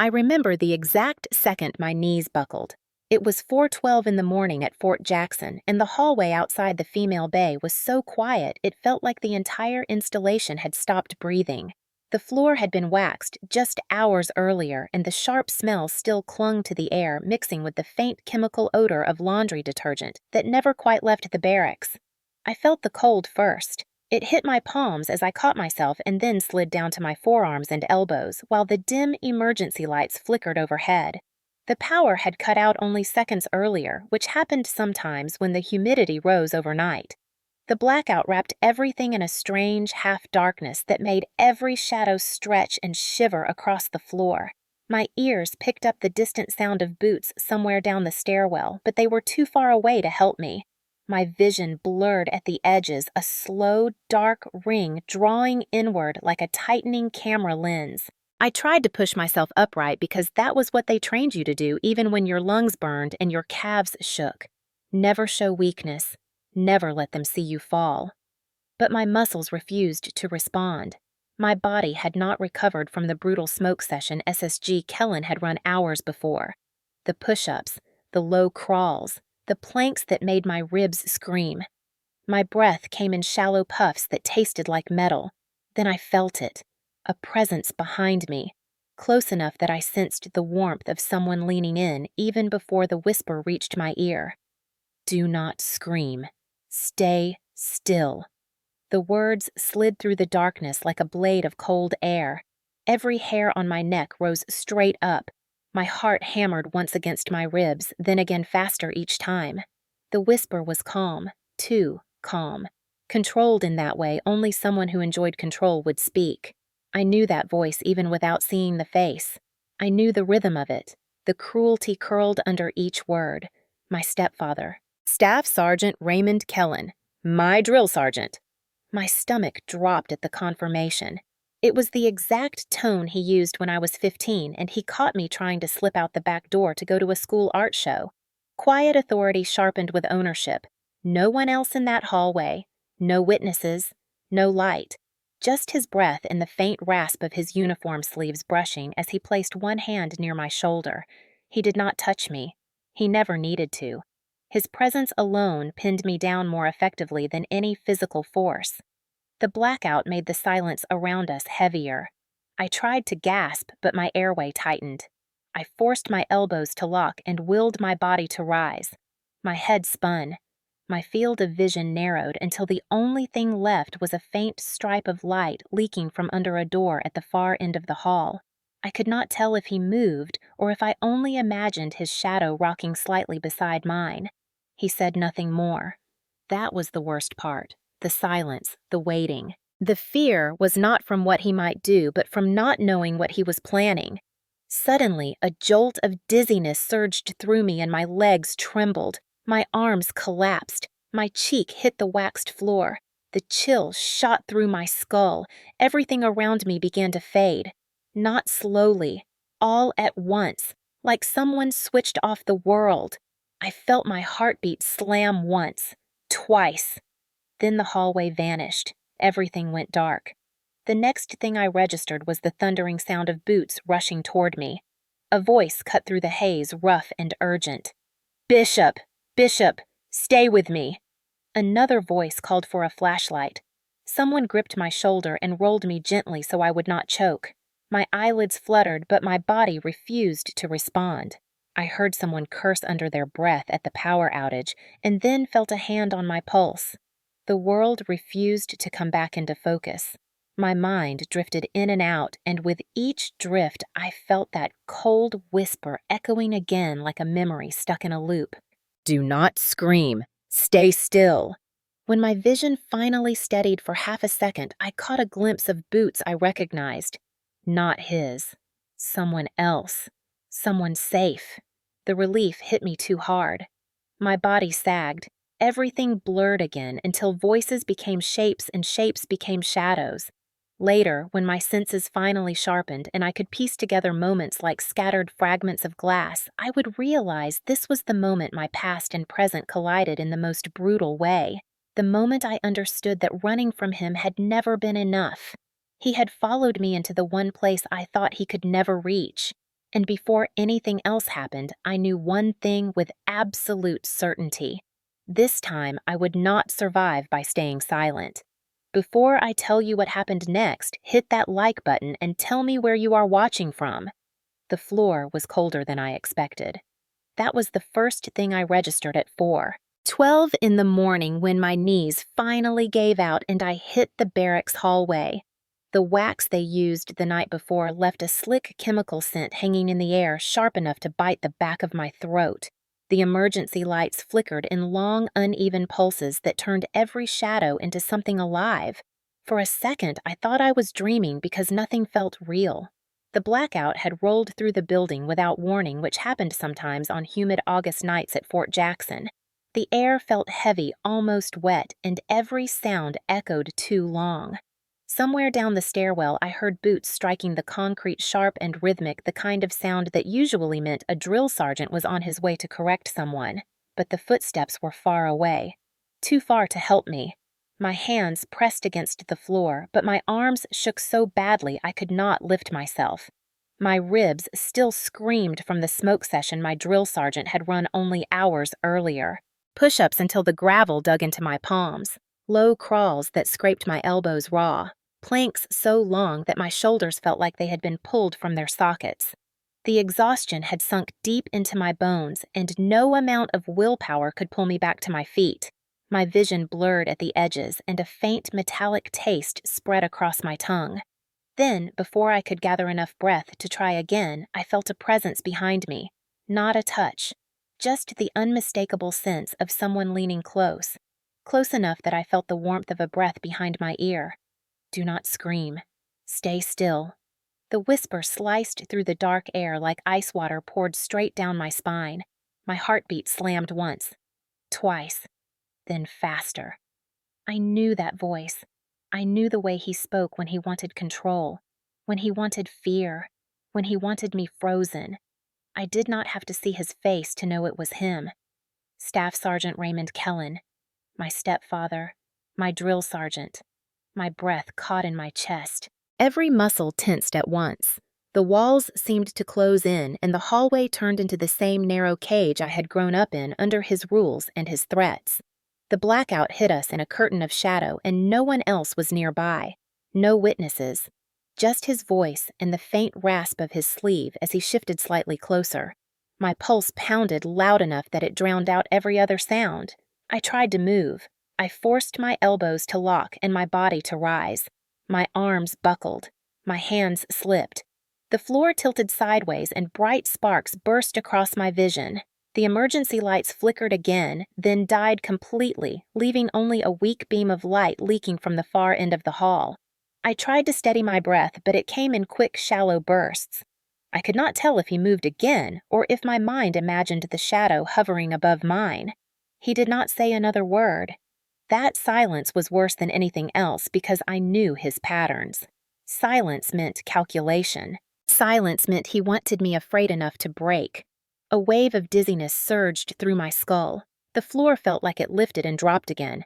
I remember the exact second my knees buckled. It was 4:12 in the morning at Fort Jackson, and the hallway outside the female bay was so quiet it felt like the entire installation had stopped breathing. The floor had been waxed just hours earlier, and the sharp smell still clung to the air, mixing with the faint chemical odor of laundry detergent that never quite left the barracks. I felt the cold first. It hit my palms as I caught myself and then slid down to my forearms and elbows, while the dim emergency lights flickered overhead. The power had cut out only seconds earlier, which happened sometimes when the humidity rose overnight. The blackout wrapped everything in a strange half-darkness that made every shadow stretch and shiver across the floor. My ears picked up the distant sound of boots somewhere down the stairwell, but they were too far away to help me. My vision blurred at the edges, a slow, dark ring drawing inward like a tightening camera lens. I tried to push myself upright because that was what they trained you to do even when your lungs burned and your calves shook. Never show weakness. Never let them see you fall. But my muscles refused to respond. My body had not recovered from the brutal smoke session SSG Kellen had run hours before. The push-ups, the low crawls, the planks that made my ribs scream. My breath came in shallow puffs that tasted like metal. Then I felt it, a presence behind me, close enough that I sensed the warmth of someone leaning in even before the whisper reached my ear. Do not scream. Stay still. The words slid through the darkness like a blade of cold air. Every hair on my neck rose straight up. My heart hammered once against my ribs, then again faster each time. The whisper was calm, too calm. Controlled in that way only someone who enjoyed control would speak. I knew that voice even without seeing the face. I knew the rhythm of it, the cruelty curled under each word. My stepfather, Staff Sergeant Raymond Kellen, my drill sergeant. My stomach dropped at the confirmation. It was the exact tone he used when I was 15, and he caught me trying to slip out the back door to go to a school art show. Quiet authority sharpened with ownership. No one else in that hallway. No witnesses. No light. Just his breath and the faint rasp of his uniform sleeves brushing as he placed one hand near my shoulder. He did not touch me. He never needed to. His presence alone pinned me down more effectively than any physical force. The blackout made the silence around us heavier. I tried to gasp, but my airway tightened. I forced my elbows to lock and willed my body to rise. My head spun. My field of vision narrowed until the only thing left was a faint stripe of light leaking from under a door at the far end of the hall. I could not tell if he moved or if I only imagined his shadow rocking slightly beside mine. He said nothing more. That was the worst part. The silence, the waiting. The fear was not from what he might do, but from not knowing what he was planning. Suddenly, a jolt of dizziness surged through me and my legs trembled. My arms collapsed. My cheek hit the waxed floor. The chill shot through my skull. Everything around me began to fade. Not slowly, all at once, like someone switched off the world. I felt my heartbeat slam once, twice. Then the hallway vanished. Everything went dark. The next thing I registered was the thundering sound of boots rushing toward me. A voice cut through the haze, rough and urgent. "Bishop! Bishop! Stay with me!" Another voice called for a flashlight. Someone gripped my shoulder and rolled me gently so I would not choke. My eyelids fluttered, but my body refused to respond. I heard someone curse under their breath at the power outage, and then felt a hand on my pulse. The world refused to come back into focus. My mind drifted in and out, and with each drift I felt that cold whisper echoing again like a memory stuck in a loop. "Do not scream. Stay still." When my vision finally steadied for half a second, I caught a glimpse of boots I recognized. Not his. Someone else. Someone safe. The relief hit me too hard. My body sagged. Everything blurred again until voices became shapes and shapes became shadows. Later, when my senses finally sharpened and I could piece together moments like scattered fragments of glass, I would realize this was the moment my past and present collided in the most brutal way. The moment I understood that running from him had never been enough. He had followed me into the one place I thought he could never reach. And before anything else happened, I knew one thing with absolute certainty. This time, I would not survive by staying silent. Before I tell you what happened next, hit that like button and tell me where you are watching from. The floor was colder than I expected. That was the first thing I registered at 4:12 in the morning when my knees finally gave out and I hit the barracks hallway. The wax they used the night before left a slick chemical scent hanging in the air sharp enough to bite the back of my throat. The emergency lights flickered in long, uneven pulses that turned every shadow into something alive. For a second, I thought I was dreaming because nothing felt real. The blackout had rolled through the building without warning, which happened sometimes on humid August nights at Fort Jackson. The air felt heavy, almost wet, and every sound echoed too long. Somewhere down the stairwell, I heard boots striking the concrete sharp and rhythmic, the kind of sound that usually meant a drill sergeant was on his way to correct someone. But the footsteps were far away. Too far to help me. My hands pressed against the floor, but my arms shook so badly I could not lift myself. My ribs still screamed from the smoke session my drill sergeant had run only hours earlier. Push-ups until the gravel dug into my palms. Low crawls that scraped my elbows raw. Planks so long that my shoulders felt like they had been pulled from their sockets. The exhaustion had sunk deep into my bones, and no amount of willpower could pull me back to my feet. My vision blurred at the edges, and a faint metallic taste spread across my tongue. Then, before I could gather enough breath to try again, I felt a presence behind me. Not a touch. Just the unmistakable sense of someone leaning close. Close enough that I felt the warmth of a breath behind my ear. Do not scream. Stay still. The whisper sliced through the dark air like ice water poured straight down my spine. My heartbeat slammed once. Twice. Then faster. I knew that voice. I knew the way he spoke when he wanted control, when he wanted fear, when he wanted me frozen. I did not have to see his face to know it was him. Staff Sergeant Raymond Kellen, my stepfather, my drill sergeant. My breath caught in my chest. Every muscle tensed at once. The walls seemed to close in, and the hallway turned into the same narrow cage I had grown up in under his rules and his threats. The blackout hid us in a curtain of shadow, and no one else was nearby. No witnesses. Just his voice and the faint rasp of his sleeve as he shifted slightly closer. My pulse pounded loud enough that it drowned out every other sound. I tried to move. I forced my elbows to lock and my body to rise. My arms buckled. My hands slipped. The floor tilted sideways and bright sparks burst across my vision. The emergency lights flickered again, then died completely, leaving only a weak beam of light leaking from the far end of the hall. I tried to steady my breath, but it came in quick, shallow bursts. I could not tell if he moved again, or if my mind imagined the shadow hovering above mine. He did not say another word. That silence was worse than anything else because I knew his patterns. Silence meant calculation. Silence meant he wanted me afraid enough to break. A wave of dizziness surged through my skull. The floor felt like it lifted and dropped again.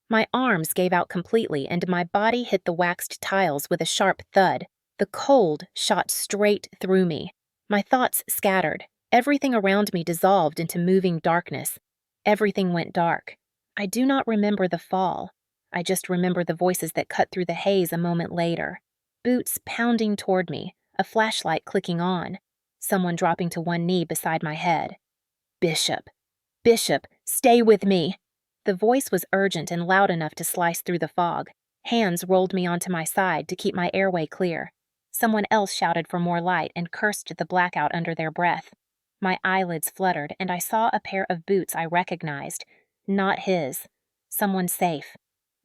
My arms gave out completely, and my body hit the waxed tiles with a sharp thud. The cold shot straight through me. My thoughts scattered. Everything around me dissolved into moving darkness. Everything went dark. I do not remember the fall. I just remember the voices that cut through the haze a moment later. Boots pounding toward me, a flashlight clicking on. Someone dropping to one knee beside my head. Bishop. Bishop, stay with me. The voice was urgent and loud enough to slice through the fog. Hands rolled me onto my side to keep my airway clear. Someone else shouted for more light and cursed the blackout under their breath. My eyelids fluttered, and I saw a pair of boots I recognized. Not his. Someone safe.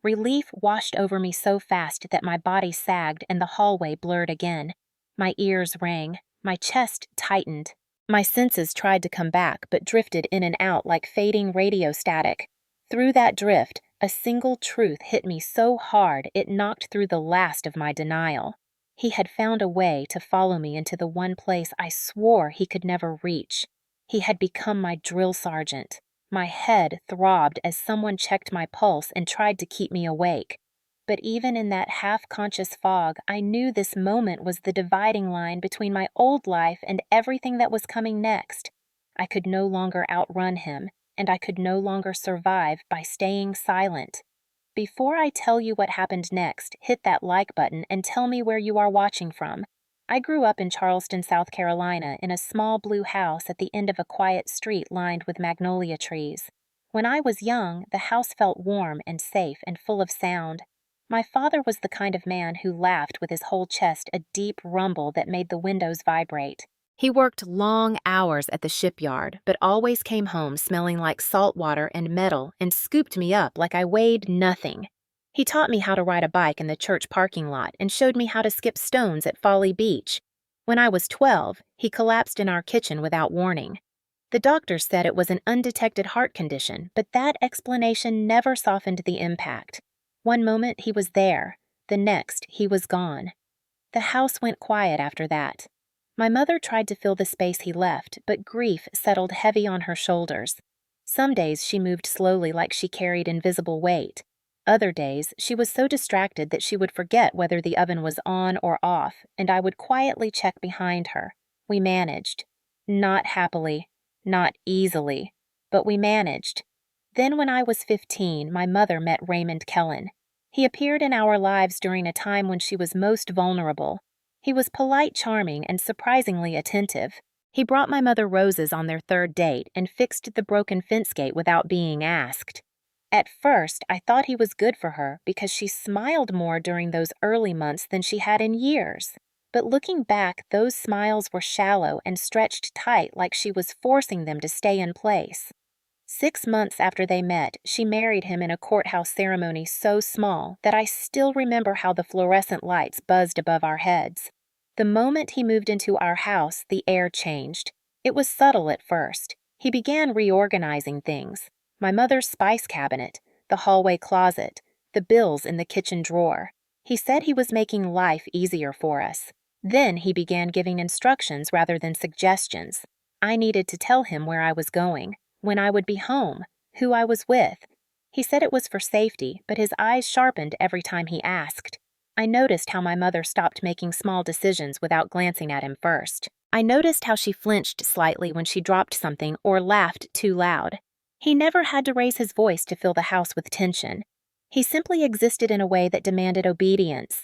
Relief washed over me so fast that my body sagged and the hallway blurred again. My ears rang. My chest tightened. My senses tried to come back, but drifted in and out like fading radio static. Through that drift, a single truth hit me so hard it knocked through the last of my denial. He had found a way to follow me into the one place I swore he could never reach. He had become my drill sergeant. My head throbbed as someone checked my pulse and tried to keep me awake. But even in that half-conscious fog, I knew this moment was the dividing line between my old life and everything that was coming next. I could no longer outrun him, and I could no longer survive by staying silent. Before I tell you what happened next, hit that like button and tell me where you are watching from. I grew up in Charleston, South Carolina, in a small blue house at the end of a quiet street lined with magnolia trees. When I was young, the house felt warm and safe and full of sound. My father was the kind of man who laughed with his whole chest a deep rumble that made the windows vibrate. He worked long hours at the shipyard, but always came home smelling like salt water and metal and scooped me up like I weighed nothing. He taught me how to ride a bike in the church parking lot and showed me how to skip stones at Folly Beach. When I was 12, he collapsed in our kitchen without warning. The doctors said it was an undetected heart condition, but that explanation never softened the impact. One moment he was there, the next he was gone. The house went quiet after that. My mother tried to fill the space he left, but grief settled heavy on her shoulders. Some days she moved slowly like she carried invisible weight. Other days she was so distracted that she would forget whether the oven was on or off, and I would quietly check behind her. We managed. Not happily, not easily, but we managed. Then when I was 15, my mother met Raymond Kellen. He appeared in our lives during a time when she was most vulnerable. He was polite, charming, and surprisingly attentive. He brought my mother roses on their third date and fixed the broken fence gate without being asked. At first, I thought he was good for her because she smiled more during those early months than she had in years. But looking back, those smiles were shallow and stretched tight like she was forcing them to stay in place. 6 months after they met, she married him in a courthouse ceremony so small that I still remember how the fluorescent lights buzzed above our heads. The moment he moved into our house, the air changed. It was subtle at first. He began reorganizing things. My mother's spice cabinet, the hallway closet, the bills in the kitchen drawer. He said he was making life easier for us. Then he began giving instructions rather than suggestions. I needed to tell him where I was going, when I would be home, who I was with. He said it was for safety, but his eyes sharpened every time he asked. I noticed how my mother stopped making small decisions without glancing at him first. I noticed how she flinched slightly when she dropped something or laughed too loud. He never had to raise his voice to fill the house with tension. He simply existed in a way that demanded obedience.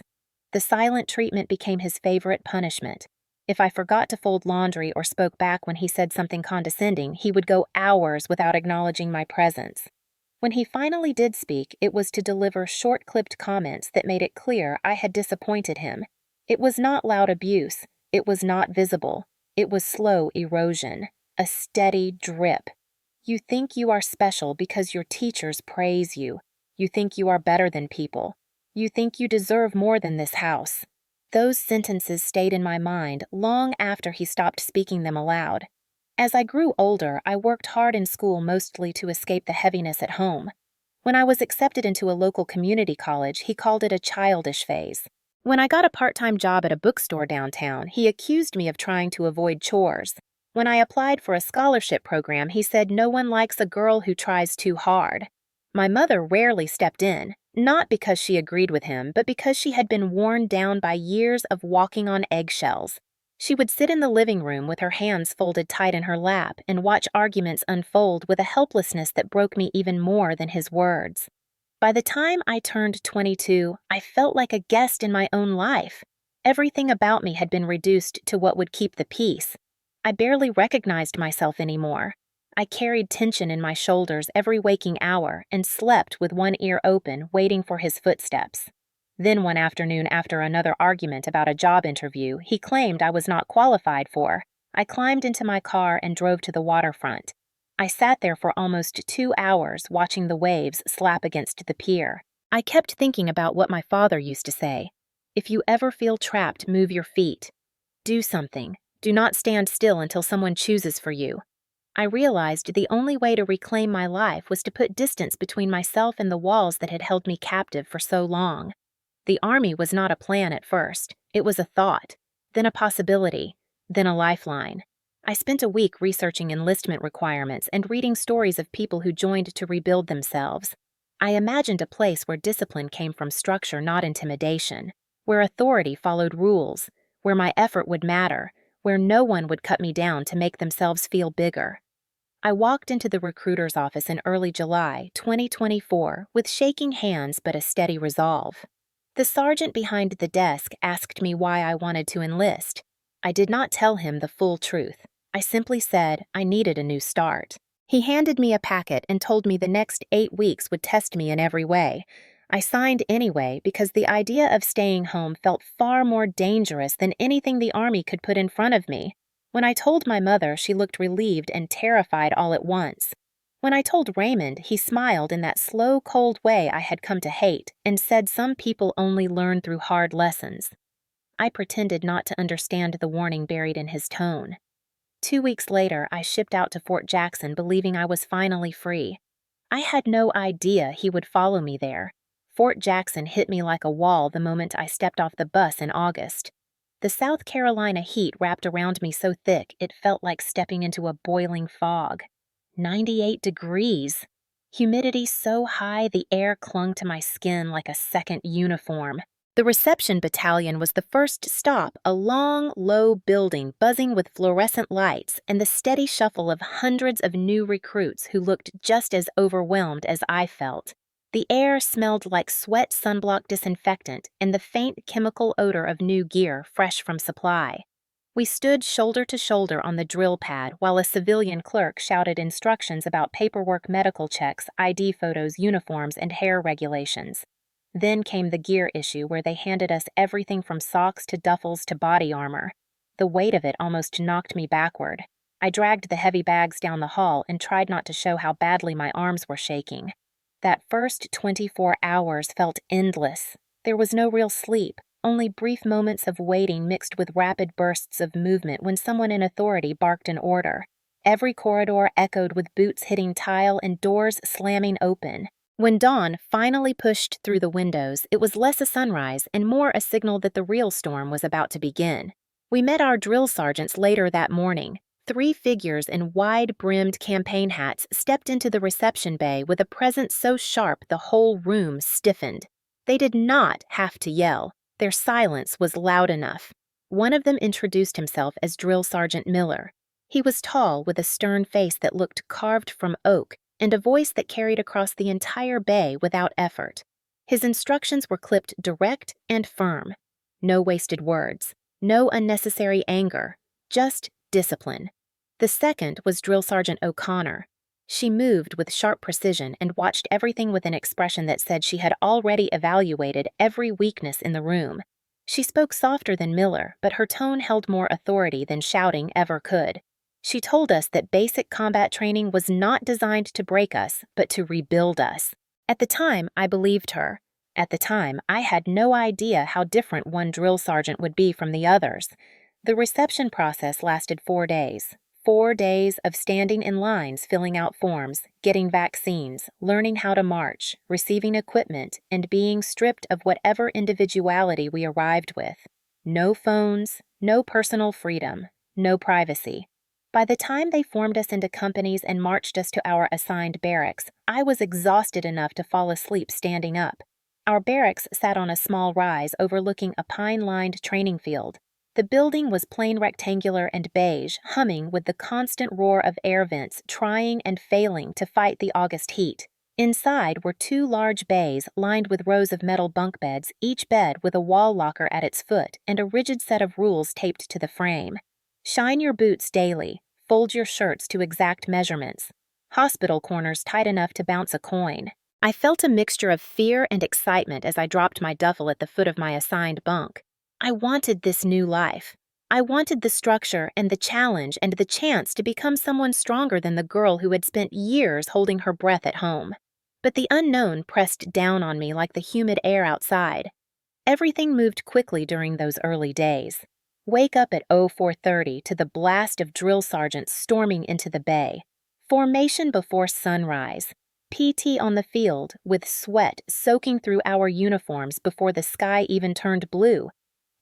The silent treatment became his favorite punishment. If I forgot to fold laundry or spoke back when he said something condescending, he would go hours without acknowledging my presence. When he finally did speak, it was to deliver short-clipped comments that made it clear I had disappointed him. It was not loud abuse. It was not visible. It was slow erosion, a steady drip. You think you are special because your teachers praise you. You think you are better than people. You think you deserve more than this house. Those sentences stayed in my mind long after he stopped speaking them aloud. As I grew older, I worked hard in school mostly to escape the heaviness at home. When I was accepted into a local community college, he called it a childish phase. When I got a part-time job at a bookstore downtown, he accused me of trying to avoid chores. When I applied for a scholarship program, he said no one likes a girl who tries too hard. My mother rarely stepped in, not because she agreed with him, but because she had been worn down by years of walking on eggshells. She would sit in the living room with her hands folded tight in her lap and watch arguments unfold with a helplessness that broke me even more than his words. By the time I turned 22, I felt like a guest in my own life. Everything about me had been reduced to what would keep the peace. I barely recognized myself anymore. I carried tension in my shoulders every waking hour and slept with one ear open, waiting for his footsteps. Then one afternoon, after another argument about a job interview he claimed I was not qualified for, I climbed into my car and drove to the waterfront. I sat there for almost 2 hours watching the waves slap against the pier. I kept thinking about what my father used to say. If you ever feel trapped, move your feet. Do something. Do not stand still until someone chooses for you. I realized the only way to reclaim my life was to put distance between myself and the walls that had held me captive for so long. The army was not a plan at first. It was a thought, then a possibility, then a lifeline. I spent a week researching enlistment requirements and reading stories of people who joined to rebuild themselves. I imagined a place where discipline came from structure, not intimidation, where authority followed rules, where my effort would matter, where no one would cut me down to make themselves feel bigger. I walked into the recruiter's office in early July 2024 with shaking hands but a steady resolve. The sergeant behind the desk asked me why I wanted to enlist. I did not tell him the full truth. I simply said I needed a new start. He handed me a packet and told me the next 8 weeks would test me in every way. I signed anyway because the idea of staying home felt far more dangerous than anything the Army could put in front of me. When I told my mother, she looked relieved and terrified all at once. When I told Raymond, he smiled in that slow, cold way I had come to hate and said some people only learn through hard lessons. I pretended not to understand the warning buried in his tone. 2 weeks later, I shipped out to Fort Jackson believing I was finally free. I had no idea he would follow me there. Fort Jackson hit me like a wall the moment I stepped off the bus in August. The South Carolina heat wrapped around me so thick it felt like stepping into a boiling fog. 98 degrees. Humidity so high the air clung to my skin like a second uniform. The reception battalion was the first stop, a long, low building buzzing with fluorescent lights and the steady shuffle of hundreds of new recruits who looked just as overwhelmed as I felt. The air smelled like sweat sunblock disinfectant and the faint chemical odor of new gear fresh from supply. We stood shoulder to shoulder on the drill pad while a civilian clerk shouted instructions about paperwork, medical checks, ID photos, uniforms, and hair regulations. Then came the gear issue where they handed us everything from socks to duffels to body armor. The weight of it almost knocked me backward. I dragged the heavy bags down the hall and tried not to show how badly my arms were shaking. That first 24 hours felt endless. There was no real sleep, only brief moments of waiting mixed with rapid bursts of movement when someone in authority barked an order. Every corridor echoed with boots hitting tile and doors slamming open. When dawn finally pushed through the windows, it was less a sunrise and more a signal that the real storm was about to begin. We met our drill sergeants later that morning. 3 figures in wide-brimmed campaign hats stepped into the reception bay with a presence so sharp the whole room stiffened. They did not have to yell. Their silence was loud enough. One of them introduced himself as Drill Sergeant Miller. He was tall with a stern face that looked carved from oak and a voice that carried across the entire bay without effort. His instructions were clipped direct and firm. No wasted words, no unnecessary anger, just discipline. The second was Drill Sergeant O'Connor. She moved with sharp precision and watched everything with an expression that said she had already evaluated every weakness in the room. She spoke softer than Miller, but her tone held more authority than shouting ever could. She told us that basic combat training was not designed to break us, but to rebuild us. At the time, I believed her. At the time, I had no idea how different one drill sergeant would be from the others. The reception process lasted 4 days. 4 days of standing in lines, filling out forms, getting vaccines, learning how to march, receiving equipment, and being stripped of whatever individuality we arrived with. No phones, no personal freedom, no privacy. By the time they formed us into companies and marched us to our assigned barracks, I was exhausted enough to fall asleep standing up. Our barracks sat on a small rise overlooking a pine-lined training field. The building was plain rectangular and beige, humming with the constant roar of air vents trying and failing to fight the August heat. Inside were 2 large bays lined with rows of metal bunk beds, each bed with a wall locker at its foot and a rigid set of rules taped to the frame. Shine your boots daily. Fold your shirts to exact measurements. Hospital corners tight enough to bounce a coin. I felt a mixture of fear and excitement as I dropped my duffel at the foot of my assigned bunk. I wanted this new life. I wanted the structure and the challenge and the chance to become someone stronger than the girl who had spent years holding her breath at home. But the unknown pressed down on me like the humid air outside. Everything moved quickly during those early days. Wake up at 04:30 to the blast of drill sergeants storming into the bay. Formation before sunrise. PT on the field with sweat soaking through our uniforms before the sky even turned blue.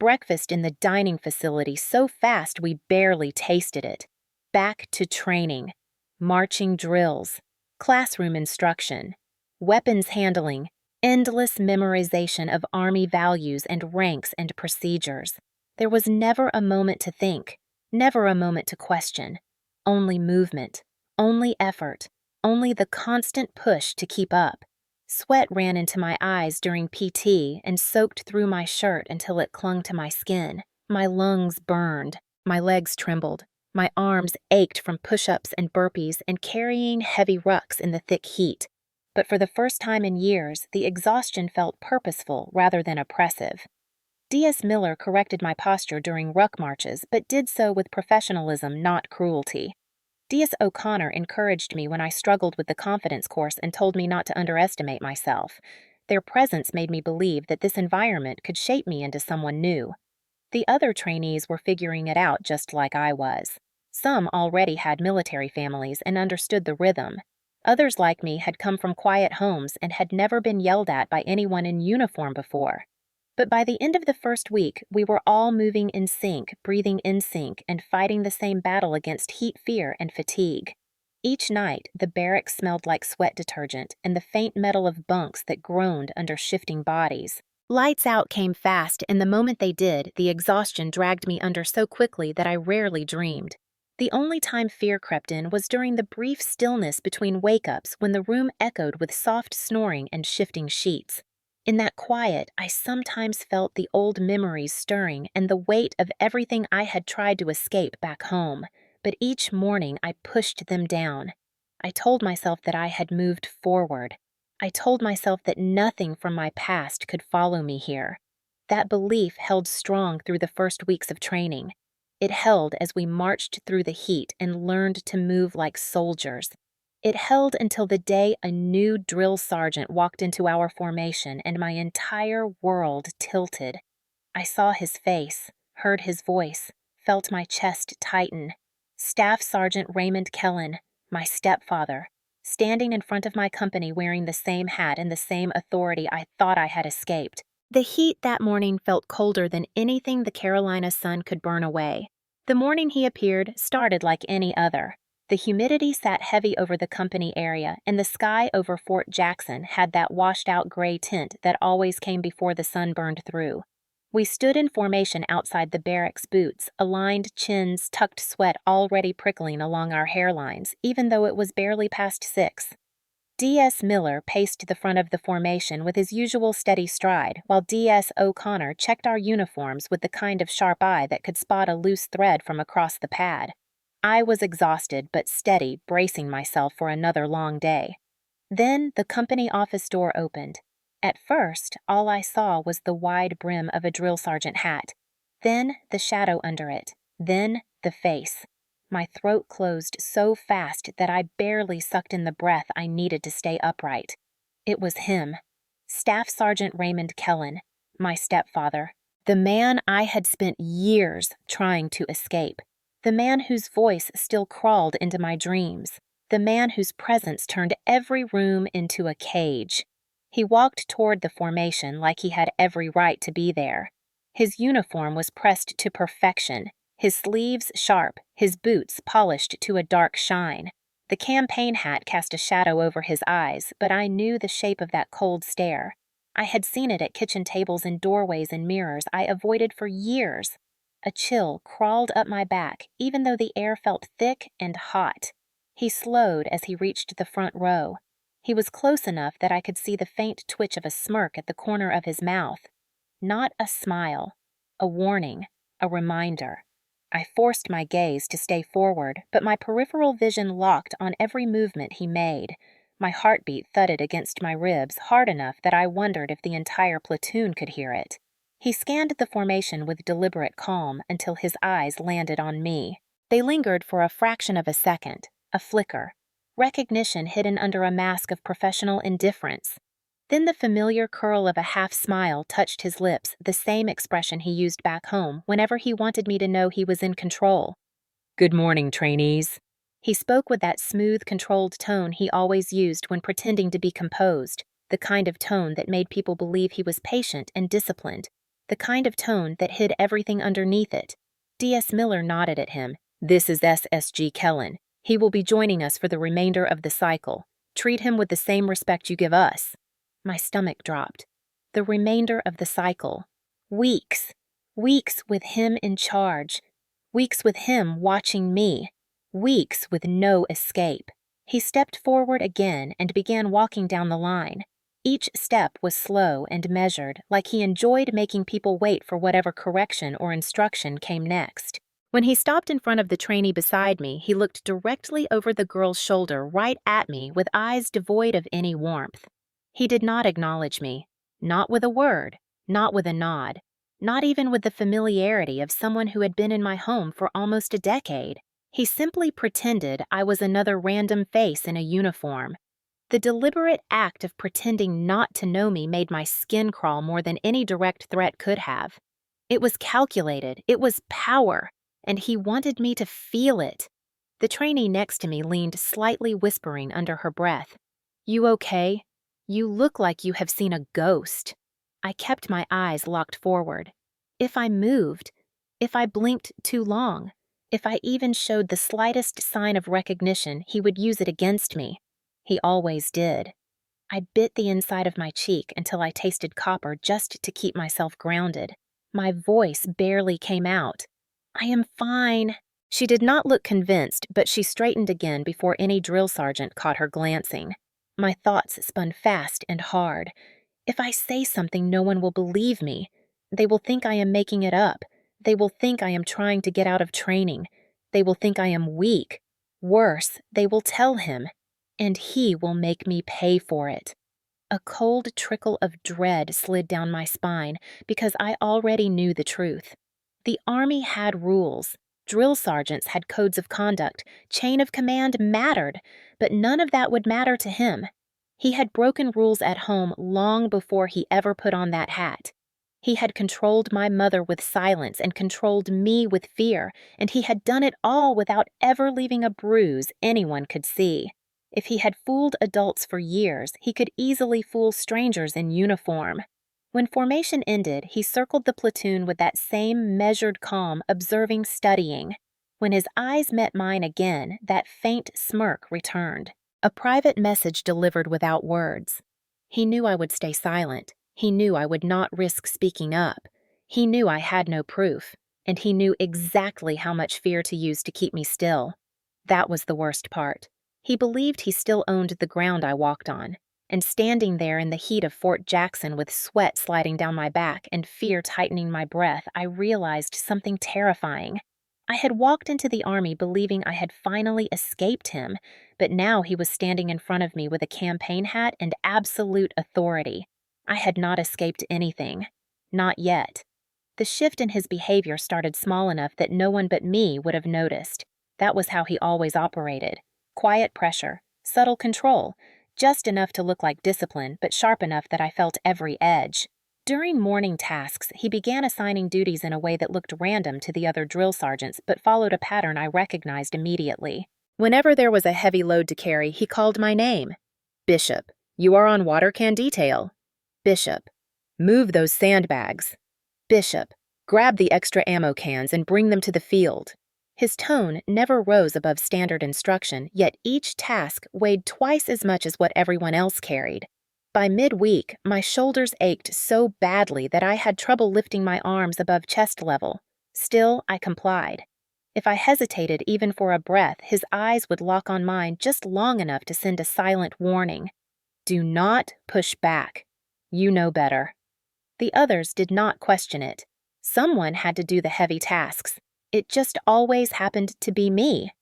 Breakfast in the dining facility so fast we barely tasted it. Back to training. Marching drills. Classroom instruction. weapons handling, endless memorization of Army values and ranks and procedures. There was never a moment to think, never a moment to question. Only movement, only effort, only the constant push to keep up. Sweat ran into my eyes during PT and soaked through my shirt until it clung to my skin. My lungs burned, my legs trembled, my arms ached from push-ups and burpees and carrying heavy rucks in the thick heat. But for the first time in years, the exhaustion felt purposeful rather than oppressive. D.S. Miller corrected my posture during ruck marches, but did so with professionalism, not cruelty. D.S. O'Connor encouraged me when I struggled with the confidence course and told me not to underestimate myself. Their presence made me believe that this environment could shape me into someone new. The other trainees were figuring it out just like I was. Some already had military families and understood the rhythm. Others like me had come from quiet homes and had never been yelled at by anyone in uniform before. But by the end of the first week, we were all moving in sync, breathing in sync, and fighting the same battle against heat fear and fatigue. Each night, the barracks smelled like sweat detergent and the faint metal of bunks that groaned under shifting bodies. Lights out came fast, and the moment they did, the exhaustion dragged me under so quickly that I rarely dreamed. The only time fear crept in was during the brief stillness between wake-ups when the room echoed with soft snoring and shifting sheets. In that quiet, I sometimes felt the old memories stirring and the weight of everything I had tried to escape back home, but each morning I pushed them down. I told myself that I had moved forward. I told myself that nothing from my past could follow me here. That belief held strong through the first weeks of training. It held as we marched through the heat and learned to move like soldiers. It held until the day a new drill sergeant walked into our formation and my entire world tilted. I saw his face, heard his voice, felt my chest tighten. Staff Sergeant Raymond Kellen, my stepfather, standing in front of my company wearing the same hat and the same authority I thought I had escaped. The heat that morning felt colder than anything the Carolina sun could burn away. The morning he appeared started like any other. The humidity sat heavy over the company area, and the sky over Fort Jackson had that washed-out gray tint that always came before the sun burned through. We stood in formation outside the barracks boots, aligned chins, tucked sweat already prickling along our hairlines, even though it was barely past 6. D.S. Miller paced the front of the formation with his usual steady stride, while D.S. O'Connor checked our uniforms with the kind of sharp eye that could spot a loose thread from across the pad. I was exhausted but steady, bracing myself for another long day. Then the company office door opened. At first, all I saw was the wide brim of a drill sergeant hat. Then the shadow under it. Then the face. My throat closed so fast that I barely sucked in the breath I needed to stay upright. It was him. Staff Sergeant Raymond Kellen, my stepfather. The man I had spent years trying to escape. The man whose voice still crawled into my dreams. The man whose presence turned every room into a cage. He walked toward the formation like he had every right to be there. His uniform was pressed to perfection, his sleeves sharp, his boots polished to a dark shine. The campaign hat cast a shadow over his eyes, but I knew the shape of that cold stare. I had seen it at kitchen tables and doorways and mirrors I avoided for years. A chill crawled up my back, even though the air felt thick and hot. He slowed as he reached the front row. He was close enough that I could see the faint twitch of a smirk at the corner of his mouth. Not a smile. A warning. A reminder. I forced my gaze to stay forward, but my peripheral vision locked on every movement he made. My heartbeat thudded against my ribs hard enough that I wondered if the entire platoon could hear it. He scanned the formation with deliberate calm until his eyes landed on me. They lingered for a fraction of a second, a flicker, recognition hidden under a mask of professional indifference. Then the familiar curl of a half-smile touched his lips, the same expression he used back home whenever he wanted me to know he was in control. "Good morning, trainees." He spoke with that smooth, controlled tone he always used when pretending to be composed, the kind of tone that made people believe he was patient and disciplined. The kind of tone that hid everything underneath it. D.S. Miller nodded at him. "This is SSG Kellen. He will be joining us for the remainder of the cycle. Treat him with the same respect you give us." My stomach dropped. The remainder of the cycle. Weeks. Weeks with him in charge. Weeks with him watching me. Weeks with no escape. He stepped forward again and began walking down the line. Each step was slow and measured, like he enjoyed making people wait for whatever correction or instruction came next. When he stopped in front of the trainee beside me, he looked directly over the girl's shoulder right at me with eyes devoid of any warmth. He did not acknowledge me. Not with a word, not with a nod, not even with the familiarity of someone who had been in my home for almost a decade. He simply pretended I was another random face in a uniform. The deliberate act of pretending not to know me made my skin crawl more than any direct threat could have. It was calculated, it was power, and he wanted me to feel it. The trainee next to me leaned slightly whispering under her breath, "You okay? You look like you have seen a ghost." I kept my eyes locked forward. If I moved, if I blinked too long, if I even showed the slightest sign of recognition, he would use it against me. He always did. I bit the inside of my cheek until I tasted copper just to keep myself grounded. My voice barely came out. "I am fine." She did not look convinced, but she straightened again before any drill sergeant caught her glancing. My thoughts spun fast and hard. If I say something, no one will believe me. They will think I am making it up. They will think I am trying to get out of training. They will think I am weak. Worse, they will tell him. And he will make me pay for it. A cold trickle of dread slid down my spine because I already knew the truth. The Army had rules. Drill sergeants had codes of conduct. Chain of command mattered, but none of that would matter to him. He had broken rules at home long before he ever put on that hat. He had controlled my mother with silence and controlled me with fear, and he had done it all without ever leaving a bruise anyone could see. If he had fooled adults for years, he could easily fool strangers in uniform. When formation ended, he circled the platoon with that same measured calm, observing, studying. When his eyes met mine again, that faint smirk returned. A private message delivered without words. He knew I would stay silent. He knew I would not risk speaking up. He knew I had no proof, and he knew exactly how much fear to use to keep me still. That was the worst part. He believed he still owned the ground I walked on, and standing there in the heat of Fort Jackson with sweat sliding down my back and fear tightening my breath, I realized something terrifying. I had walked into the Army believing I had finally escaped him, but now he was standing in front of me with a campaign hat and absolute authority. I had not escaped anything. Not yet. The shift in his behavior started small enough that no one but me would have noticed. That was how he always operated. Quiet pressure, subtle control, just enough to look like discipline, but sharp enough that I felt every edge. During morning tasks, he began assigning duties in a way that looked random to the other drill sergeants, but followed a pattern I recognized immediately. Whenever there was a heavy load to carry, he called my name. "Bishop, you are on water can detail." "Bishop, move those sandbags." "Bishop, grab the extra ammo cans and bring them to the field." His tone never rose above standard instruction, yet each task weighed twice as much as what everyone else carried. By midweek, my shoulders ached so badly that I had trouble lifting my arms above chest level. Still, I complied. If I hesitated even for a breath, his eyes would lock on mine just long enough to send a silent warning. "Do not push back. You know better." The others did not question it. Someone had to do the heavy tasks. It just always happened to be me.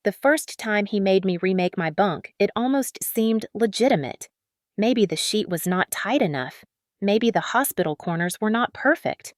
The first time he made me remake my bunk, it almost seemed legitimate. Maybe the sheet was not tight enough. Maybe the hospital corners were not perfect.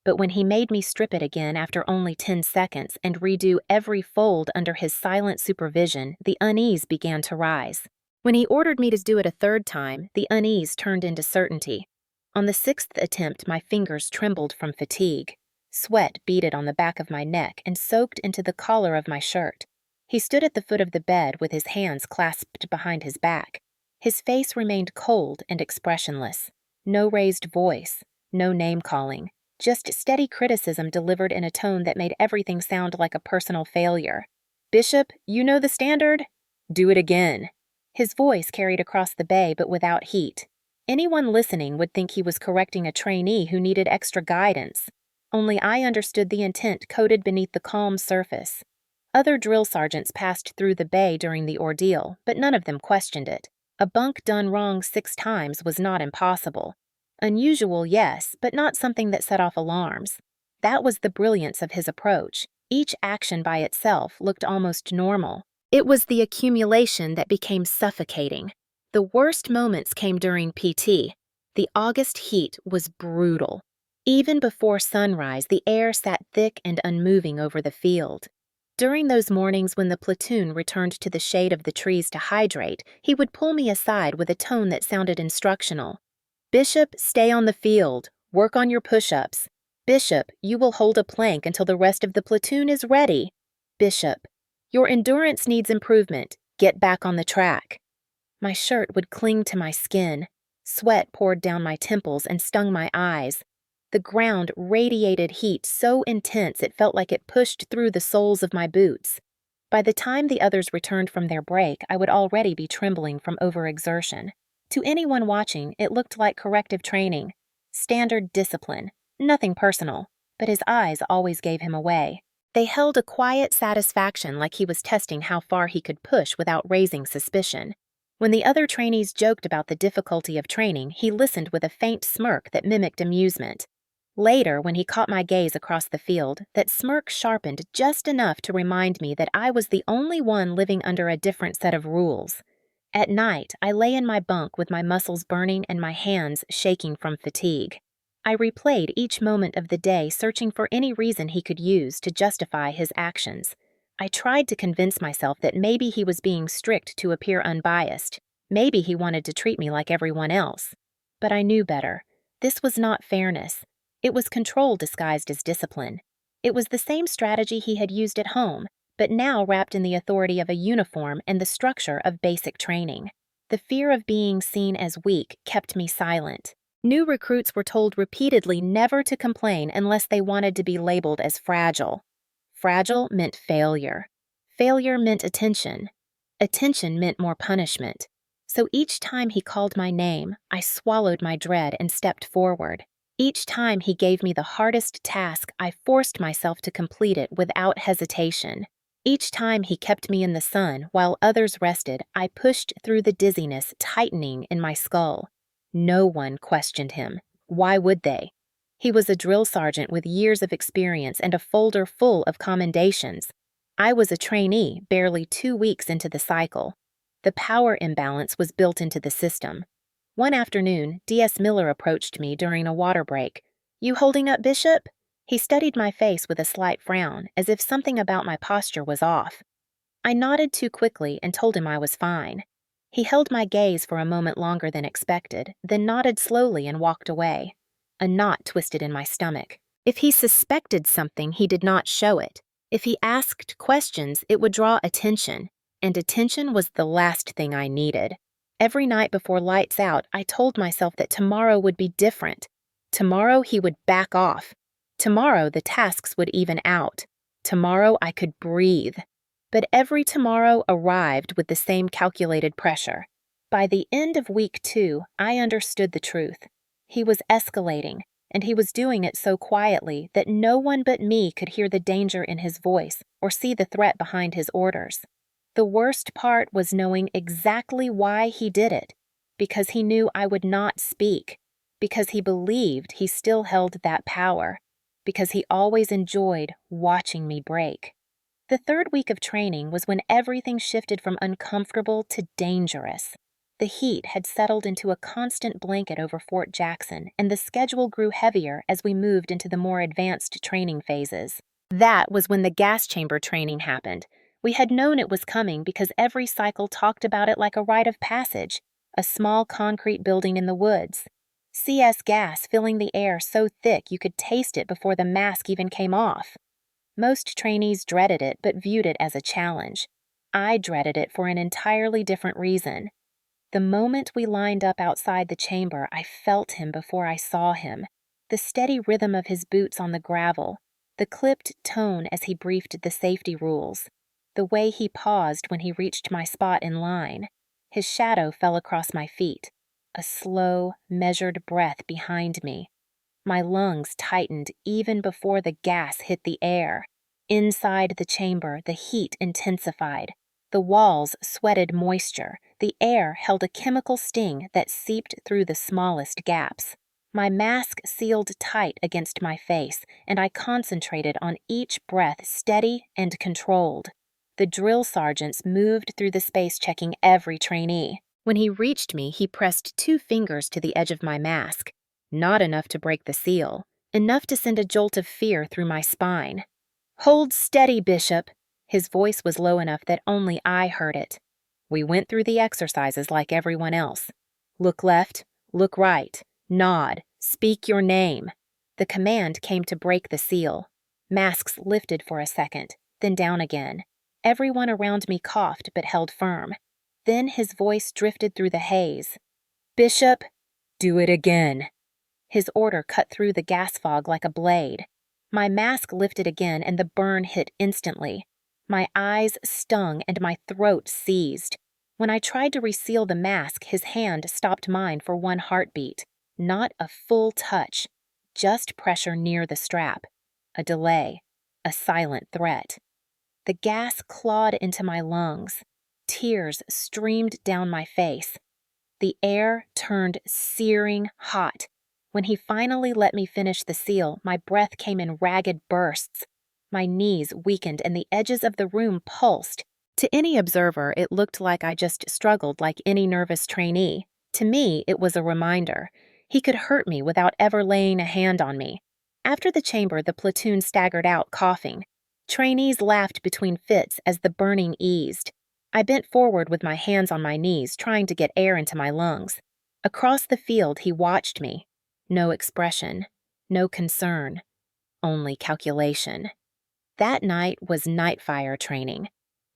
But when he made me strip it again after only 10 seconds and redo every fold under his silent supervision, the unease began to rise. When he ordered me to do it a third time, the unease turned into certainty. On the 6th attempt, my fingers trembled from fatigue. Sweat beaded on the back of my neck and soaked into the collar of my shirt. He stood at the foot of the bed with his hands clasped behind his back. His face remained cold and expressionless. No raised voice, no name-calling, just steady criticism delivered in a tone that made everything sound like a personal failure. "Bishop, you know the standard? Do it again." His voice carried across the bay but without heat. Anyone listening would think he was correcting a trainee who needed extra guidance. Only I understood the intent coded beneath the calm surface. Other drill sergeants passed through the bay during the ordeal, but none of them questioned it. A bunk done wrong 6 times was not impossible. Unusual, yes, but not something that set off alarms. That was the brilliance of his approach. Each action by itself looked almost normal. It was the accumulation that became suffocating. The worst moments came during PT. The August heat was brutal. Even before sunrise, the air sat thick and unmoving over the field. During those mornings when the platoon returned to the shade of the trees to hydrate, he would pull me aside with a tone that sounded instructional. "Bishop, stay on the field. Work on your push-ups. Bishop, you will hold a plank until the rest of the platoon is ready. Bishop, your endurance needs improvement. Get back on the track." My shirt would cling to my skin. Sweat poured down my temples and stung my eyes. The ground radiated heat so intense it felt like it pushed through the soles of my boots. By the time the others returned from their break, I would already be trembling from overexertion. To anyone watching, it looked like corrective training. Standard discipline. Nothing personal, but his eyes always gave him away. They held a quiet satisfaction like he was testing how far he could push without raising suspicion. When the other trainees joked about the difficulty of training, he listened with a faint smirk that mimicked amusement. Later, when he caught my gaze across the field, that smirk sharpened just enough to remind me that I was the only one living under a different set of rules. At night, I lay in my bunk with my muscles burning and my hands shaking from fatigue. I replayed each moment of the day, searching for any reason he could use to justify his actions. I tried to convince myself that maybe he was being strict to appear unbiased. Maybe he wanted to treat me like everyone else. But I knew better. This was not fairness. It was control disguised as discipline. It was the same strategy he had used at home, but now wrapped in the authority of a uniform and the structure of basic training. The fear of being seen as weak kept me silent. New recruits were told repeatedly never to complain unless they wanted to be labeled as fragile. Fragile meant failure. Failure meant attention. Attention meant more punishment. So each time he called my name, I swallowed my dread and stepped forward. Each time he gave me the hardest task, I forced myself to complete it without hesitation. Each time he kept me in the sun while others rested, I pushed through the dizziness tightening in my skull. No one questioned him. Why would they? He was a drill sergeant with years of experience and a folder full of commendations. I was a trainee barely 2 weeks into the cycle. The power imbalance was built into the system. One afternoon, D.S. Miller approached me during a water break. "You holding up, Bishop?" He studied my face with a slight frown, as if something about my posture was off. I nodded too quickly and told him I was fine. He held my gaze for a moment longer than expected, then nodded slowly and walked away. A knot twisted in my stomach. If he suspected something, he did not show it. If he asked questions, it would draw attention, and attention was the last thing I needed. Every night before lights out, I told myself that tomorrow would be different. Tomorrow he would back off. Tomorrow the tasks would even out. Tomorrow I could breathe. But every tomorrow arrived with the same calculated pressure. By the end of week 2, I understood the truth. He was escalating, and he was doing it so quietly that no one but me could hear the danger in his voice or see the threat behind his orders. The worst part was knowing exactly why he did it, because he knew I would not speak, because he believed he still held that power, because he always enjoyed watching me break. The 3rd week of training was when everything shifted from uncomfortable to dangerous. The heat had settled into a constant blanket over Fort Jackson, and the schedule grew heavier as we moved into the more advanced training phases. That was when the gas chamber training happened. We had known it was coming because every cycle talked about it like a rite of passage, a small concrete building in the woods. CS gas filling the air so thick you could taste it before the mask even came off. Most trainees dreaded it but viewed it as a challenge. I dreaded it for an entirely different reason. The moment we lined up outside the chamber, I felt him before I saw him. The steady rhythm of his boots on the gravel, the clipped tone as he briefed the safety rules, the way he paused when he reached my spot in line. His shadow fell across my feet, a slow, measured breath behind me. My lungs tightened even before the gas hit the air. Inside the chamber, the heat intensified. The walls sweated moisture. The air held a chemical sting that seeped through the smallest gaps. My mask sealed tight against my face, and I concentrated on each breath, steady and controlled. The drill sergeants moved through the space, checking every trainee. When he reached me, he pressed 2 fingers to the edge of my mask. Not enough to break the seal, enough to send a jolt of fear through my spine. "Hold steady, Bishop." His voice was low enough that only I heard it. We went through the exercises like everyone else. Look left, look right, nod, speak your name. The command came to break the seal. Masks lifted for a second, then down again. Everyone around me coughed but held firm. Then his voice drifted through the haze. "Bishop, do it again." His order cut through the gas fog like a blade. My mask lifted again and the burn hit instantly. My eyes stung and my throat seized. When I tried to reseal the mask, his hand stopped mine for 1 heartbeat. Not a full touch, just pressure near the strap. A delay, a silent threat. The gas clawed into my lungs. Tears streamed down my face. The air turned searing hot. When he finally let me finish the seal, my breath came in ragged bursts. My knees weakened and the edges of the room pulsed. To any observer, it looked like I just struggled like any nervous trainee. To me, it was a reminder. He could hurt me without ever laying a hand on me. After the chamber, the platoon staggered out, coughing. Trainees laughed between fits as the burning eased. I bent forward with my hands on my knees, trying to get air into my lungs. Across the field, he watched me. No expression, no concern, only calculation. That night was night fire training.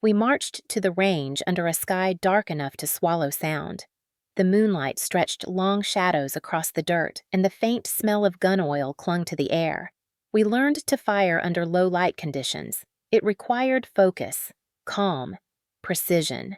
We marched to the range under a sky dark enough to swallow sound. The moonlight stretched long shadows across the dirt, and the faint smell of gun oil clung to the air. We learned to fire under low light conditions. It required focus, calm, precision.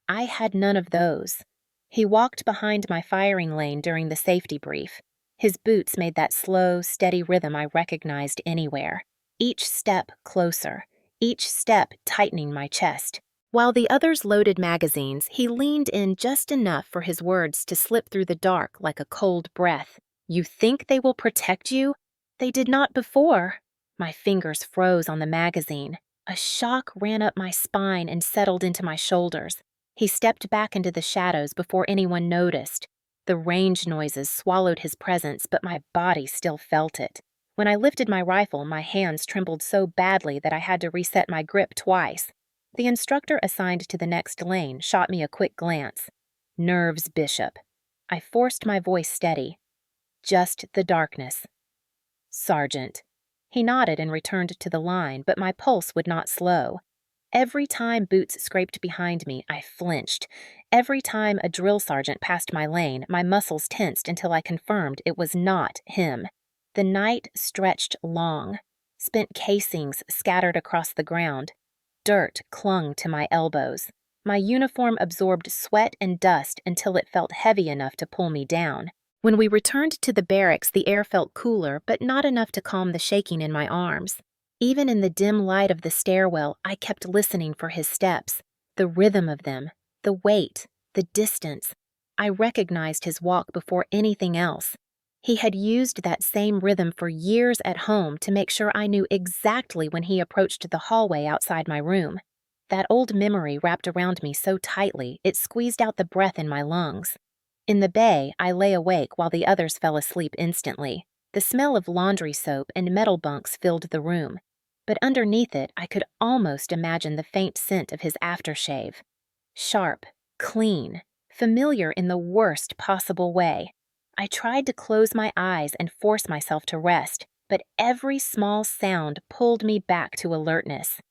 I had none of those. He walked behind my firing lane during the safety brief. His boots made that slow, steady rhythm I recognized anywhere. Each step closer, each step tightening my chest. While the others loaded magazines, he leaned in just enough for his words to slip through the dark like a cold breath. "You think they will protect you? They did not before." My fingers froze on the magazine. A shock ran up my spine and settled into my shoulders. He stepped back into the shadows before anyone noticed. The range noises swallowed his presence, but my body still felt it. When I lifted my rifle, my hands trembled so badly that I had to reset my grip twice. The instructor assigned to the next lane shot me a quick glance. "Nerves, Bishop." I forced my voice steady. "Just the darkness." "Sergeant." He nodded and returned to the line, but my pulse would not slow. Every time boots scraped behind me, I flinched. Every time a drill sergeant passed my lane, my muscles tensed until I confirmed it was not him. The night stretched long. Spent casings scattered across the ground. Dirt clung to my elbows. My uniform absorbed sweat and dust until it felt heavy enough to pull me down. When we returned to the barracks, the air felt cooler, but not enough to calm the shaking in my arms. Even in the dim light of the stairwell, I kept listening for his steps. The rhythm of them, the weight, the distance. I recognized his walk before anything else. He had used that same rhythm for years at home to make sure I knew exactly when he approached the hallway outside my room. That old memory wrapped around me so tightly, it squeezed out the breath in my lungs. In the bay, I lay awake while the others fell asleep instantly. The smell of laundry soap and metal bunks filled the room. But underneath it, I could almost imagine the faint scent of his aftershave. Sharp, clean, familiar in the worst possible way. I tried to close my eyes and force myself to rest, but every small sound pulled me back to alertness.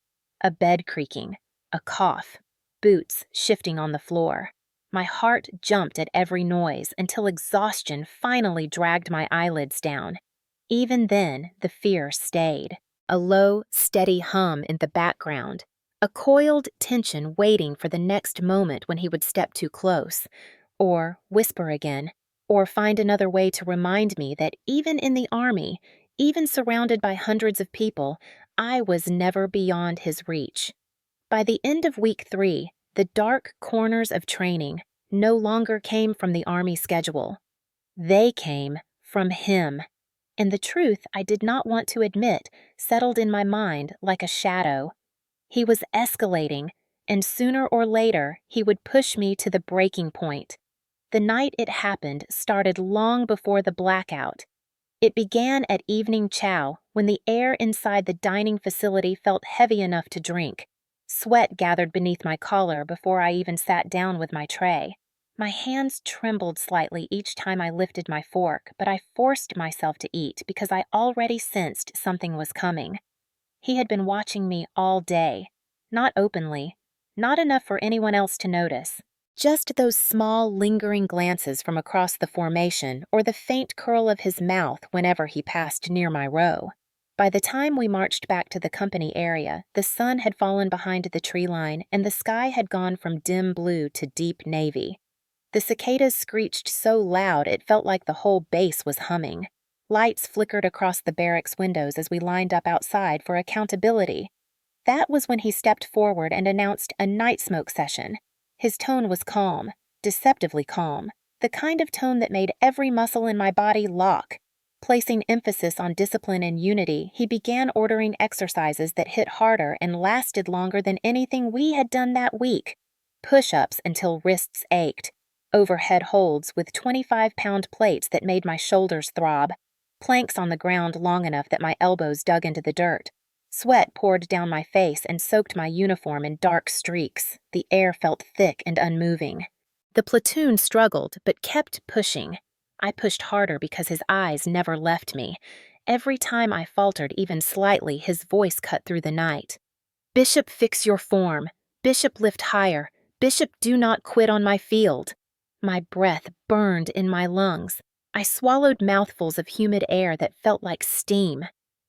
A bed creaking, a cough, boots shifting on the floor. My heart jumped at every noise until exhaustion finally dragged my eyelids down. Even then, the fear stayed. A low, steady hum in the background, a coiled tension waiting for the next moment when he would step too close, or whisper again, or find another way to remind me that even in the army, even surrounded by hundreds of people, I was never beyond his reach. By the end of week 3, the dark corners of training no longer came from the Army schedule. They came from him. And the truth I did not want to admit settled in my mind like a shadow. He was escalating, and sooner or later he would push me to the breaking point. The night it happened started long before the blackout. It began at evening chow when the air inside the dining facility felt heavy enough to drink. Sweat gathered beneath my collar before I even sat down with my tray. My hands trembled slightly each time I lifted my fork, but I forced myself to eat because I already sensed something was coming. He had been watching me all day. Not openly. Not enough for anyone else to notice. Just those small, lingering glances from across the formation or the faint curl of his mouth whenever he passed near my row. By the time we marched back to the company area, the sun had fallen behind the tree line and the sky had gone from dim blue to deep navy. The cicadas screeched so loud it felt like the whole base was humming. Lights flickered across the barracks windows as we lined up outside for accountability. That was when he stepped forward and announced a night smoke session. His tone was calm, deceptively calm, the kind of tone that made every muscle in my body lock. Placing emphasis on discipline and unity, he began ordering exercises that hit harder and lasted longer than anything we had done that week. Push-ups until wrists ached, overhead holds with 25-pound plates that made my shoulders throb, planks on the ground long enough that my elbows dug into the dirt. Sweat poured down my face and soaked my uniform in dark streaks. The air felt thick and unmoving. The platoon struggled, but kept pushing. I pushed harder because his eyes never left me. Every time I faltered even slightly, his voice cut through the night. "Bishop, fix your form. Bishop, lift higher. Bishop, do not quit on my field." My breath burned in my lungs. I swallowed mouthfuls of humid air that felt like steam.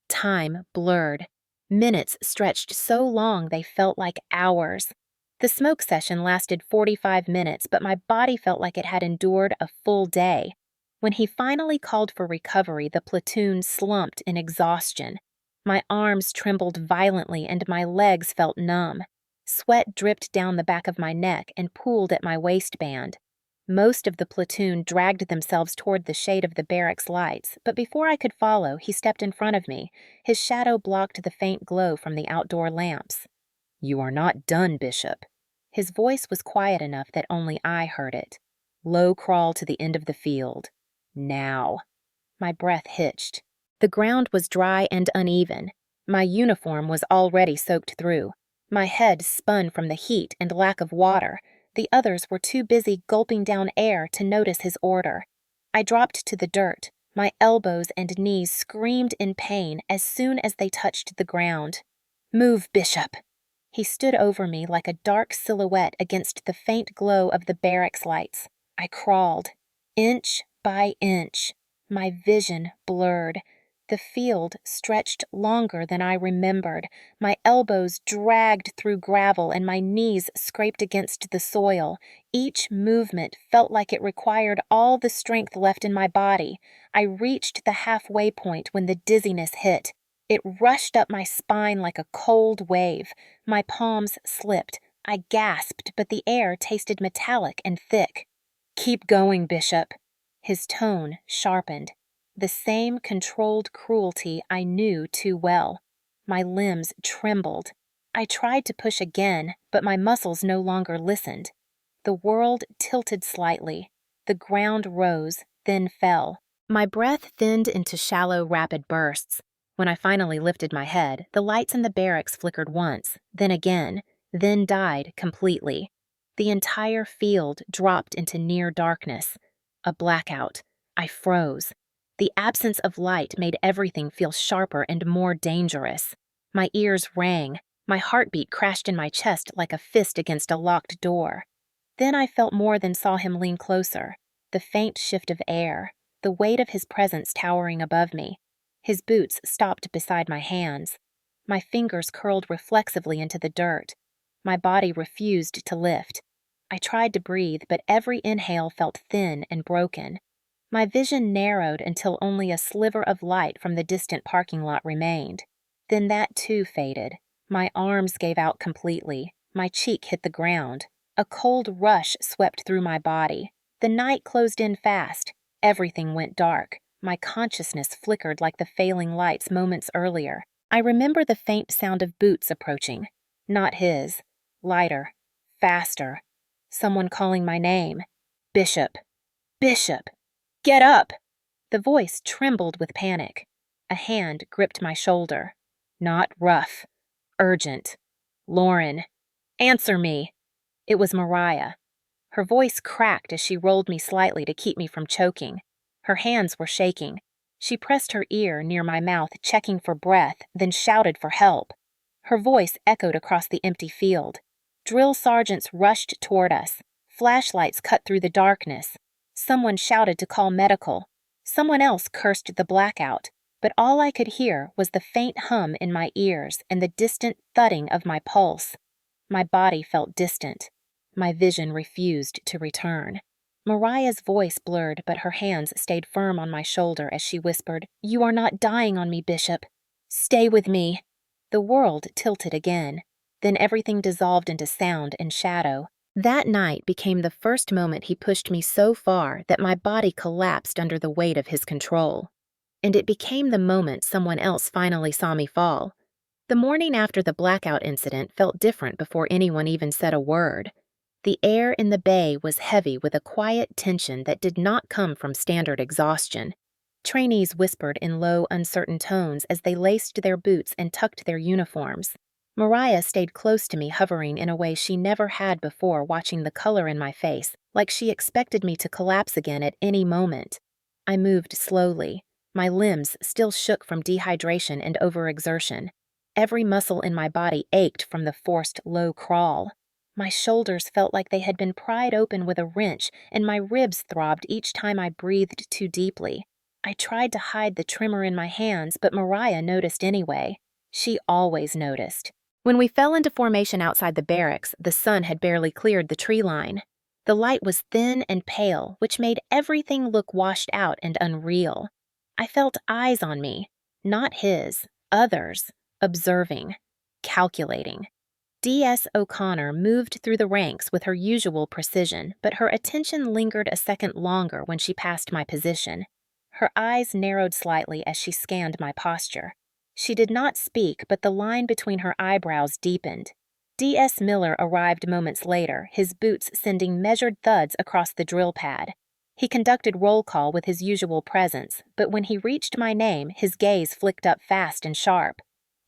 Time blurred. Minutes stretched so long they felt like hours. The smoke session lasted 45 minutes, but my body felt like it had endured a full day. When he finally called for recovery, the platoon slumped in exhaustion. My arms trembled violently and my legs felt numb. Sweat dripped down the back of my neck and pooled at my waistband. Most of the platoon dragged themselves toward the shade of the barracks lights, but before I could follow, he stepped in front of me. His shadow blocked the faint glow from the outdoor lamps. "You are not done, Bishop." His voice was quiet enough that only I heard it. "Low crawl to the end of the field. Now." My breath hitched. The ground was dry and uneven. My uniform was already soaked through. My head spun from the heat and lack of water. The others were too busy gulping down air to notice his order. I dropped to the dirt. My elbows and knees screamed in pain as soon as they touched the ground. "Move, Bishop." He stood over me like a dark silhouette against the faint glow of the barracks lights. I crawled, inch by inch. My vision blurred. The field stretched longer than I remembered. My elbows dragged through gravel and my knees scraped against the soil. Each movement felt like it required all the strength left in my body. I reached the halfway point when the dizziness hit. It rushed up my spine like a cold wave. My palms slipped. I gasped, but the air tasted metallic and thick. "Keep going, Bishop." His tone sharpened. The same controlled cruelty I knew too well. My limbs trembled. I tried to push again, but my muscles no longer listened. The world tilted slightly. The ground rose, then fell. My breath thinned into shallow, rapid bursts. When I finally lifted my head, the lights in the barracks flickered once, then again, then died completely. The entire field dropped into near darkness. A blackout. I froze. The absence of light made everything feel sharper and more dangerous. My ears rang. My heartbeat crashed in my chest like a fist against a locked door. Then I felt more than saw him lean closer. The faint shift of air, the weight of his presence towering above me. His boots stopped beside my hands. My fingers curled reflexively into the dirt. My body refused to lift. I tried to breathe, but every inhale felt thin and broken. My vision narrowed until only a sliver of light from the distant parking lot remained. Then that too faded. My arms gave out completely. My cheek hit the ground. A cold rush swept through my body. The night closed in fast. Everything went dark. My consciousness flickered like the failing lights moments earlier. I remember the faint sound of boots approaching. Not his. Lighter. Faster. Someone calling my name. Bishop. Bishop. Get up! The voice trembled with panic. A hand gripped my shoulder. Not rough. Urgent. Lauren. Answer me. It was Mariah. Her voice cracked as she rolled me slightly to keep me from choking. Her hands were shaking. She pressed her ear near my mouth, checking for breath, then shouted for help. Her voice echoed across the empty field. Drill sergeants rushed toward us. Flashlights cut through the darkness. Someone shouted to call medical. Someone else cursed the blackout, but all I could hear was the faint hum in my ears and the distant thudding of my pulse. My body felt distant. My vision refused to return. Mariah's voice blurred, but her hands stayed firm on my shoulder as she whispered, "You are not dying on me, Bishop. Stay with me." The world tilted again. Then everything dissolved into sound and shadow. That night became the first moment he pushed me so far that my body collapsed under the weight of his control. And it became the moment someone else finally saw me fall. The morning after the blackout incident felt different before anyone even said a word. The air in the bay was heavy with a quiet tension that did not come from standard exhaustion. Trainees whispered in low, uncertain tones as they laced their boots and tucked their uniforms. Mariah stayed close to me, hovering in a way she never had before, watching the color in my face, like she expected me to collapse again at any moment. I moved slowly. My limbs still shook from dehydration and overexertion. Every muscle in my body ached from the forced low crawl. My shoulders felt like they had been pried open with a wrench, and my ribs throbbed each time I breathed too deeply. I tried to hide the tremor in my hands, but Mariah noticed anyway. She always noticed. When we fell into formation outside the barracks, the sun had barely cleared the tree line. The light was thin and pale, which made everything look washed out and unreal. I felt eyes on me, not his, others, observing, calculating. D.S. O'Connor moved through the ranks with her usual precision, but her attention lingered a second longer when she passed my position. Her eyes narrowed slightly as she scanned my posture. She did not speak, but the line between her eyebrows deepened. D.S. Miller arrived moments later, his boots sending measured thuds across the drill pad. He conducted roll call with his usual presence, but when he reached my name, his gaze flicked up fast and sharp.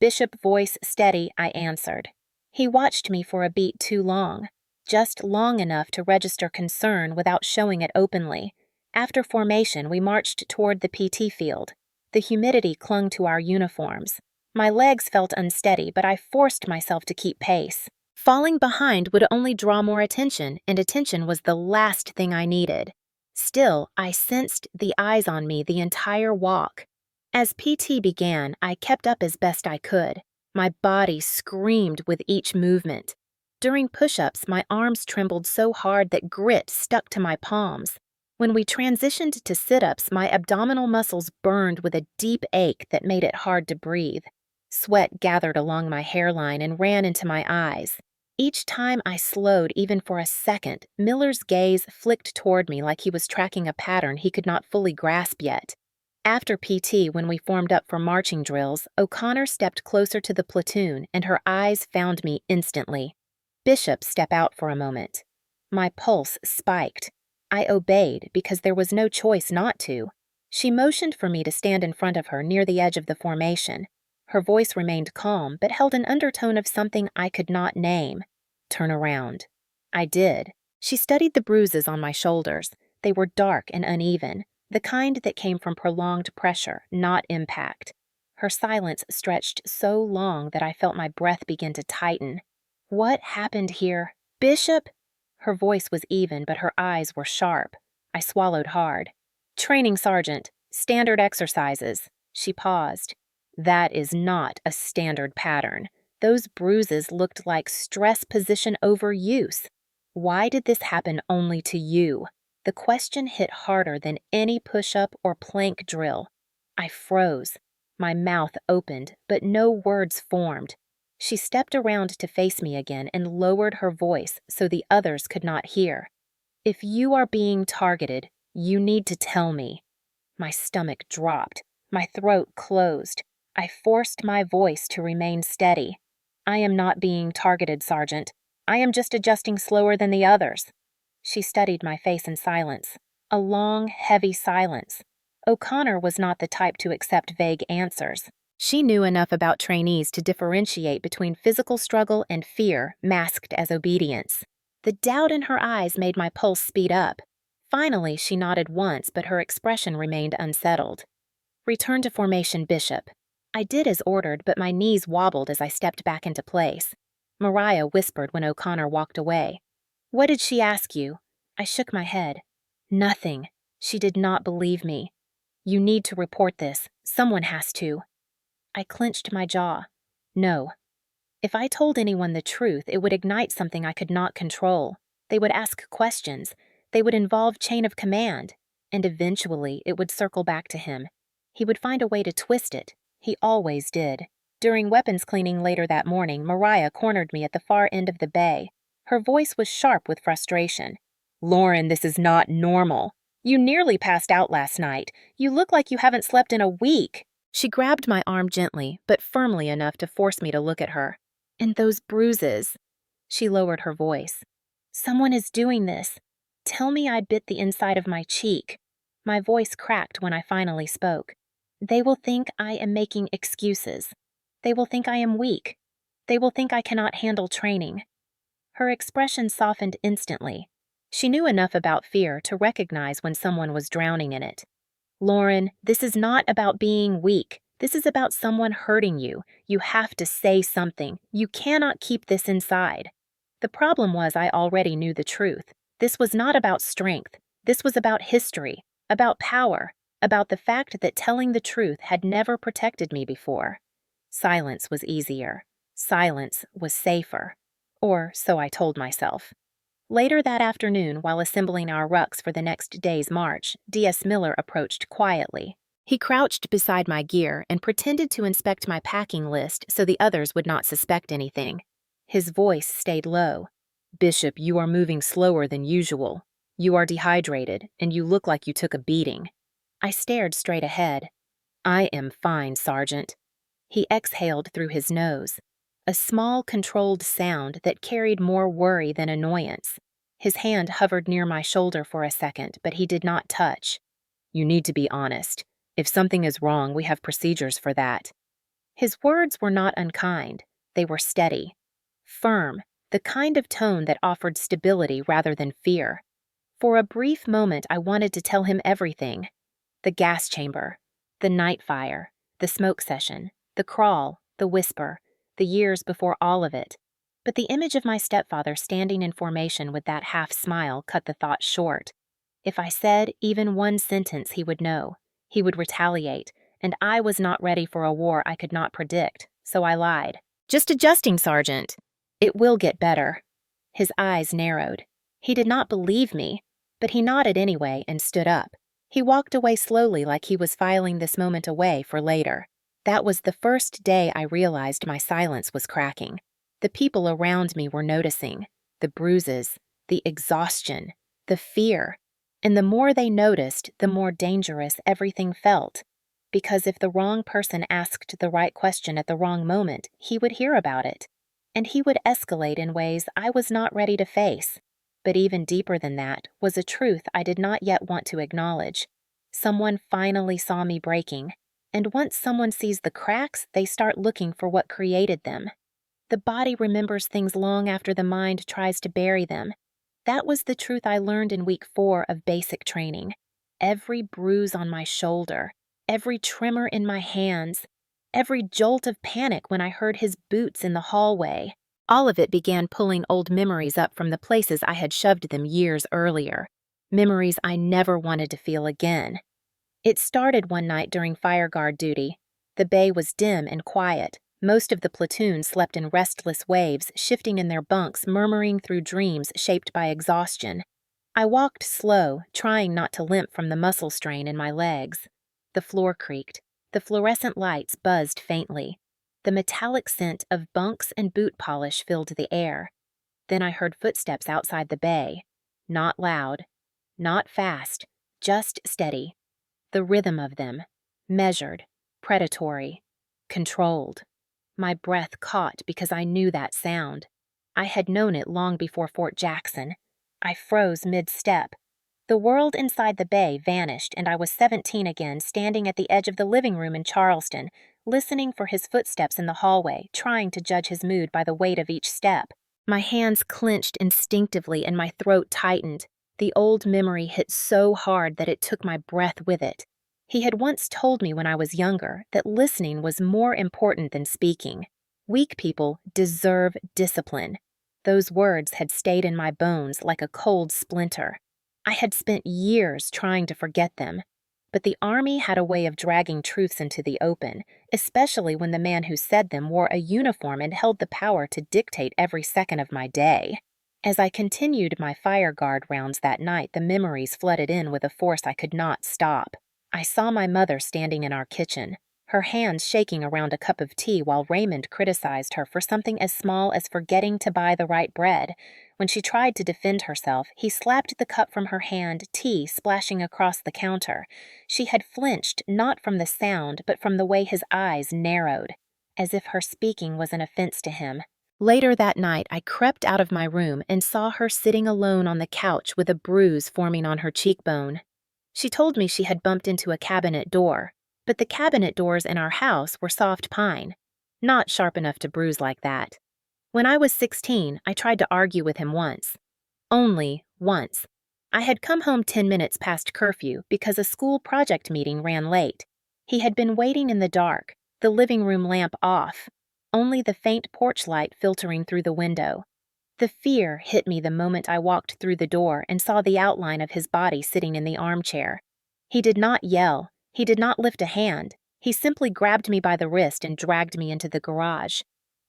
Bishop, voice steady, I answered. He watched me for a beat too long, just long enough to register concern without showing it openly. After formation, we marched toward the PT field. The humidity clung to our uniforms. My legs felt unsteady, but I forced myself to keep pace. Falling behind would only draw more attention, and attention was the last thing I needed. Still, I sensed the eyes on me the entire walk. As PT began, I kept up as best I could. My body screamed with each movement. During push-ups, my arms trembled so hard that grit stuck to my palms. When we transitioned to sit-ups, my abdominal muscles burned with a deep ache that made it hard to breathe. Sweat gathered along my hairline and ran into my eyes. Each time I slowed even for a second, Miller's gaze flicked toward me like he was tracking a pattern he could not fully grasp yet. After PT, when we formed up for marching drills, O'Connor stepped closer to the platoon, and her eyes found me instantly. Bishop stepped out for a moment. My pulse spiked. I obeyed because there was no choice not to. She motioned for me to stand in front of her near the edge of the formation. Her voice remained calm, but held an undertone of something I could not name. Turn around. I did. She studied the bruises on my shoulders. They were dark and uneven, the kind that came from prolonged pressure, not impact. Her silence stretched so long that I felt my breath begin to tighten. What happened here? Bishop? Her voice was even, but her eyes were sharp. I swallowed hard. Training sergeant. Standard exercises. She paused. That is not a standard pattern. Those bruises looked like stress position overuse. Why did this happen only to you? The question hit harder than any push-up or plank drill. I froze. My mouth opened, but no words formed. She stepped around to face me again and lowered her voice so the others could not hear. If you are being targeted, you need to tell me. My stomach dropped. My throat closed. I forced my voice to remain steady. I am not being targeted, Sergeant. I am just adjusting slower than the others. She studied my face in silence. A long, heavy silence. O'Connor was not the type to accept vague answers. She knew enough about trainees to differentiate between physical struggle and fear masked as obedience. The doubt in her eyes made my pulse speed up. Finally, she nodded once, but her expression remained unsettled. Return to formation, Bishop. I did as ordered, but my knees wobbled as I stepped back into place. Mariah whispered when O'Connor walked away. What did she ask you? I shook my head. Nothing. She did not believe me. You need to report this. Someone has to. I clenched my jaw. No. If I told anyone the truth, it would ignite something I could not control. They would ask questions. They would involve chain of command. And eventually, it would circle back to him. He would find a way to twist it. He always did. During weapons cleaning later that morning, Mariah cornered me at the far end of the bay. Her voice was sharp with frustration. Lauren, this is not normal. You nearly passed out last night. You look like you haven't slept in a week. She grabbed my arm gently, but firmly enough to force me to look at her. And those bruises. She lowered her voice. Someone is doing this. Tell me I bit the inside of my cheek. My voice cracked when I finally spoke. They will think I am making excuses. They will think I am weak. They will think I cannot handle training. Her expression softened instantly. She knew enough about fear to recognize when someone was drowning in it. Lauren, this is not about being weak. This is about someone hurting you. You have to say something. You cannot keep this inside. The problem was I already knew the truth. This was not about strength. This was about history, about power, about the fact that telling the truth had never protected me before. Silence was easier. Silence was safer. Or so I told myself. Later that afternoon, while assembling our rucks for the next day's march, D.S. Miller approached quietly. He crouched beside my gear and pretended to inspect my packing list so the others would not suspect anything. His voice stayed low. Bishop, you are moving slower than usual. You are dehydrated, and you look like you took a beating. I stared straight ahead. I am fine, Sergeant. He exhaled through his nose. A small, controlled sound that carried more worry than annoyance. His hand hovered near my shoulder for a second, but he did not touch. You need to be honest. If something is wrong, we have procedures for that. His words were not unkind. They were steady. Firm, the kind of tone that offered stability rather than fear. For a brief moment, I wanted to tell him everything. The gas chamber, the night fire, the smoke session, the crawl, the whisper, the years before all of it. But the image of my stepfather standing in formation with that half-smile cut the thought short. If I said even one sentence, he would know. He would retaliate, and I was not ready for a war I could not predict, so I lied. Just adjusting, Sergeant. It will get better. His eyes narrowed. He did not believe me, but he nodded anyway and stood up. He walked away slowly like he was filing this moment away for later. That was the first day I realized my silence was cracking. The people around me were noticing. The bruises, the exhaustion, the fear. And the more they noticed, the more dangerous everything felt. Because if the wrong person asked the right question at the wrong moment, he would hear about it. And he would escalate in ways I was not ready to face. But even deeper than that was a truth I did not yet want to acknowledge. Someone finally saw me breaking. And once someone sees the cracks, they start looking for what created them. The body remembers things long after the mind tries to bury them. That was the truth I learned in week 4 of basic training. Every bruise on my shoulder, every tremor in my hands, every jolt of panic when I heard his boots in the hallway. All of it began pulling old memories up from the places I had shoved them years earlier. Memories I never wanted to feel again. It started one night during fire guard duty. The bay was dim and quiet. Most of the platoon slept in restless waves, shifting in their bunks, murmuring through dreams shaped by exhaustion. I walked slow, trying not to limp from the muscle strain in my legs. The floor creaked. The fluorescent lights buzzed faintly. The metallic scent of bunks and boot polish filled the air. Then I heard footsteps outside the bay. Not loud, not fast, just steady. The rhythm of them, measured, predatory, controlled. My breath caught because I knew that sound. I had known it long before Fort Jackson. I froze mid-step. The world inside the bay vanished, and I was 17 again, standing at the edge of the living room in Charleston, listening for his footsteps in the hallway, trying to judge his mood by the weight of each step. My hands clenched instinctively and my throat tightened. The old memory hit so hard that it took my breath with it. He had once told me when I was younger that listening was more important than speaking. Weak people deserve discipline. Those words had stayed in my bones like a cold splinter. I had spent years trying to forget them. But the Army had a way of dragging truths into the open, especially when the man who said them wore a uniform and held the power to dictate every second of my day. As I continued my fire guard rounds that night, the memories flooded in with a force I could not stop. I saw my mother standing in our kitchen, her hands shaking around a cup of tea while Raymond criticized her for something as small as forgetting to buy the right bread. When she tried to defend herself, he slapped the cup from her hand, tea splashing across the counter. She had flinched not from the sound, but from the way his eyes narrowed, as if her speaking was an offense to him. Later that night, I crept out of my room and saw her sitting alone on the couch with a bruise forming on her cheekbone. She told me she had bumped into a cabinet door, but the cabinet doors in our house were soft pine, not sharp enough to bruise like that. When I was 16, I tried to argue with him once. Only once. I had come home 10 minutes past curfew because a school project meeting ran late. He had been waiting in the dark, the living room lamp off, only the faint porch light filtering through the window. The fear hit me the moment I walked through the door and saw the outline of his body sitting in the armchair. He did not yell. He did not lift a hand. He simply grabbed me by the wrist and dragged me into the garage.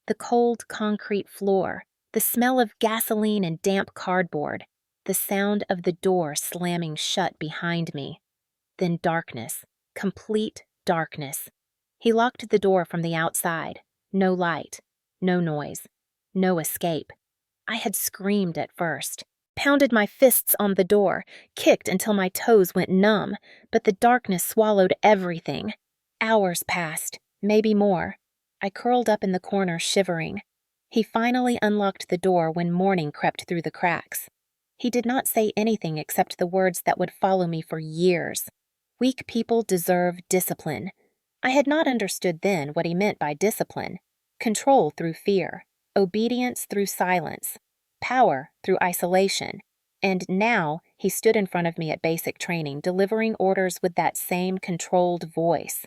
The cold concrete floor, the smell of gasoline and damp cardboard, the sound of the door slamming shut behind me. Then darkness, complete darkness. He locked the door from the outside. No light, no noise, no escape. I had screamed at first, pounded my fists on the door, kicked until my toes went numb, but the darkness swallowed everything. Hours passed, maybe more. I curled up in the corner, shivering. He finally unlocked the door when morning crept through the cracks. He did not say anything except the words that would follow me for years. Weak people deserve discipline. I had not understood then what he meant by discipline. Control through fear, obedience through silence, power through isolation. And now he stood in front of me at basic training, delivering orders with that same controlled voice.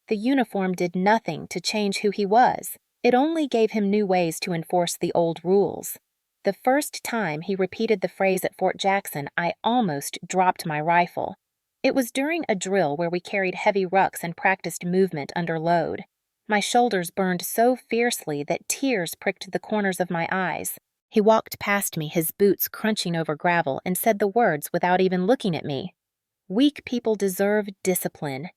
The uniform did nothing to change who he was. It only gave him new ways to enforce the old rules. The first time he repeated the phrase at Fort Jackson, I almost dropped my rifle. It was during a drill where we carried heavy rucks and practiced movement under load. My shoulders burned so fiercely that tears pricked the corners of my eyes. He walked past me, his boots crunching over gravel, and said the words without even looking at me. Weak people deserve discipline.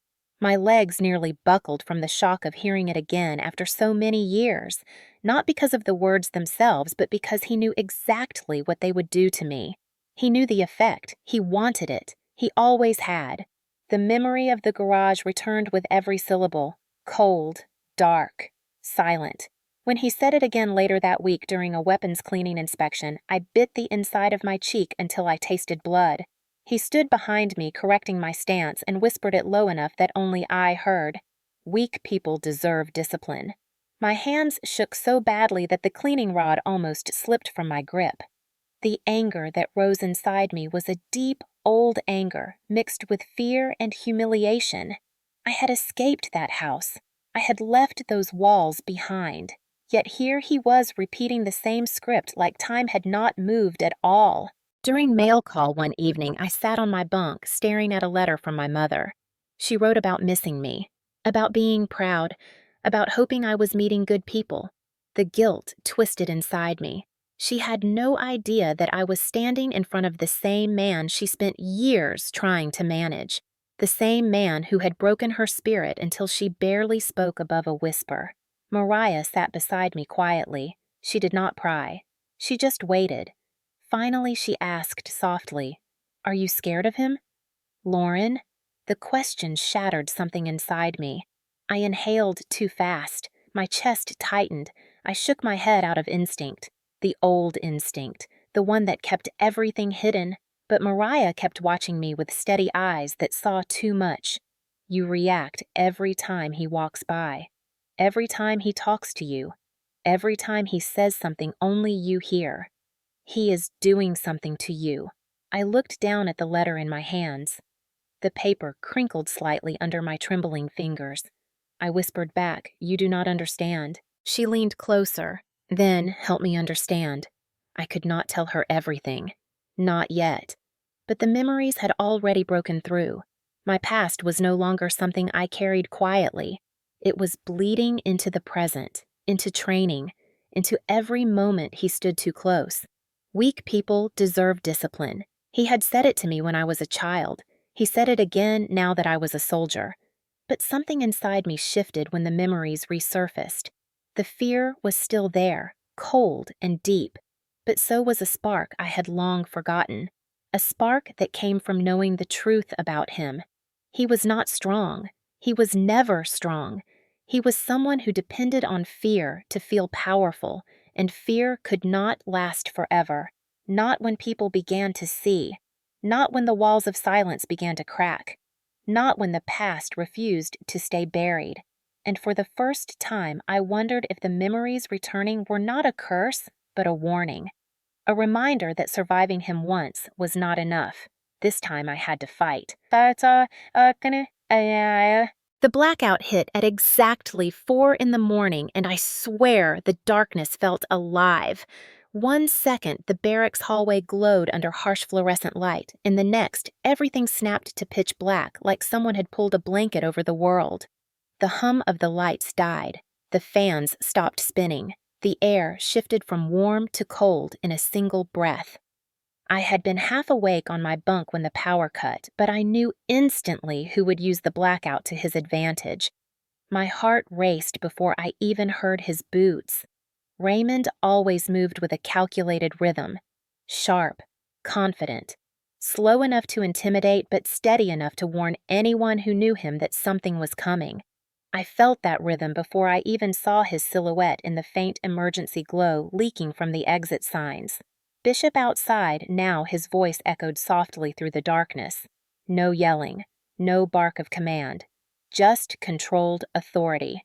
My legs nearly buckled from the shock of hearing it again after so many years, not because of the words themselves, but because he knew exactly what they would do to me. He knew the effect. He wanted it. He always had. The memory of the garage returned with every syllable. Cold, dark, silent. When he said it again later that week during a weapons cleaning inspection, I bit the inside of my cheek until I tasted blood. He stood behind me, correcting my stance, and whispered it low enough that only I heard. Weak people deserve discipline. My hands shook so badly that the cleaning rod almost slipped from my grip. The anger that rose inside me was a deep, old anger mixed with fear and humiliation. I had escaped that house. I had left those walls behind. Yet here he was repeating the same script like time had not moved at all. During mail call one evening, I sat on my bunk staring at a letter from my mother. She wrote about missing me. About being proud, about hoping I was meeting good people. The guilt twisted inside me. She had no idea that I was standing in front of the same man she spent years trying to manage, the same man who had broken her spirit until she barely spoke above a whisper. Mariah sat beside me quietly. She did not pry. She just waited. Finally, she asked softly, "Are you scared of him?" "Lauren?" The question shattered something inside me. I inhaled too fast. My chest tightened. I shook my head out of instinct. The old instinct, the one that kept everything hidden. But Mariah kept watching me with steady eyes that saw too much. "You react every time he walks by. Every time he talks to you. Every time he says something only you hear. He is doing something to you." I looked down at the letter in my hands. The paper crinkled slightly under my trembling fingers. I whispered back, "You do not understand." She leaned closer. "Then help me understand." I could not tell her everything. Not yet. But the memories had already broken through. My past was no longer something I carried quietly. It was bleeding into the present, into training, into every moment he stood too close. Weak people deserve discipline. He had said it to me when I was a child. He said it again now that I was a soldier. But something inside me shifted when the memories resurfaced. The fear was still there, cold and deep, but so was a spark I had long forgotten. A spark that came from knowing the truth about him. He was not strong. He was never strong. He was someone who depended on fear to feel powerful, and fear could not last forever. Not when people began to see. Not when the walls of silence began to crack. Not when the past refused to stay buried. And for the first time, I wondered if the memories returning were not a curse, but a warning. A reminder that surviving him once was not enough. This time I had to fight. The blackout hit at exactly 4 in the morning, and I swear the darkness felt alive. 1 second, the barracks hallway glowed under harsh fluorescent light. In the next, everything snapped to pitch black, like someone had pulled a blanket over the world. The hum of the lights died. The fans stopped spinning. The air shifted from warm to cold in a single breath. I had been half awake on my bunk when the power cut, but I knew instantly who would use the blackout to his advantage. My heart raced before I even heard his boots. Raymond always moved with a calculated rhythm. Sharp, confident, slow enough to intimidate but steady enough to warn anyone who knew him that something was coming. I felt that rhythm before I even saw his silhouette in the faint emergency glow leaking from the exit signs. Bishop outside, now his voice echoed softly through the darkness. No yelling, no bark of command, just controlled authority.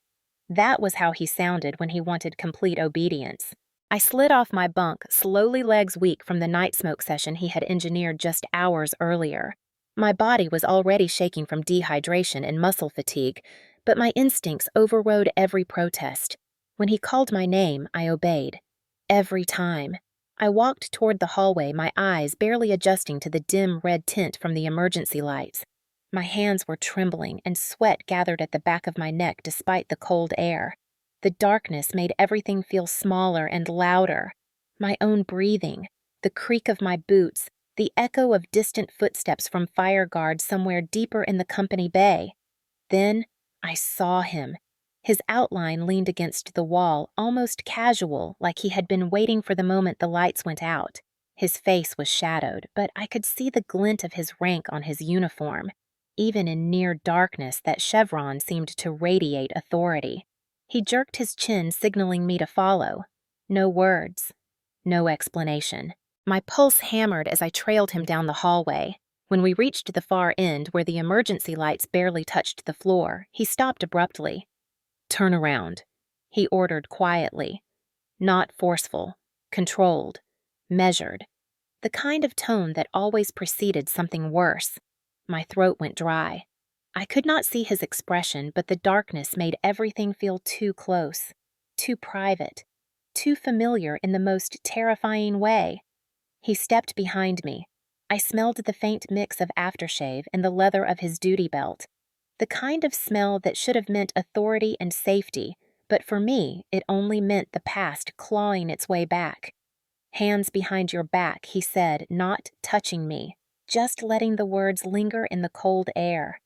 That was how he sounded when he wanted complete obedience. I slid off my bunk, slowly legs weak from the night smoke session he had engineered just hours earlier. My body was already shaking from dehydration and muscle fatigue, but my instincts overrode every protest. When he called my name, I obeyed. Every time. I walked toward the hallway, my eyes barely adjusting to the dim red tint from the emergency lights. My hands were trembling, and sweat gathered at the back of my neck despite the cold air. The darkness made everything feel smaller and louder. My own breathing, the creak of my boots, the echo of distant footsteps from fire guards somewhere deeper in the company bay. Then I saw him. His outline leaned against the wall, almost casual, like he had been waiting for the moment the lights went out. His face was shadowed, but I could see the glint of his rank on his uniform. Even in near darkness, that chevron seemed to radiate authority. He jerked his chin, signaling me to follow. No words. No explanation. My pulse hammered as I trailed him down the hallway. When we reached the far end, where the emergency lights barely touched the floor, he stopped abruptly. "Turn around," he ordered quietly. Not forceful, controlled, measured. The kind of tone that always preceded something worse. My throat went dry. I could not see his expression, but the darkness made everything feel too close, too private, too familiar in the most terrifying way. He stepped behind me. I smelled the faint mix of aftershave and the leather of his duty belt. The kind of smell that should have meant authority and safety, but for me, it only meant the past clawing its way back. "Hands behind your back," he said, not touching me, just letting the words linger in the cold air.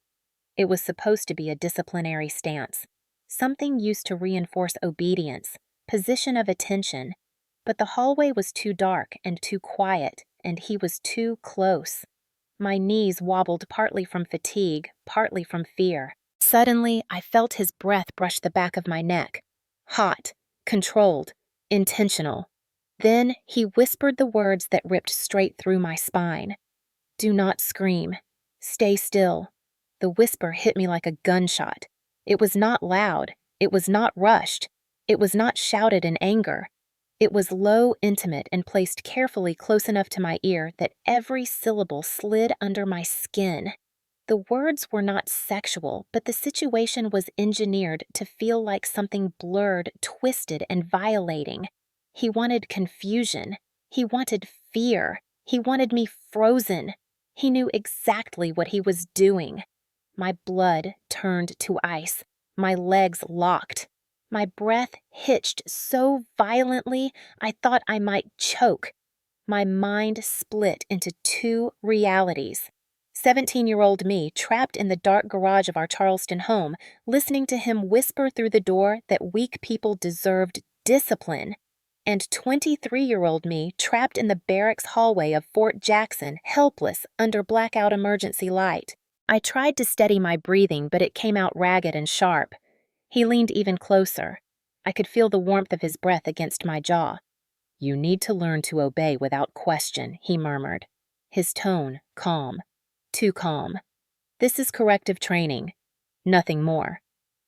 It was supposed to be a disciplinary stance, something used to reinforce obedience, position of attention, but the hallway was too dark and too quiet, and he was too close. My knees wobbled partly from fatigue, partly from fear. Suddenly, I felt his breath brush the back of my neck. Hot, controlled, intentional. Then he whispered the words that ripped straight through my spine. "Do not scream. Stay still." The whisper hit me like a gunshot. It was not loud. It was not rushed. It was not shouted in anger. It was low, intimate, and placed carefully close enough to my ear that every syllable slid under my skin. The words were not sexual, but the situation was engineered to feel like something blurred, twisted, and violating. He wanted confusion. He wanted fear. He wanted me frozen. He knew exactly what he was doing. My blood turned to ice. My legs locked. My breath hitched so violently I thought I might choke. My mind split into two realities. 17-year-old me trapped in the dark garage of our Charleston home, listening to him whisper through the door that weak people deserved discipline, and 23-year-old me trapped in the barracks hallway of Fort Jackson, helpless under blackout emergency light. I tried to steady my breathing, but it came out ragged and sharp. He leaned even closer. I could feel the warmth of his breath against my jaw. "You need to learn to obey without question," he murmured. His tone calm. Too calm. "This is corrective training. Nothing more."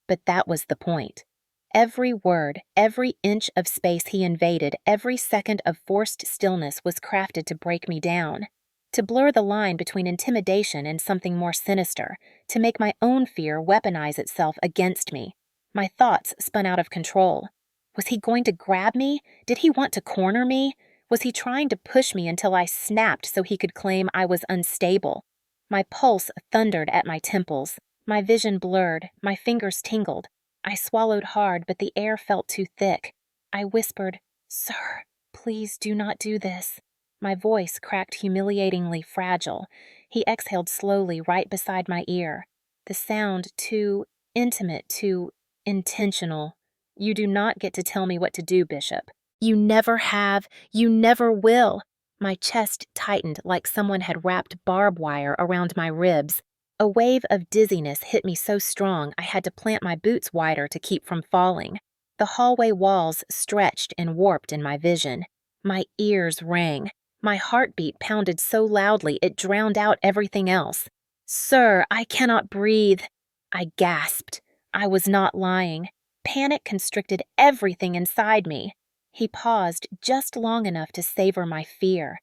But that was the point. Every word, every inch of space he invaded, every second of forced stillness was crafted to break me down, to blur the line between intimidation and something more sinister, to make my own fear weaponize itself against me. My thoughts spun out of control. Was he going to grab me? Did he want to corner me? Was he trying to push me until I snapped so he could claim I was unstable? My pulse thundered at my temples. My vision blurred. My fingers tingled. I swallowed hard, but the air felt too thick. I whispered, "Sir, please do not do this." My voice cracked humiliatingly fragile. He exhaled slowly right beside my ear. The sound too intimate, too intentional. "You do not get to tell me what to do, Bishop. You never have. You never will." My chest tightened like someone had wrapped barbed wire around my ribs. A wave of dizziness hit me so strong I had to plant my boots wider to keep from falling. The hallway walls stretched and warped in my vision. My ears rang. My heartbeat pounded so loudly it drowned out everything else. "Sir, I cannot breathe." I gasped. I was not lying. Panic constricted everything inside me. He paused just long enough to savor my fear.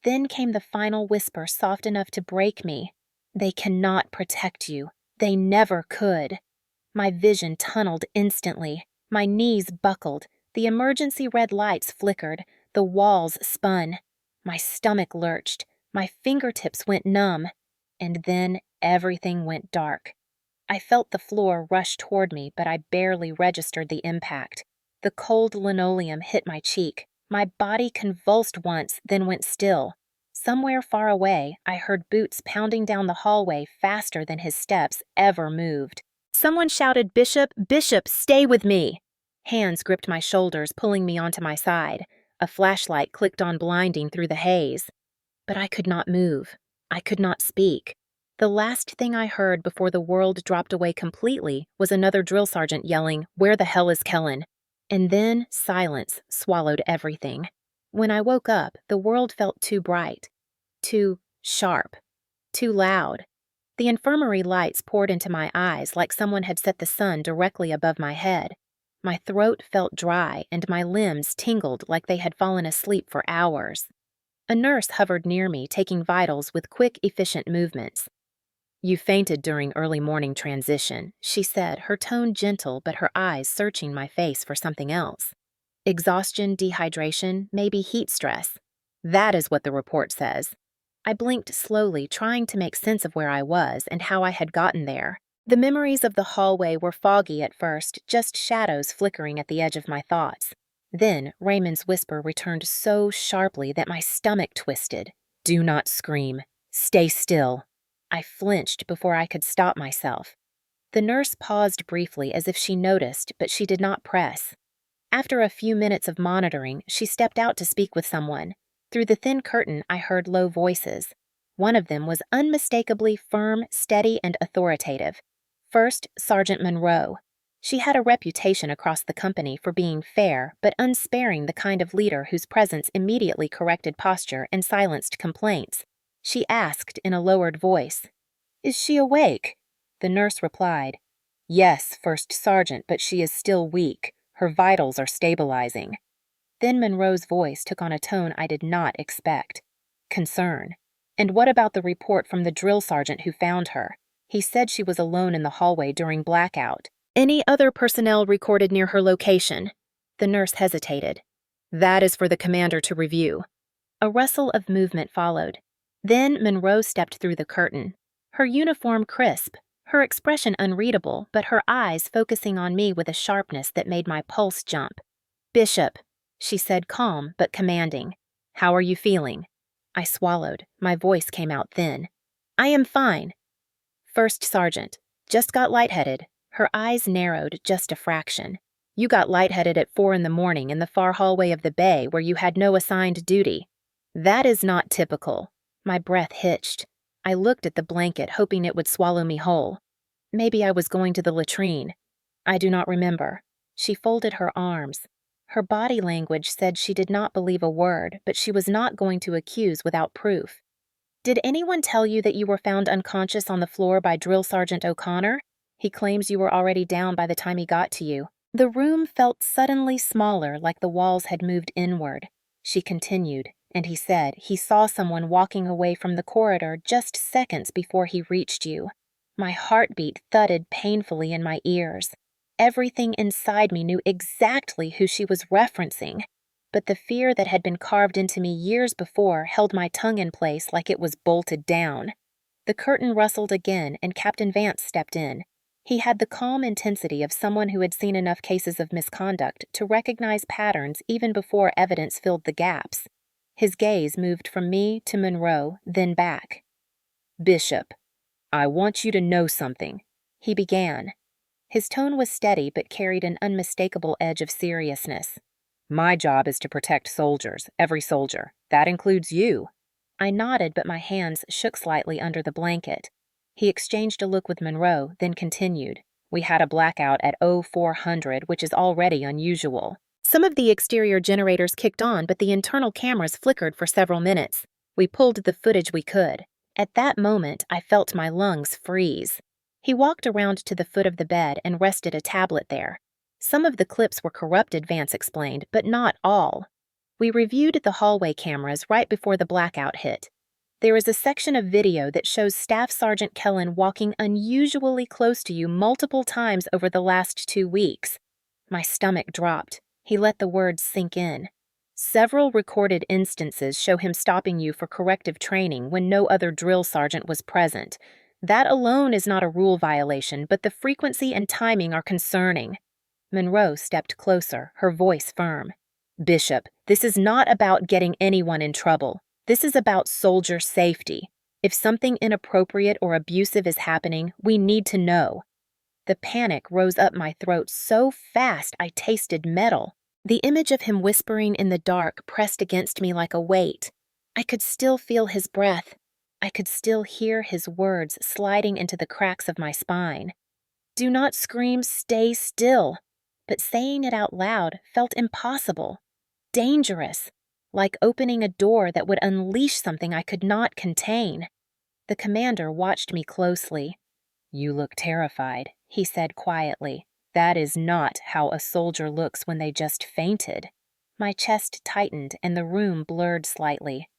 Then came the final whisper soft enough to break me. "They cannot protect you. They never could." My vision tunneled instantly. My knees buckled. The emergency red lights flickered. The walls spun. My stomach lurched. My fingertips went numb. And then everything went dark. I felt the floor rush toward me, but I barely registered the impact. The cold linoleum hit my cheek. My body convulsed once, then went still. Somewhere far away, I heard boots pounding down the hallway faster than his steps ever moved. Someone shouted, "Bishop, Bishop, stay with me!" Hands gripped my shoulders, pulling me onto my side. A flashlight clicked on blinding through the haze. But I could not move. I could not speak. The last thing I heard before the world dropped away completely was another drill sergeant yelling, "Where the hell is Kellen?" And then silence swallowed everything. When I woke up, the world felt too bright, too sharp, too loud. The infirmary lights poured into my eyes like someone had set the sun directly above my head. My throat felt dry and my limbs tingled like they had fallen asleep for hours. A nurse hovered near me, taking vitals with quick, efficient movements. "You fainted during early morning transition," she said, her tone gentle but her eyes searching my face for something else. "Exhaustion, dehydration, maybe heat stress. That is what the report says." I blinked slowly, trying to make sense of where I was and how I had gotten there. The memories of the hallway were foggy at first, just shadows flickering at the edge of my thoughts. Then Raymond's whisper returned so sharply that my stomach twisted. "Do not scream. Stay still." I flinched before I could stop myself. The nurse paused briefly as if she noticed, but she did not press. After a few minutes of monitoring, she stepped out to speak with someone. Through the thin curtain, I heard low voices. One of them was unmistakably firm, steady, and authoritative. First, Sergeant Monroe. She had a reputation across the company for being fair but unsparing, the kind of leader whose presence immediately corrected posture and silenced complaints. She asked in a lowered voice, "Is she awake?" The nurse replied, "Yes, First Sergeant, but she is still weak. Her vitals are stabilizing." Then Monroe's voice took on a tone I did not expect. Concern. "And what about the report from the drill sergeant who found her? He said she was alone in the hallway during blackout. Any other personnel recorded near her location?" The nurse hesitated. "That is for the commander to review." A rustle of movement followed. Then Monroe stepped through the curtain. Her uniform crisp, her expression unreadable, but her eyes focusing on me with a sharpness that made my pulse jump. "Bishop," she said, calm but commanding. "How are you feeling?" I swallowed. My voice came out thin. "I am fine." "First Sergeant, just got lightheaded." Her eyes narrowed just a fraction. "You got lightheaded at 4 in the morning in the far hallway of the bay where you had no assigned duty." "That is not typical." My breath hitched. I looked at the blanket, hoping it would swallow me whole. "Maybe I was going to the latrine." "I do not remember." She folded her arms. Her body language said she did not believe a word, but she was not going to accuse without proof. "Did anyone tell you that you were found unconscious on the floor by Drill Sergeant O'Connor? He claims you were already down by the time he got to you." The room felt suddenly smaller, like the walls had moved inward. She continued, "And he said he saw someone walking away from the corridor just seconds before he reached you." My heartbeat thudded painfully in my ears. Everything inside me knew exactly who she was referencing, but the fear that had been carved into me years before held my tongue in place like it was bolted down. The curtain rustled again, and Captain Vance stepped in. He had the calm intensity of someone who had seen enough cases of misconduct to recognize patterns even before evidence filled the gaps. His gaze moved from me to Monroe, then back. "Bishop, I want you to know something," he began. His tone was steady but carried an unmistakable edge of seriousness. "My job is to protect soldiers, every soldier. That includes you." I nodded, but my hands shook slightly under the blanket. He exchanged a look with Monroe, then continued. "We had a blackout at 0400, which is already unusual. Some of the exterior generators kicked on, but the internal cameras flickered for several minutes. We pulled the footage we could. At that moment, I felt my lungs freeze." He walked around to the foot of the bed and rested a tablet there. "Some of the clips were corrupted," Vance explained, "but not all." We reviewed the hallway cameras right before the blackout hit. There is a section of video that shows Staff Sergeant Kellen walking unusually close to you multiple times over the last 2 weeks. My stomach dropped. He let the words sink in. "Several recorded instances show him stopping you for corrective training when no other drill sergeant was present. That alone is not a rule violation, but the frequency and timing are concerning." Monroe stepped closer, her voice firm. "Bishop, this is not about getting anyone in trouble. This is about soldier safety. If something inappropriate or abusive is happening, we need to know." The panic rose up my throat so fast I tasted metal. The image of him whispering in the dark pressed against me like a weight. I could still feel his breath. I could still hear his words sliding into the cracks of my spine. "Do not scream, stay still." But saying it out loud felt impossible. Dangerous. Like opening a door that would unleash something I could not contain. The commander watched me closely. "You look terrified," he said quietly. "That is not how a soldier looks when they just fainted." My chest tightened and the room blurred slightly.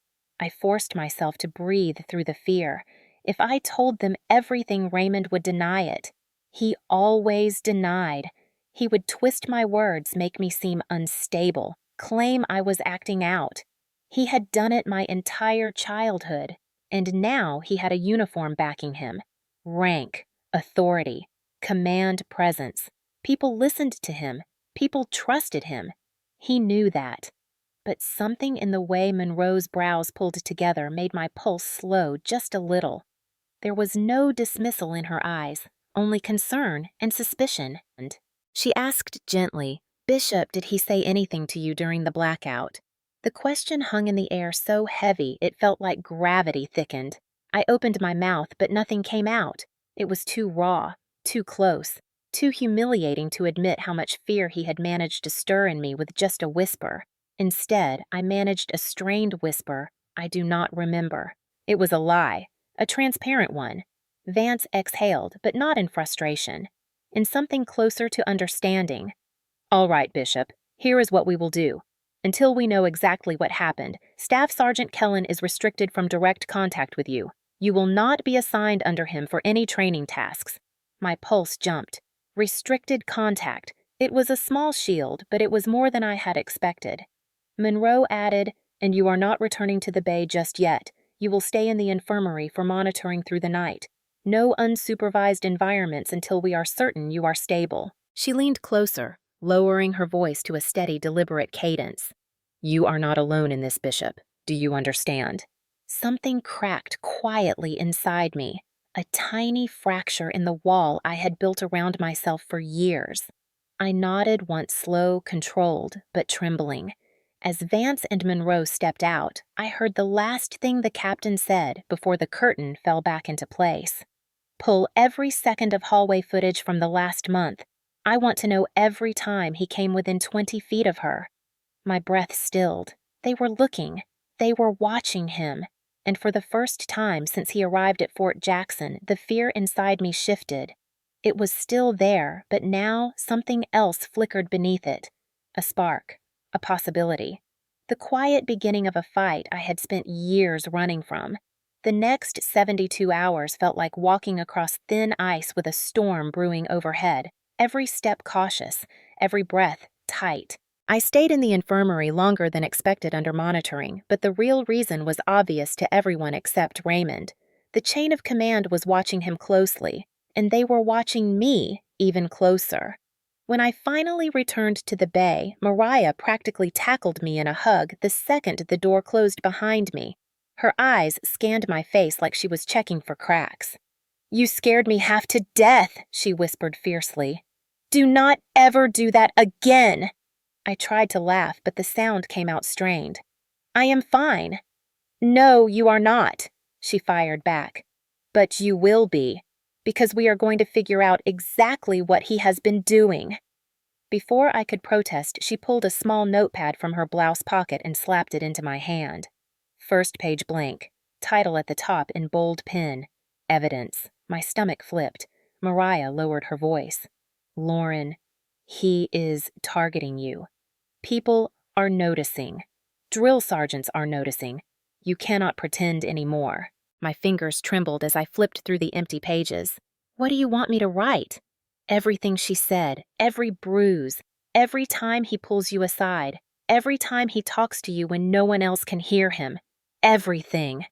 I forced myself to breathe through the fear. If I told them everything, Raymond would deny it. He always denied. He would twist my words, make me seem unstable, claim I was acting out. He had done it my entire childhood, and now he had a uniform backing him. Rank, authority, command presence. People listened to him. People trusted him. He knew that. But something in the way Monroe's brows pulled together made my pulse slow just a little. There was no dismissal in her eyes, only concern and suspicion. And she asked gently, "Bishop, did he say anything to you during the blackout?" The question hung in the air so heavy it felt like gravity thickened. I opened my mouth, but nothing came out. It was too raw, too close, too humiliating to admit how much fear he had managed to stir in me with just a whisper. Instead, I managed a strained whisper, "I do not remember." It was a lie, a transparent one. Vance exhaled, but not in frustration, in something closer to understanding. "All right, Bishop, here is what we will do. Until we know exactly what happened, Staff Sergeant Kellen is restricted from direct contact with you. You will not be assigned under him for any training tasks." My pulse jumped. Restricted contact. It was a small shield, but it was more than I had expected. Monroe added, "And you are not returning to the bay just yet. You will stay in the infirmary for monitoring through the night. No unsupervised environments until we are certain you are stable." She leaned closer, lowering her voice to a steady, deliberate cadence. "You are not alone in this, Bishop. Do you understand?" Something cracked quietly inside me, a tiny fracture in the wall I had built around myself for years. I nodded once slow, controlled, but trembling. As Vance and Monroe stepped out, I heard the last thing the captain said before the curtain fell back into place. "Pull every second of hallway footage from the last month. I want to know every time he came within 20 feet of her." My breath stilled. They were looking. They were watching him. And for the first time since he arrived at Fort Jackson, the fear inside me shifted. It was still there, but now something else flickered beneath it. A spark. A possibility. The quiet beginning of a fight I had spent years running from. The next 72 hours felt like walking across thin ice with a storm brewing overhead, every step cautious, every breath tight. I stayed in the infirmary longer than expected under monitoring, but the real reason was obvious to everyone except Raymond. The chain of command was watching him closely, and they were watching me even closer. When I finally returned to the bay, Mariah practically tackled me in a hug the second the door closed behind me. Her eyes scanned my face like she was checking for cracks. "You scared me half to death," she whispered fiercely. "Do not ever do that again." I tried to laugh, but the sound came out strained. "I am fine." "No, you are not," she fired back. "But you will be, because we are going to figure out exactly what he has been doing." Before I could protest, she pulled a small notepad from her blouse pocket and slapped it into my hand. First page blank. Title at the top in bold pen. Evidence. My stomach flipped. Mariah lowered her voice. "Lauren, he is targeting you. People are noticing. Drill sergeants are noticing. You cannot pretend anymore." My fingers trembled as I flipped through the empty pages. "What do you want me to write?" Everything she said, every bruise, every time he pulls you aside, every time he talks to you when no one else can hear him. Everything.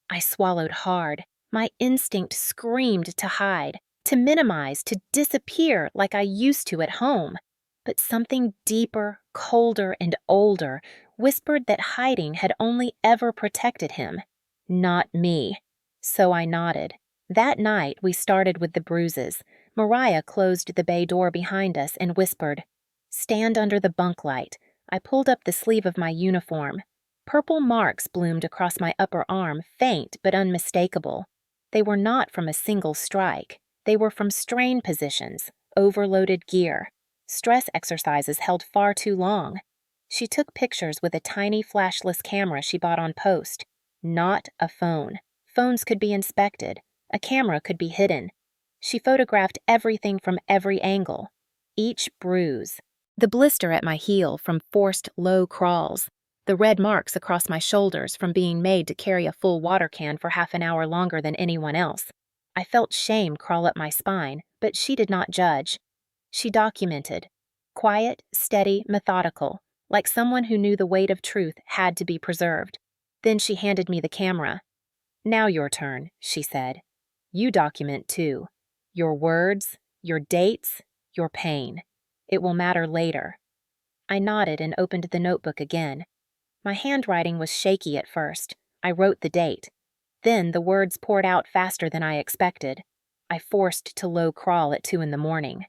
I swallowed hard. My instinct screamed to hide, to minimize, to disappear like I used to at home. But something deeper, colder, and older whispered that hiding had only ever protected him. Not me. So I nodded. That night, we started with the bruises. Mariah closed the bay door behind us and whispered, "Stand under the bunk light." I pulled up the sleeve of my uniform. Purple marks bloomed across my upper arm, faint but unmistakable. They were not from a single strike. They were from strain positions, overloaded gear. Stress exercises held far too long. She took pictures with a tiny flashless camera she bought on post. Not a phone. Phones could be inspected. A camera could be hidden. She photographed everything from every angle. Each bruise. The blister at my heel from forced low crawls. The red marks across my shoulders from being made to carry a full water can for half an hour longer than anyone else. I felt shame crawl up my spine, but she did not judge. She documented. Quiet, steady, methodical, like someone who knew the weight of truth had to be preserved. Then she handed me the camera. "Now your turn," she said. "You document too. Your words, your dates, your pain. It will matter later. I nodded and opened the notebook again. My handwriting was shaky at first. I wrote the date. Then the words poured out faster than I expected. I forced to low crawl at 2 in the morning.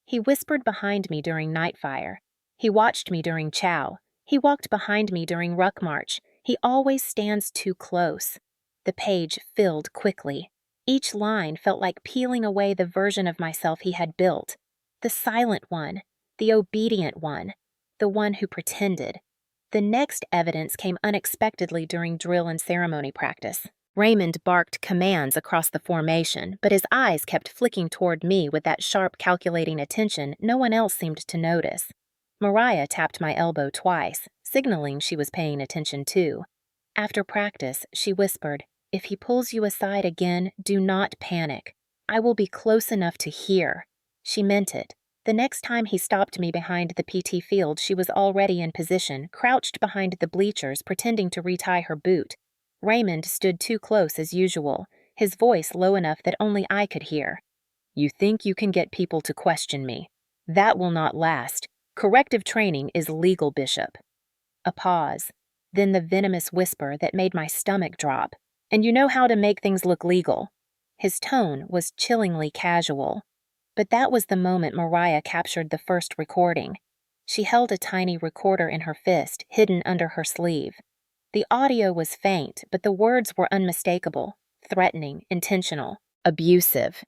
He whispered behind me during night fire. He watched me during chow. He walked behind me during ruck march. He always stands too close. The page filled quickly. Each line felt like peeling away the version of myself he had built. The silent one, the obedient one, the one who pretended. The next evidence came unexpectedly during drill and ceremony practice. Raymond barked commands across the formation, but his eyes kept flicking toward me with that sharp, calculating attention no one else seemed to notice. Mariah tapped my elbow twice, signaling she was paying attention too. After practice, she whispered, "If he pulls you aside again, do not panic. I will be close enough to hear." She meant it. The next time he stopped me behind the PT field, she was already in position, crouched behind the bleachers, pretending to retie her boot. Raymond stood too close as usual, his voice low enough that only I could hear. "You think you can get people to question me. That will not last. Corrective training is legal, Bishop." A pause, then the venomous whisper that made my stomach drop. "And you know how to make things look legal." His tone was chillingly casual. But that was the moment Mariah captured the first recording. She held a tiny recorder in her fist, hidden under her sleeve. The audio was faint, but the words were unmistakable, threatening, intentional, abusive.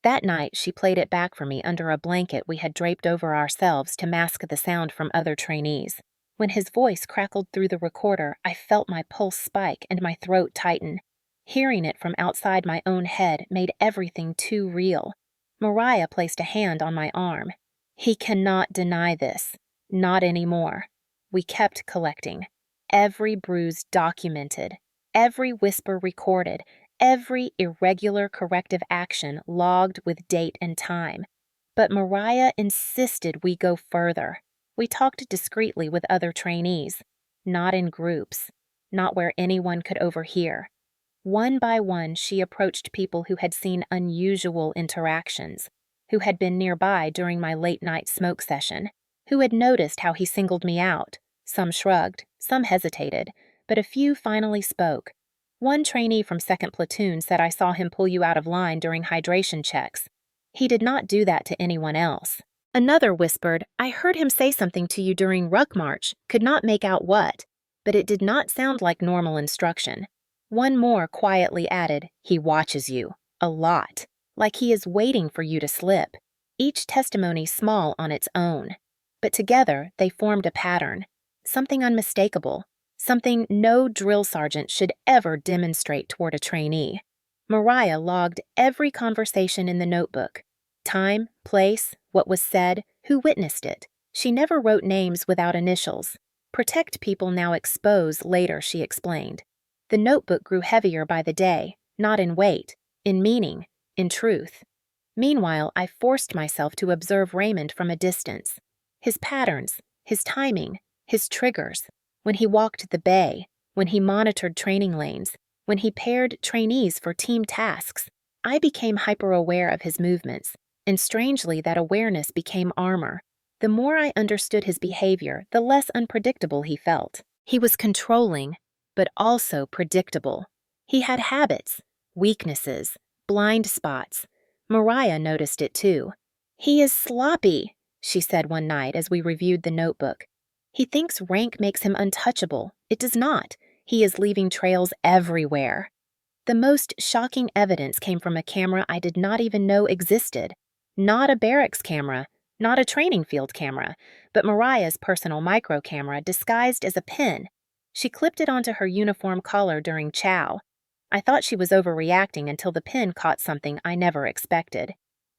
That night, she played it back for me under a blanket we had draped over ourselves to mask the sound from other trainees. When his voice crackled through the recorder, I felt my pulse spike and my throat tighten. Hearing it from outside my own head made everything too real. Mariah placed a hand on my arm. "He cannot deny this. Not anymore." We kept collecting. Every bruise documented. Every whisper recorded. Every irregular corrective action logged with date and time. But Mariah insisted we go further. We talked discreetly with other trainees. Not in groups. Not where anyone could overhear. One by one, she approached people who had seen unusual interactions, who had been nearby during my late-night smoke session, who had noticed how he singled me out. Some shrugged, some hesitated, but a few finally spoke. One trainee from 2nd Platoon said I saw him pull you out of line during hydration checks. He did not do that to anyone else. Another whispered, "I heard him say something to you during ruck march, could not make out what, but it did not sound like normal instruction." One more quietly added, "He watches you. A lot. Like he is waiting for you to slip." Each testimony small on its own. But together, they formed a pattern. Something unmistakable. Something no drill sergeant should ever demonstrate toward a trainee. Mariah logged every conversation in the notebook. Time, place, what was said, who witnessed it. She never wrote names without initials. Protect people now expose later, she explained. The notebook grew heavier by the day, not in weight, in meaning, in truth. Meanwhile, I forced myself to observe Raymond from a distance. His patterns, his timing, his triggers. When he walked the bay, when he monitored training lanes, when he paired trainees for team tasks, I became hyper-aware of his movements, and strangely that awareness became armor. The more I understood his behavior, the less unpredictable he felt. He was controlling, but also predictable. He had habits, weaknesses, blind spots. Mariah noticed it too. "He is sloppy," she said one night as we reviewed the notebook. "He thinks rank makes him untouchable. It does not. He is leaving trails everywhere." The most shocking evidence came from a camera I did not even know existed. Not a barracks camera, not a training field camera, but Mariah's personal micro camera disguised as a pin. She clipped it onto her uniform collar during chow. I thought she was overreacting until the pin caught something I never expected.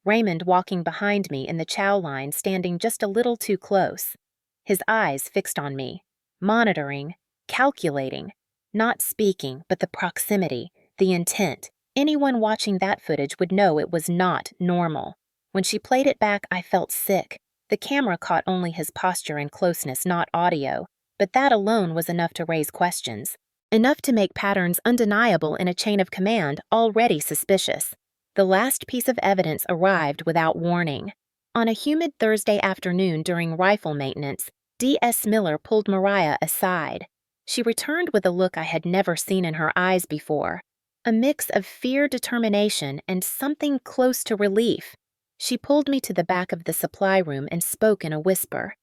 Raymond walking behind me in the chow line, standing just a little too close. His eyes fixed on me, monitoring, calculating, not speaking, but the proximity, the intent. Anyone watching that footage would know it was not normal. When she played it back, I felt sick. The camera caught only his posture and closeness, not audio, but that alone was enough to raise questions. Enough to make patterns undeniable in a chain of command already suspicious. The last piece of evidence arrived without warning. On a humid Thursday afternoon during rifle maintenance, D.S. Miller pulled Mariah aside. She returned with a look I had never seen in her eyes before, a mix of fear, determination, and something close to relief. She pulled me to the back of the supply room and spoke in a whisper.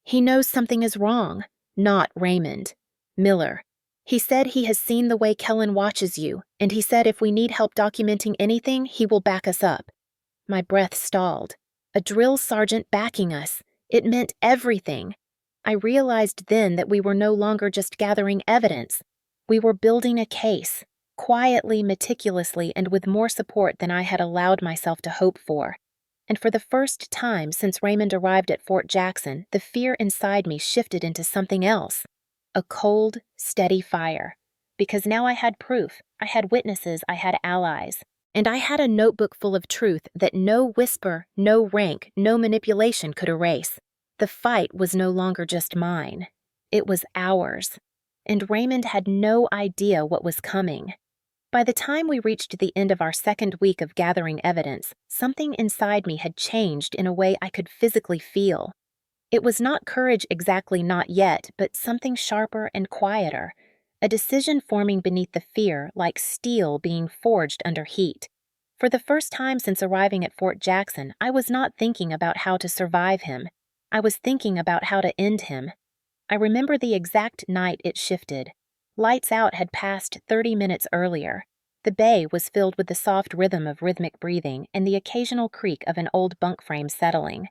"He knows something is wrong, not Raymond. Miller. He said he has seen the way Kellen watches you, and he said if we need help documenting anything, he will back us up." My breath stalled. A drill sergeant backing us. It meant everything. I realized then that we were no longer just gathering evidence. We were building a case, quietly, meticulously, and with more support than I had allowed myself to hope for. And for the first time since Raymond arrived at Fort Jackson, the fear inside me shifted into something else. A cold, steady fire. Because now I had proof, I had witnesses, I had allies. And I had a notebook full of truth that no whisper, no rank, no manipulation could erase. The fight was no longer just mine. It was ours. And Raymond had no idea what was coming. By the time we reached the end of our second week of gathering evidence, something inside me had changed in a way I could physically feel. It was not courage exactly, not yet, but something sharper and quieter. A decision forming beneath the fear, like steel being forged under heat. For the first time since arriving at Fort Jackson, I was not thinking about how to survive him. I was thinking about how to end him. I remember the exact night it shifted. Lights out had passed 30 minutes earlier. The bay was filled with the soft rhythm of rhythmic breathing and the occasional creak of an old bunk frame settling.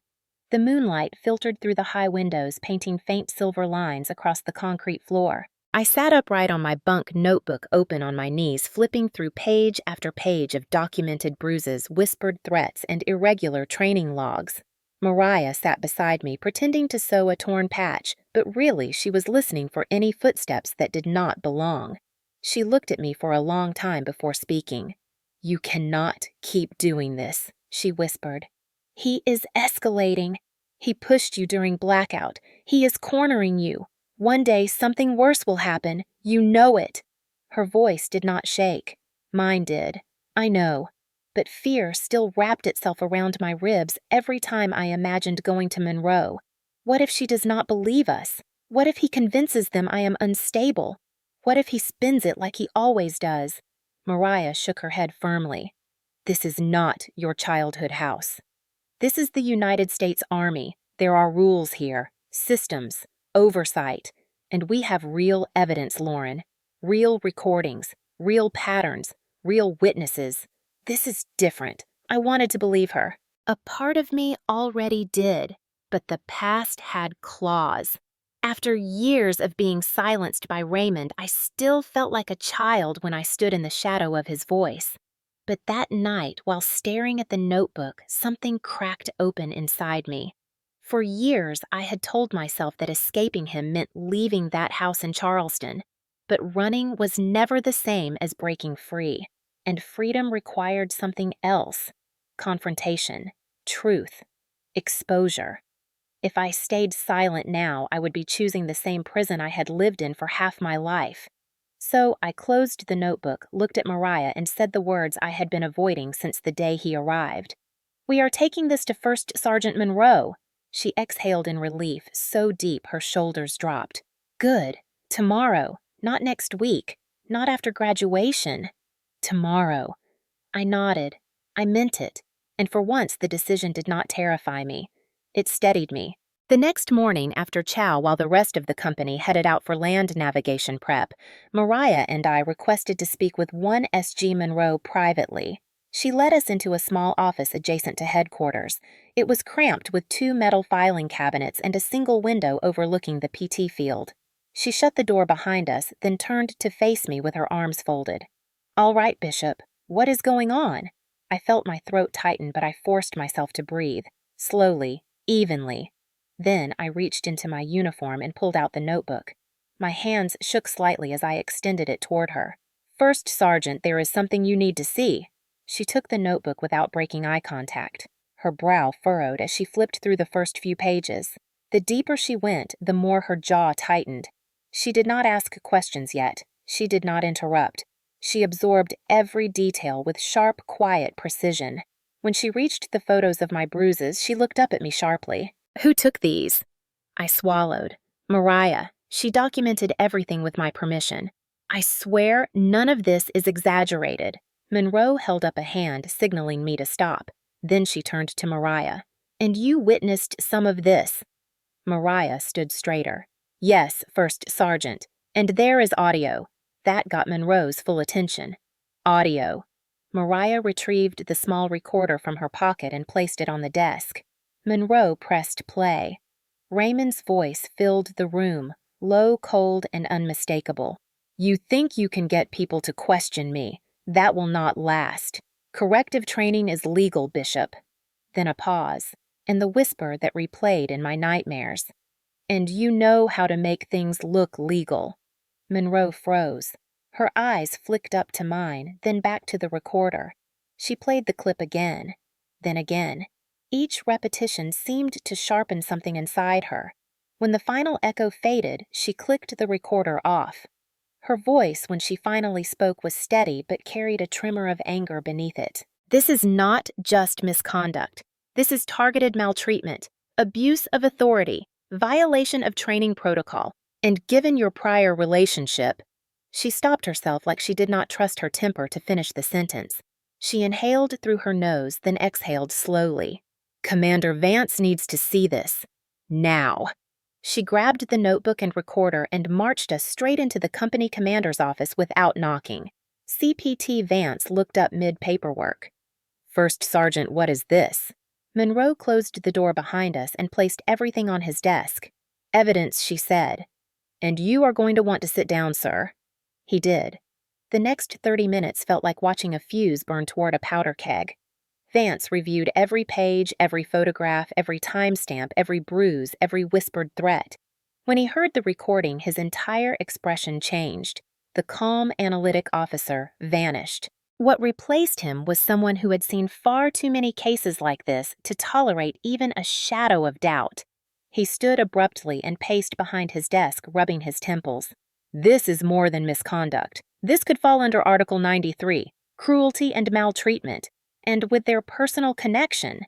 The moonlight filtered through the high windows, painting faint silver lines across the concrete floor. I sat upright on my bunk, notebook open on my knees, flipping through page after page of documented bruises, whispered threats, and irregular training logs. Mariah sat beside me, pretending to sew a torn patch, but really she was listening for any footsteps that did not belong. She looked at me for a long time before speaking. "You cannot keep doing this," she whispered. "He is escalating. He pushed you during blackout. He is cornering you. One day something worse will happen. You know it." Her voice did not shake. Mine did. I know. But fear still wrapped itself around my ribs every time I imagined going to Monroe. What if she does not believe us? What if he convinces them I am unstable? What if he spins it like he always does? Mariah shook her head firmly. "This is not your childhood house. This is the United States Army. There are rules here, systems, oversight, and we have real evidence, Lauren. Real recordings, real patterns, real witnesses. This is different." I wanted to believe her. A part of me already did, but the past had claws. After years of being silenced by Raymond, I still felt like a child when I stood in the shadow of his voice. But that night, while staring at the notebook, something cracked open inside me. For years, I had told myself that escaping him meant leaving that house in Charleston. But running was never the same as breaking free. And freedom required something else. Confrontation, truth, exposure. If I stayed silent now, I would be choosing the same prison I had lived in for half my life. So I closed the notebook, looked at Mariah, and said the words I had been avoiding since the day he arrived. "We are taking this to First Sergeant Monroe." She exhaled in relief, so deep her shoulders dropped. "Good. Tomorrow. Not next week. Not after graduation. Tomorrow." I nodded. I meant it. And for once the decision did not terrify me. It steadied me. The next morning after chow, while the rest of the company headed out for land navigation prep, Mariah and I requested to speak with one SG Monroe privately. She led us into a small office adjacent to headquarters. It was cramped with 2 metal filing cabinets and a single window overlooking the PT field. She shut the door behind us, then turned to face me with her arms folded. "All right, Bishop. What is going on?" I felt my throat tighten, but I forced myself to breathe. Slowly, evenly. Then I reached into my uniform and pulled out the notebook. My hands shook slightly as I extended it toward her. "First Sergeant, there is something you need to see." She took the notebook without breaking eye contact. Her brow furrowed as she flipped through the first few pages. The deeper she went, the more her jaw tightened. She did not ask questions yet. She did not interrupt. She absorbed every detail with sharp, quiet precision. When she reached the photos of my bruises, she looked up at me sharply. "Who took these?" I swallowed. "Mariah. She documented everything with my permission. I swear none of this is exaggerated." Monroe held up a hand, signaling me to stop. Then she turned to Mariah. "And you witnessed some of this." Mariah stood straighter. "Yes, First Sergeant. And there is audio." That got Monroe's full attention. "Audio." Mariah retrieved the small recorder from her pocket and placed it on the desk. Monroe pressed play. Raymond's voice filled the room, low, cold, and unmistakable. "You think you can get people to question me. That will not last. Corrective training is legal, Bishop." Then a pause, and the whisper that replayed in my nightmares. "And you know how to make things look legal." Monroe froze. Her eyes flicked up to mine, then back to the recorder. She played the clip again, then again. Each repetition seemed to sharpen something inside her. When the final echo faded, she clicked the recorder off. Her voice, when she finally spoke, was steady but carried a tremor of anger beneath it. "This is not just misconduct. This is targeted maltreatment, abuse of authority, violation of training protocol, and given your prior relationship—" She stopped herself like she did not trust her temper to finish the sentence. She inhaled through her nose, then exhaled slowly. "Commander Vance needs to see this. Now." She grabbed the notebook and recorder and marched us straight into the company commander's office without knocking. CPT Vance looked up mid-paperwork. "First Sergeant, what is this?" Monroe closed the door behind us and placed everything on his desk. "Evidence," she said. "And you are going to want to sit down, sir." He did. The next 30 minutes felt like watching a fuse burn toward a powder keg. Vance reviewed every page, every photograph, every timestamp, every bruise, every whispered threat. When he heard the recording, his entire expression changed. The calm, analytic officer vanished. What replaced him was someone who had seen far too many cases like this to tolerate even a shadow of doubt. He stood abruptly and paced behind his desk, rubbing his temples. "This is more than misconduct. This could fall under Article 93, cruelty and maltreatment. And with their personal connection—"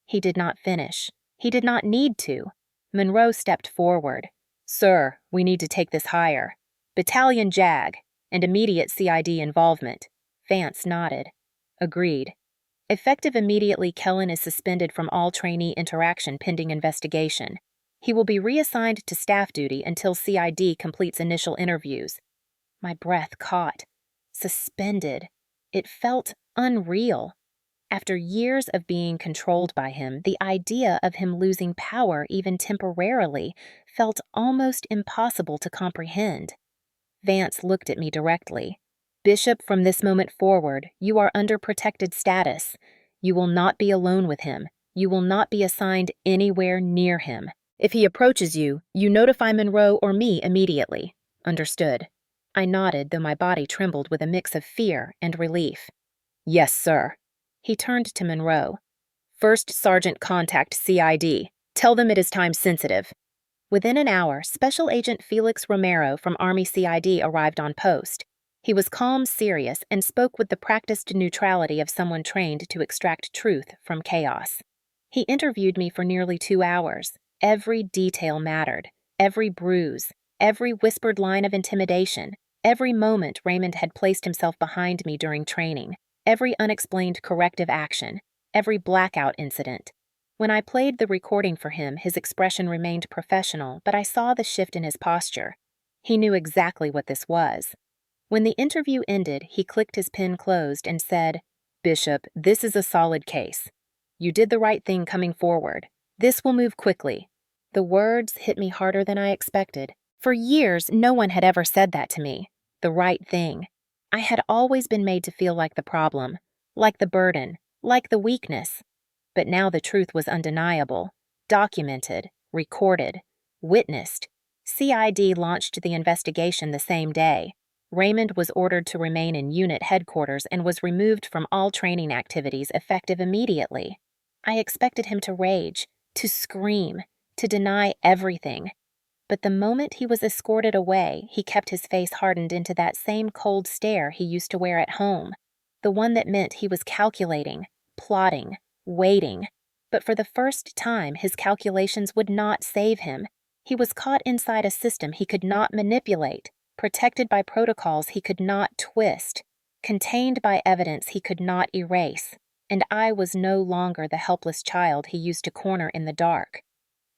He did not finish. He did not need to. Monroe stepped forward. "Sir, we need to take this higher. Battalion JAG, and immediate CID involvement." Vance nodded. "Agreed. Effective immediately, Kellen is suspended from all trainee interaction pending investigation. He will be reassigned to staff duty until CID completes initial interviews." My breath caught. Suspended. It felt unreal. After years of being controlled by him, the idea of him losing power even temporarily felt almost impossible to comprehend. Vance looked at me directly. "Bishop, from this moment forward, you are under protected status. You will not be alone with him. You will not be assigned anywhere near him. If he approaches you, you notify Monroe or me immediately." "Understood." I nodded, though my body trembled with a mix of fear and relief. "Yes, sir." He turned to Monroe. "First Sergeant, contact CID. Tell them it is time sensitive." Within an hour, Special Agent Felix Romero from Army CID arrived on post. He was calm, serious, and spoke with the practiced neutrality of someone trained to extract truth from chaos. He interviewed me for nearly 2 hours. Every detail mattered. Every bruise. Every whispered line of intimidation. Every moment Raymond had placed himself behind me during training. Every unexplained corrective action. Every blackout incident. When I played the recording for him, his expression remained professional, but I saw the shift in his posture. He knew exactly what this was. When the interview ended, he clicked his pen closed and said, "Bishop, this is a solid case. You did the right thing coming forward. This will move quickly." The words hit me harder than I expected. For years, no one had ever said that to me. The right thing. I had always been made to feel like the problem, like the burden, like the weakness. But now the truth was undeniable. Documented, recorded, witnessed. CID launched the investigation the same day. Raymond was ordered to remain in unit headquarters and was removed from all training activities effective immediately. I expected him to rage, to scream, to deny everything. But the moment he was escorted away, he kept his face hardened into that same cold stare he used to wear at home, the one that meant he was calculating, plotting, waiting. But for the first time, his calculations would not save him. He was caught inside a system he could not manipulate, protected by protocols he could not twist, contained by evidence he could not erase, and I was no longer the helpless child he used to corner in the dark.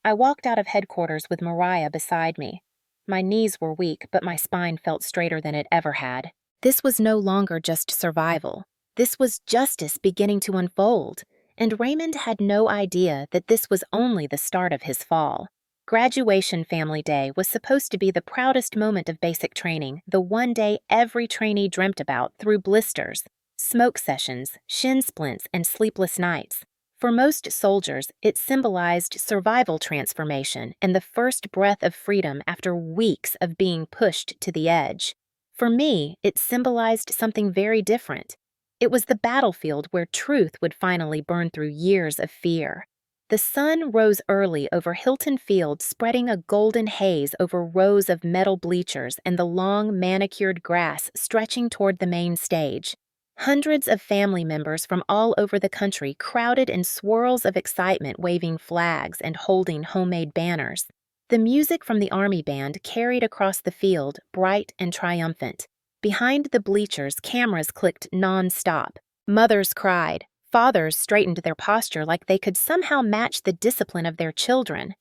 I walked out of headquarters with Mariah beside me. My knees were weak, but my spine felt straighter than it ever had. This was no longer just survival. This was justice beginning to unfold, and Raymond had no idea that this was only the start of his fall. Graduation Family Day was supposed to be the proudest moment of basic training, the one day every trainee dreamt about through blisters, smoke sessions, shin splints, and sleepless nights. For most soldiers, it symbolized survival transformation and the first breath of freedom after weeks of being pushed to the edge. For me, it symbolized something very different. It was the battlefield where truth would finally burn through years of fear. The sun rose early over Hilton Field, spreading a golden haze over rows of metal bleachers and the long, manicured grass stretching toward the main stage. Hundreds of family members from all over the country crowded in swirls of excitement, waving flags and holding homemade banners. The music from the Army band carried across the field, bright and triumphant. Behind the bleachers, cameras clicked non-stop. Mothers cried. Fathers straightened their posture like they could somehow match the discipline of their children.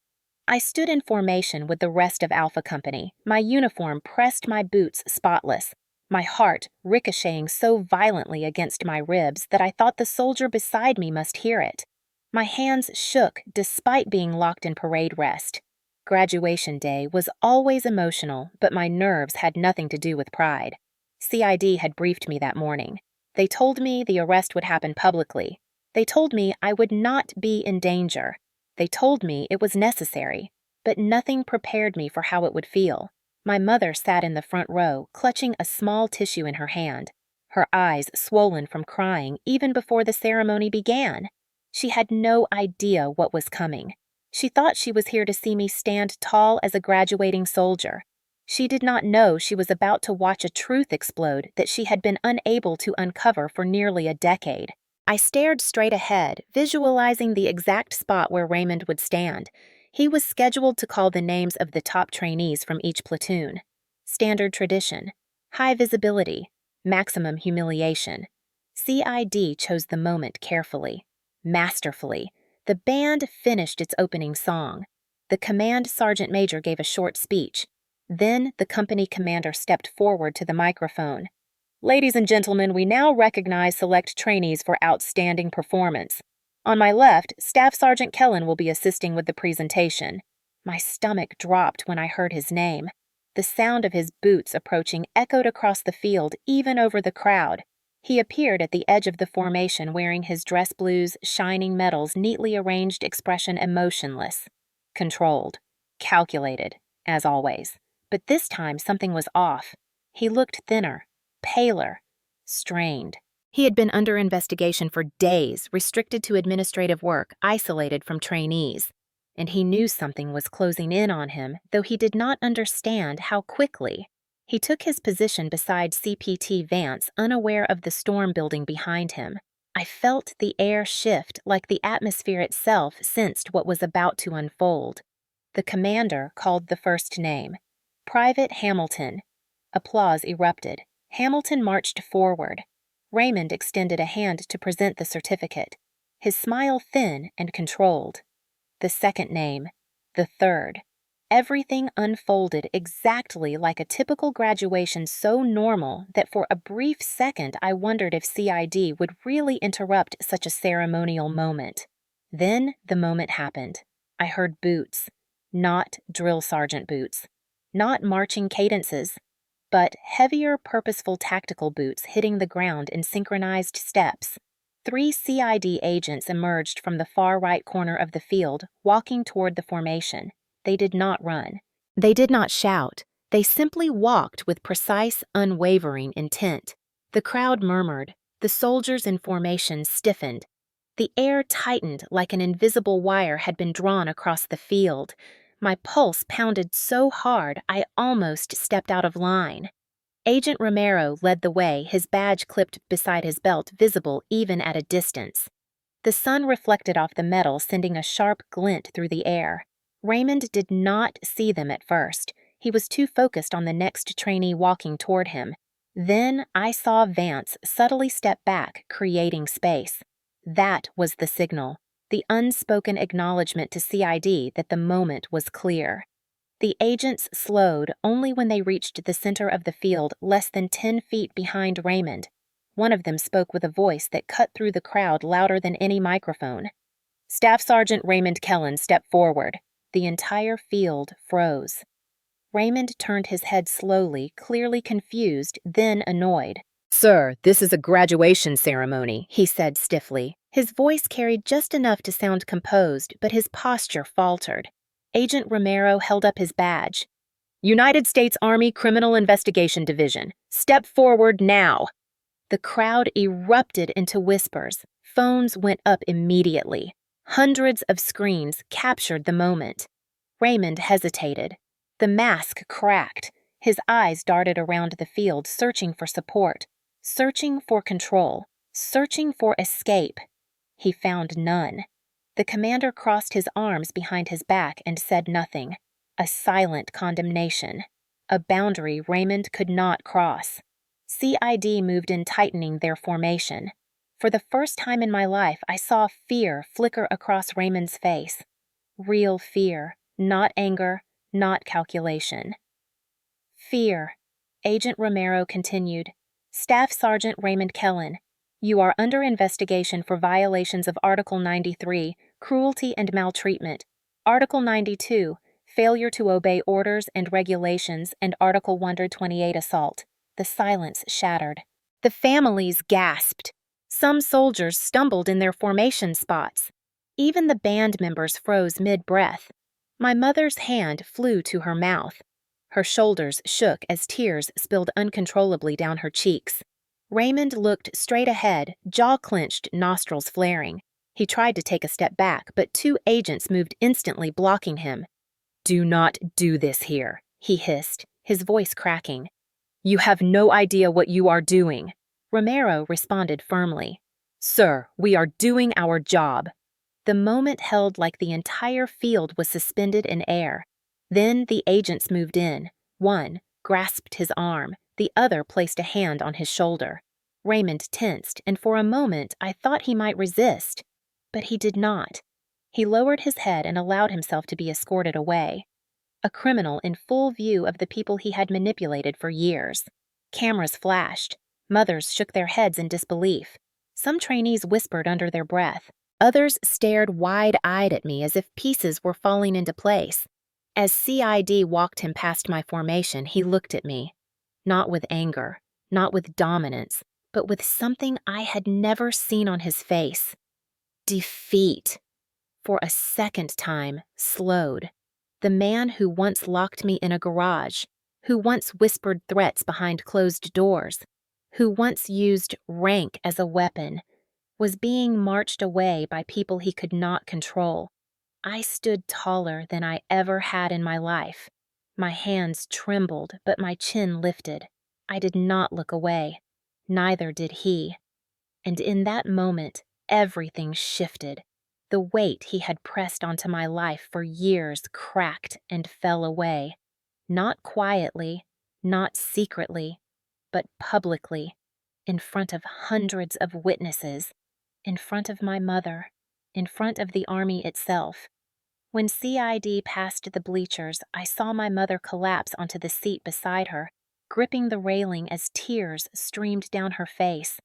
I stood in formation with the rest of Alpha Company, my uniform pressed my boots spotless, my heart ricocheting so violently against my ribs that I thought the soldier beside me must hear it. My hands shook despite being locked in parade rest. Graduation day was always emotional, but my nerves had nothing to do with pride. CID had briefed me that morning. They told me the arrest would happen publicly. They told me I would not be in danger. They told me it was necessary, but nothing prepared me for how it would feel. My mother sat in the front row, clutching a small tissue in her hand, her eyes swollen from crying even before the ceremony began. She had no idea what was coming. She thought she was here to see me stand tall as a graduating soldier. She did not know she was about to watch a truth explode that she had been unable to uncover for nearly a decade. I stared straight ahead, visualizing the exact spot where Raymond would stand. He was scheduled to call the names of the top trainees from each platoon. Standard tradition, high visibility, maximum humiliation. CID chose the moment carefully, masterfully. The band finished its opening song. The command sergeant major gave a short speech. Then the company commander stepped forward to the microphone. "Ladies and gentlemen, we now recognize select trainees for outstanding performance. On my left, Staff Sergeant Kellen will be assisting with the presentation." My stomach dropped when I heard his name. The sound of his boots approaching echoed across the field, even over the crowd. He appeared at the edge of the formation wearing his dress blues, shining medals, neatly arranged expression emotionless. Controlled. Calculated, as always. But this time something was off. He looked thinner, paler, strained. He had been under investigation for days, restricted to administrative work, isolated from trainees. And he knew something was closing in on him, though he did not understand how quickly. He took his position beside CPT Vance, unaware of the storm building behind him. I felt the air shift like the atmosphere itself sensed what was about to unfold. The commander called the first name. Private Hamilton. Applause erupted. Hamilton marched forward. Raymond extended a hand to present the certificate, his smile thin and controlled. The second name. The third. Everything unfolded exactly like a typical graduation, so normal that for a brief second I wondered if CID would really interrupt such a ceremonial moment. Then the moment happened. I heard boots. Not drill sergeant boots. Not marching cadences, but heavier, purposeful tactical boots hitting the ground in synchronized steps. 3 CID agents emerged from the far right corner of the field, walking toward the formation. They did not run. They did not shout. They simply walked with precise, unwavering intent. The crowd murmured. The soldiers in formation stiffened. The air tightened like an invisible wire had been drawn across the field. My pulse pounded so hard I almost stepped out of line. Agent Romero led the way, his badge clipped beside his belt visible even at a distance. The sun reflected off the metal, sending a sharp glint through the air. Raymond did not see them at first. He was too focused on the next trainee walking toward him. Then I saw Vance subtly step back, creating space. That was the signal, the unspoken acknowledgement to CID that the moment was clear. The agents slowed only when they reached the center of the field, less than 10 feet behind Raymond. One of them spoke with a voice that cut through the crowd louder than any microphone. "Staff Sergeant Raymond Kellen, step forward." The entire field froze. Raymond turned his head slowly, clearly confused, then annoyed. "Sir, this is a graduation ceremony," he said stiffly. His voice carried just enough to sound composed, but his posture faltered. Agent Romero held up his badge. "United States Army Criminal Investigation Division. Step forward now." The crowd erupted into whispers. Phones went up immediately. Hundreds of screens captured the moment. Raymond hesitated. The mask cracked. His eyes darted around the field, searching for support, searching for control, searching for escape. He found none. The commander crossed his arms behind his back and said nothing. A silent condemnation. A boundary Raymond could not cross. CID moved in, tightening their formation. For the first time in my life, I saw fear flicker across Raymond's face. Real fear, not anger, not calculation. "Fear," Agent Romero continued. "Staff Sergeant Raymond Kellen, you are under investigation for violations of Article 93, cruelty and maltreatment, Article 92, failure to obey orders and regulations, and Article 128, assault." The silence shattered. The families gasped. Some soldiers stumbled in their formation spots. Even the band members froze mid-breath. My mother's hand flew to her mouth. Her shoulders shook as tears spilled uncontrollably down her cheeks. Raymond looked straight ahead, jaw clenched, nostrils flaring. He tried to take a step back, but 2 agents moved instantly, blocking him. "Do not do this here," he hissed, his voice cracking. "You have no idea what you are doing." Romero responded firmly. "Sir, we are doing our job." The moment held like the entire field was suspended in air. Then the agents moved in. One grasped his arm, the other placed a hand on his shoulder. Raymond tensed, and for a moment I thought he might resist. But he did not. He lowered his head and allowed himself to be escorted away. A criminal in full view of the people he had manipulated for years. Cameras flashed. Mothers shook their heads in disbelief. Some trainees whispered under their breath. Others stared wide-eyed at me as if pieces were falling into place. As CID walked him past my formation, he looked at me. Not with anger, not with dominance, but with something I had never seen on his face. Defeat. For a second time, slowed. The man who once locked me in a garage, who once whispered threats behind closed doors, who once used rank as a weapon, was being marched away by people he could not control. I stood taller than I ever had in my life. My hands trembled, but my chin lifted. I did not look away. Neither did he. And in that moment, everything shifted. The weight he had pressed onto my life for years cracked and fell away. Not quietly, not secretly, but publicly, in front of hundreds of witnesses, in front of my mother, in front of the Army itself. When CID passed the bleachers, I saw my mother collapse onto the seat beside her, gripping the railing as tears streamed down her face.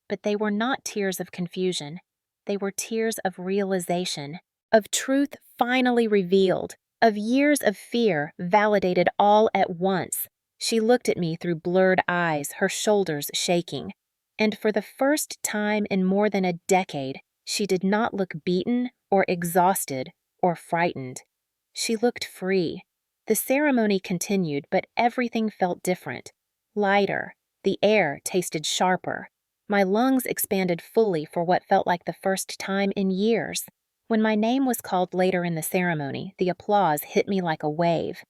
But they were not tears of confusion. They were tears of realization, of truth finally revealed, of years of fear validated all at once. She looked at me through blurred eyes, her shoulders shaking. And for the first time in more than a decade, she did not look beaten or exhausted or frightened. She looked free. The ceremony continued, but everything felt different. Lighter. The air tasted sharper. My lungs expanded fully for what felt like the first time in years. When my name was called later in the ceremony, the applause hit me like a wave.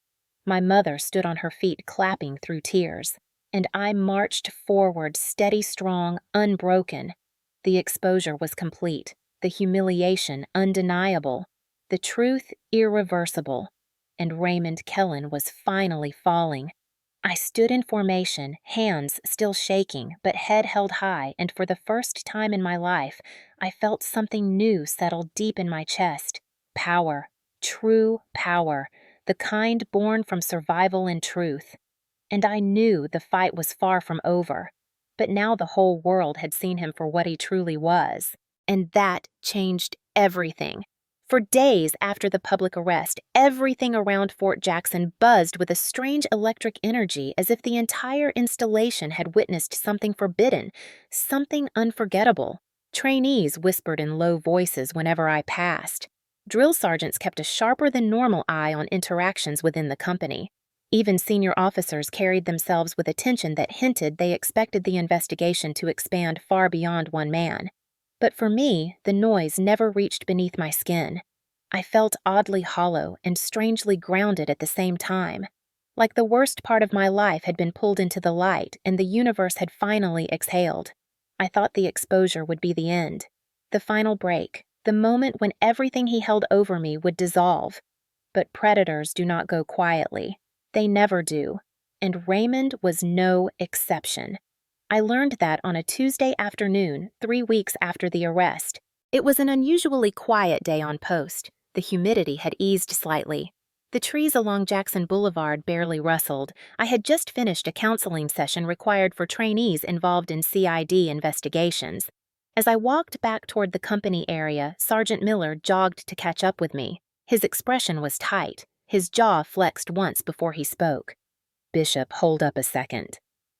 My mother stood on her feet clapping through tears, and I marched forward steady, strong, unbroken. The exposure was complete, the humiliation undeniable, the truth irreversible, and Raymond Kellen was finally falling. I stood in formation, hands still shaking, but head held high, and for the first time in my life, I felt something new settle deep in my chest. Power. True power. The kind born from survival and truth. And I knew the fight was far from over. But now the whole world had seen him for what he truly was. And that changed everything. For days after the public arrest, everything around Fort Jackson buzzed with a strange electric energy as if the entire installation had witnessed something forbidden, something unforgettable. Trainees whispered in low voices whenever I passed. Drill sergeants kept a sharper than normal eye on interactions within the company. Even senior officers carried themselves with attention that hinted they expected the investigation to expand far beyond one man. But for me, the noise never reached beneath my skin. I felt oddly hollow and strangely grounded at the same time. Like the worst part of my life had been pulled into the light and the universe had finally exhaled. I thought the exposure would be the end. The final break, the moment when everything he held over me would dissolve. But predators do not go quietly. They never do. And Raymond was no exception. I learned that on a Tuesday afternoon, 3 weeks after the arrest. It was an unusually quiet day on post. The humidity had eased slightly. The trees along Jackson Boulevard barely rustled. I had just finished a counseling session required for trainees involved in CID investigations. As I walked back toward the company area, Sergeant Miller jogged to catch up with me. His expression was tight. His jaw flexed once before he spoke. "Bishop, hold up a second."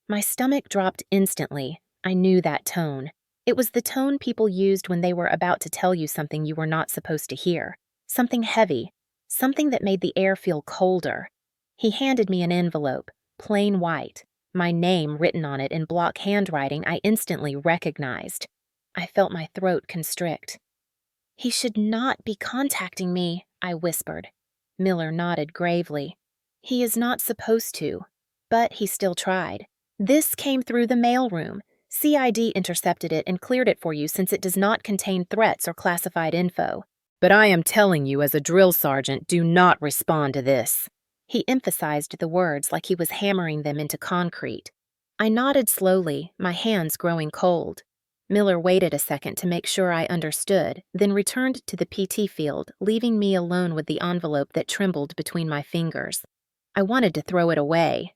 My stomach dropped instantly. I knew that tone. It was the tone people used when they were about to tell you something you were not supposed to hear. Something heavy. Something that made the air feel colder. He handed me an envelope, plain white, my name written on it in block handwriting I instantly recognized. I felt my throat constrict. "He should not be contacting me," I whispered. Miller nodded gravely. "He is not supposed to." But he still tried. "This came through the mailroom. CID intercepted it and cleared it for you since it does not contain threats or classified info." "But I am telling you as a drill sergeant, do not respond to this." He emphasized the words like he was hammering them into concrete. I nodded slowly, my hands growing cold. Miller waited a second to make sure I understood, then returned to the PT field, leaving me alone with the envelope that trembled between my fingers. I wanted to throw it away.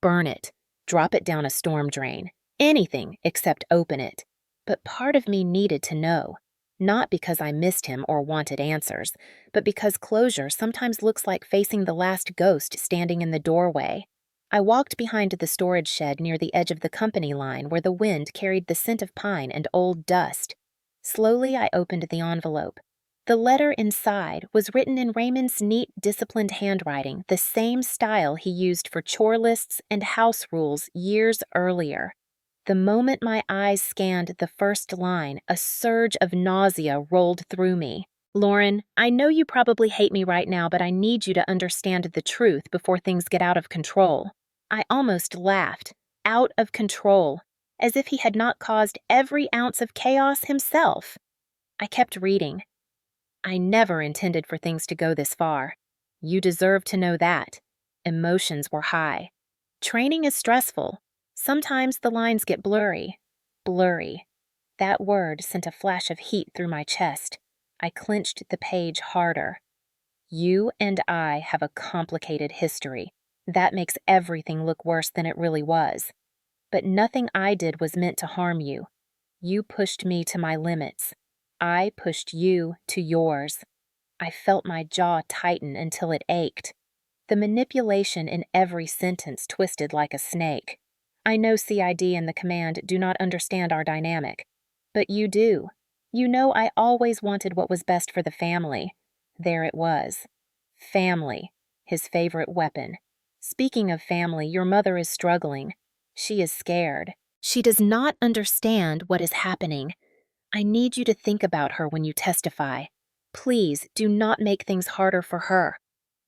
Burn it. Drop it down a storm drain. Anything except open it. But part of me needed to know. Not because I missed him or wanted answers, but because closure sometimes looks like facing the last ghost standing in the doorway. I walked behind the storage shed near the edge of the company line where the wind carried the scent of pine and old dust. Slowly, I opened the envelope. The letter inside was written in Raymond's neat, disciplined handwriting, the same style he used for chore lists and house rules years earlier. The moment my eyes scanned the first line, a surge of nausea rolled through me. "Lauren, I know you probably hate me right now, but I need you to understand the truth before things get out of control." I almost laughed. Out of control. As if he had not caused every ounce of chaos himself. I kept reading. "I never intended for things to go this far. You deserve to know that." Emotions were high. Training is stressful. Sometimes the lines get blurry. Blurry. That word sent a flash of heat through my chest. I clenched the page harder. "You and I have a complicated history. That makes everything look worse than it really was. But nothing I did was meant to harm you. You pushed me to my limits. I pushed you to yours." I felt my jaw tighten until it ached. The manipulation in every sentence twisted like a snake. "I know CID and the command do not understand our dynamic. But you do. You know I always wanted what was best for the family." There it was. Family. His favorite weapon. "Speaking of family, your mother is struggling. She is scared. She does not understand what is happening. I need you to think about her when you testify. Please do not make things harder for her.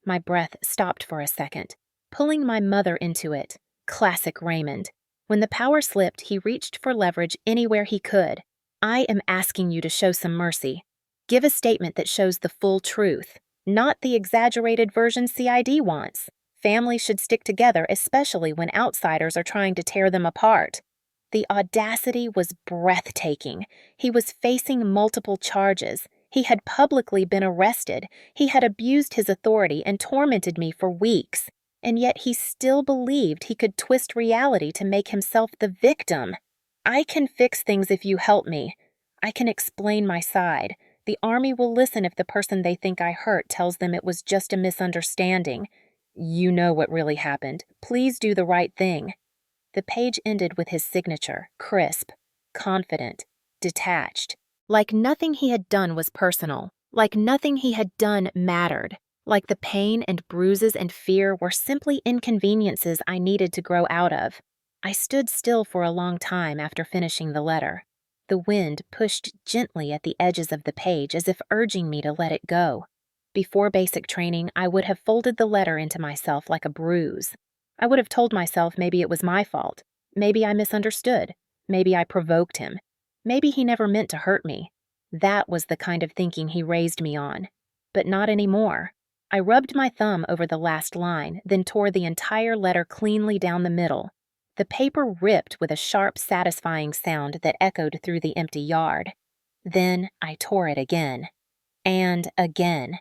My breath stopped for a second, pulling my mother into it. Classic Raymond. When the power slipped, he reached for leverage anywhere he could. I am asking you to show some mercy. Give a statement that shows the full truth, not the exaggerated version CID wants. Families should stick together, especially when outsiders are trying to tear them apart. The audacity was breathtaking. He was facing multiple charges. He had publicly been arrested. He had abused his authority and tormented me for weeks. And yet he still believed he could twist reality to make himself the victim. I can fix things if you help me. I can explain my side. The army will listen if the person they think I hurt tells them it was just a misunderstanding. You know what really happened. Please do the right thing. The page ended with his signature, crisp, confident, detached. Like nothing he had done was personal. Like nothing he had done mattered. Like the pain and bruises and fear were simply inconveniences I needed to grow out of. I stood still for a long time after finishing the letter. The wind pushed gently at the edges of the page as if urging me to let it go. Before basic training, I would have folded the letter into myself like a bruise. I would have told myself maybe it was my fault. Maybe I misunderstood. Maybe I provoked him. Maybe he never meant to hurt me. That was the kind of thinking he raised me on. But not anymore. I rubbed my thumb over the last line, then tore the entire letter cleanly down the middle. The paper ripped with a sharp, satisfying sound that echoed through the empty yard. Then I tore it again. And again.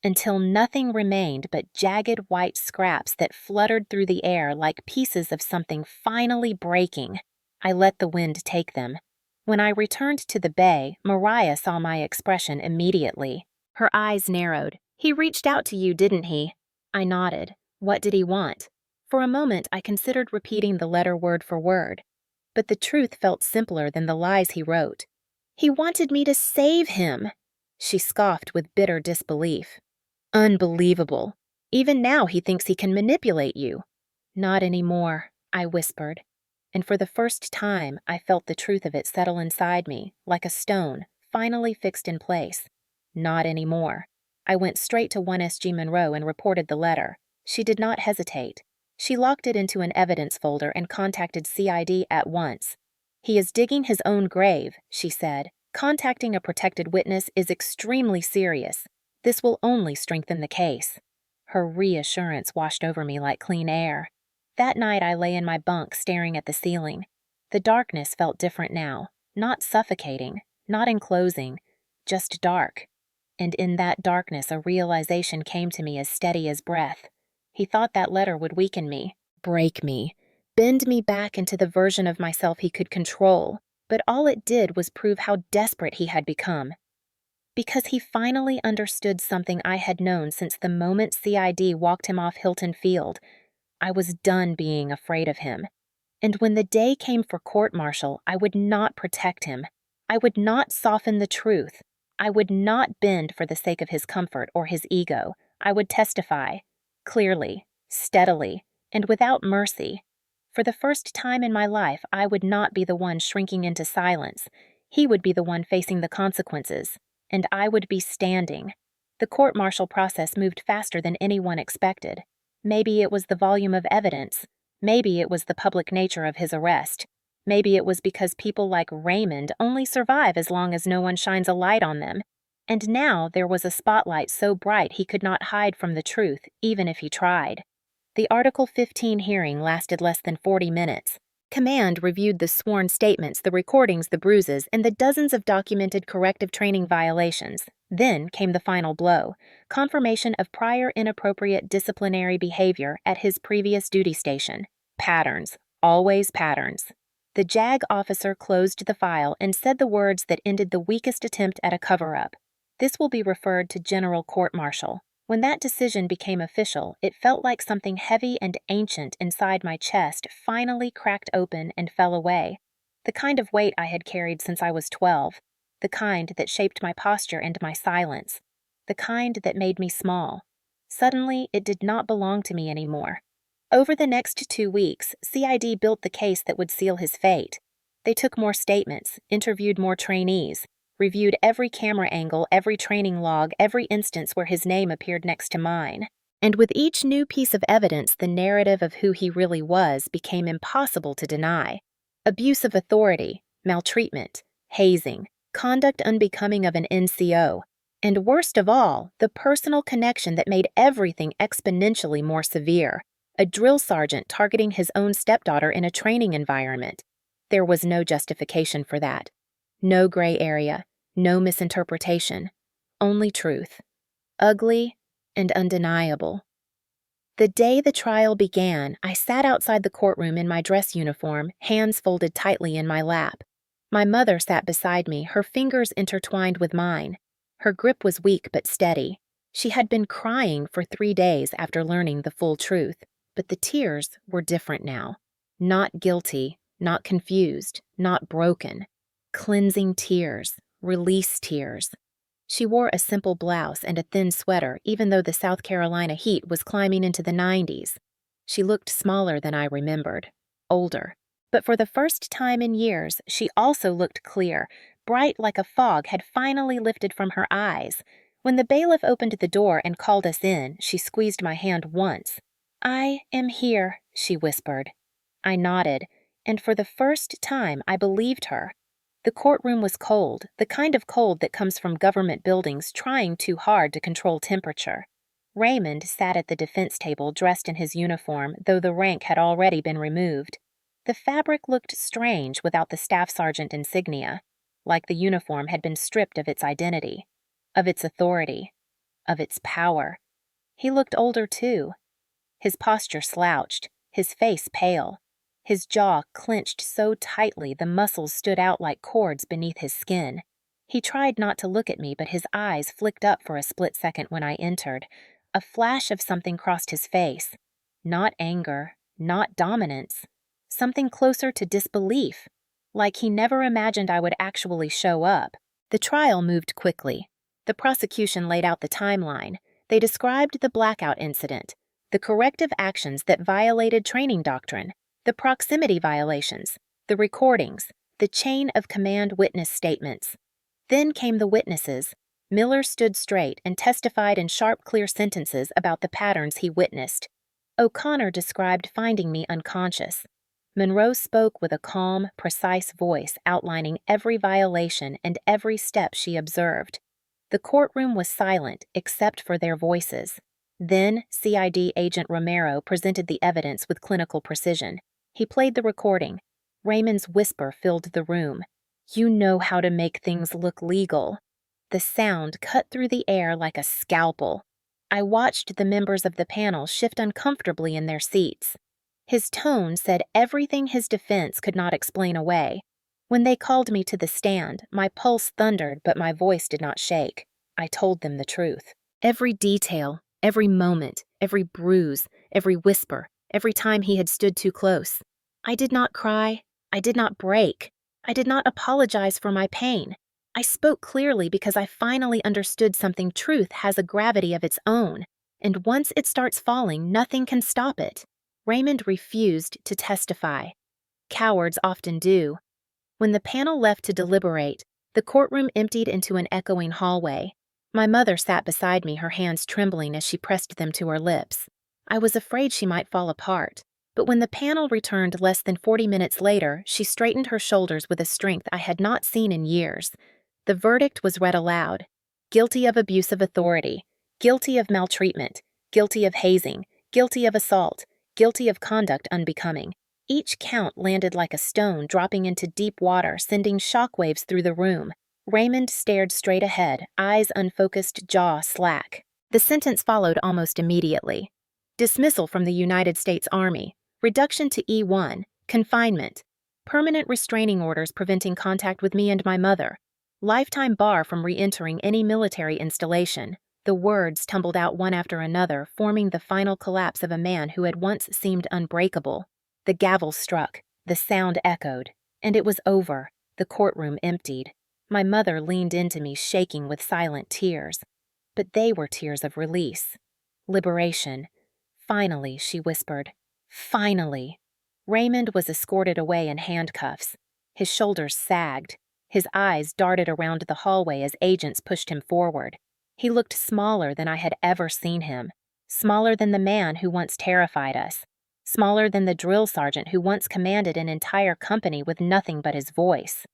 Until nothing remained but jagged white scraps that fluttered through the air like pieces of something finally breaking. I let the wind take them. When I returned to the bay, Mariah saw my expression immediately. Her eyes narrowed. "He reached out to you, didn't he?" I nodded. What did he want? For a moment, I considered repeating the letter word for word. But the truth felt simpler than the lies he wrote. "He wanted me to save him." She scoffed with bitter disbelief. "Unbelievable. Even now he thinks he can manipulate you." "Not anymore," I whispered. And for the first time, I felt the truth of it settle inside me, like a stone, finally fixed in place. Not anymore. I went straight to 1SG Monroe and reported the letter. She did not hesitate. She locked it into an evidence folder and contacted CID at once. "He is digging his own grave," she said. "Contacting a protected witness is extremely serious. This will only strengthen the case." Her reassurance washed over me like clean air. That night I lay in my bunk staring at the ceiling. The darkness felt different now. Not suffocating, not enclosing, just dark. And in that darkness a realization came to me as steady as breath. He thought that letter would weaken me, break me, bend me back into the version of myself he could control. But all it did was prove how desperate he had become. Because he finally understood something I had known since the moment CID walked him off Hilton Field. I was done being afraid of him. And when the day came for court-martial, I would not protect him. I would not soften the truth. I would not bend for the sake of his comfort or his ego. I would testify, clearly, steadily, and without mercy. For the first time in my life, I would not be the one shrinking into silence. He would be the one facing the consequences, and I would be standing. The court-martial process moved faster than anyone expected. Maybe it was the volume of evidence. Maybe it was the public nature of his arrest. Maybe it was because people like Raymond only survive as long as no one shines a light on them. And now there was a spotlight so bright he could not hide from the truth, even if he tried. The Article 15 hearing lasted less than 40 minutes. Command reviewed the sworn statements, the recordings, the bruises, and the dozens of documented corrective training violations. Then came the final blow, confirmation of prior inappropriate disciplinary behavior at his previous duty station. Patterns, always patterns. The JAG officer closed the file and said the words that ended the weakest attempt at a cover-up. This will be referred to General Court-Martial. When that decision became official, it felt like something heavy and ancient inside my chest finally cracked open and fell away. The kind of weight I had carried since I was 12. The kind that shaped my posture and my silence. The kind that made me small. Suddenly, it did not belong to me anymore. Over the next 2 weeks, CID built the case that would seal his fate. They took more statements, interviewed more trainees. reviewed every camera angle, every training log, every instance where his name appeared next to mine. And with each new piece of evidence, the narrative of who he really was became impossible to deny. Abuse of authority, maltreatment, hazing, conduct unbecoming of an NCO, and worst of all, the personal connection that made everything exponentially more severe. A drill sergeant targeting his own stepdaughter in a training environment. There was no justification for that. No gray area, no misinterpretation, only truth. Ugly and undeniable. The day the trial began, I sat outside the courtroom in my dress uniform, hands folded tightly in my lap. My mother sat beside me, her fingers intertwined with mine. Her grip was weak but steady. She had been crying for 3 days after learning the full truth, but the tears were different now. Not guilty, not confused, not broken. Cleansing tears, release tears. She wore a simple blouse and a thin sweater, even though the South Carolina heat was climbing into the 90s. She looked smaller than I remembered, older. But for the first time in years, she also looked clear, bright like a fog had finally lifted from her eyes. When the bailiff opened the door and called us in, she squeezed my hand once. "I am here," she whispered. I nodded, and for the first time I believed her. The courtroom was cold, the kind of cold that comes from government buildings trying too hard to control temperature. Raymond sat at the defense table dressed in his uniform, though the rank had already been removed. The fabric looked strange without the staff sergeant insignia, like the uniform had been stripped of its identity, of its authority, of its power. He looked older too. His posture slouched, his face pale. His jaw clenched so tightly the muscles stood out like cords beneath his skin. He tried not to look at me, but his eyes flicked up for a split second when I entered. A flash of something crossed his face. Not anger, not dominance. Something closer to disbelief, like he never imagined I would actually show up. The trial moved quickly. The prosecution laid out the timeline. They described the blackout incident, the corrective actions that violated training doctrine, the proximity violations, the recordings, the chain of command witness statements. Then came the witnesses. Miller stood straight and testified in sharp, clear sentences about the patterns he witnessed. O'Connor described finding me unconscious. Monroe spoke with a calm, precise voice outlining every violation and every step she observed. The courtroom was silent except for their voices. Then CID Agent Romero presented the evidence with clinical precision. He played the recording. Raymond's whisper filled the room. "You know how to make things look legal." The sound cut through the air like a scalpel. I watched the members of the panel shift uncomfortably in their seats. His tone said everything his defense could not explain away. When they called me to the stand, my pulse thundered, but my voice did not shake. I told them the truth. Every detail, every moment, every bruise, every whisper, every time he had stood too close. I did not cry. I did not break. I did not apologize for my pain. I spoke clearly because I finally understood something. Truth has a gravity of its own, and once it starts falling, nothing can stop it. Raymond refused to testify. Cowards often do. When the panel left to deliberate, the courtroom emptied into an echoing hallway. My mother sat beside me, her hands trembling as she pressed them to her lips. I was afraid she might fall apart, but when the panel returned less than 40 minutes later, she straightened her shoulders with a strength I had not seen in years. The verdict was read aloud. Guilty of abuse of authority, guilty of maltreatment, guilty of hazing, guilty of assault, guilty of conduct unbecoming. Each count landed like a stone dropping into deep water, sending shockwaves through the room. Raymond stared straight ahead, eyes unfocused, jaw slack. The sentence followed almost immediately. Dismissal from the United States Army, reduction to E1, confinement, permanent restraining orders preventing contact with me and my mother, lifetime bar from re-entering any military installation. The words tumbled out one after another, forming the final collapse of a man who had once seemed unbreakable. The gavel struck, the sound echoed, and it was over. The courtroom emptied. My mother leaned into me, shaking with silent tears. But they were tears of release. Liberation. "Finally," she whispered. "Finally." Raymond was escorted away in handcuffs. His shoulders sagged. His eyes darted around the hallway as agents pushed him forward. He looked smaller than I had ever seen him, smaller than the man who once terrified us, smaller than the drill sergeant who once commanded an entire company with nothing but his voice.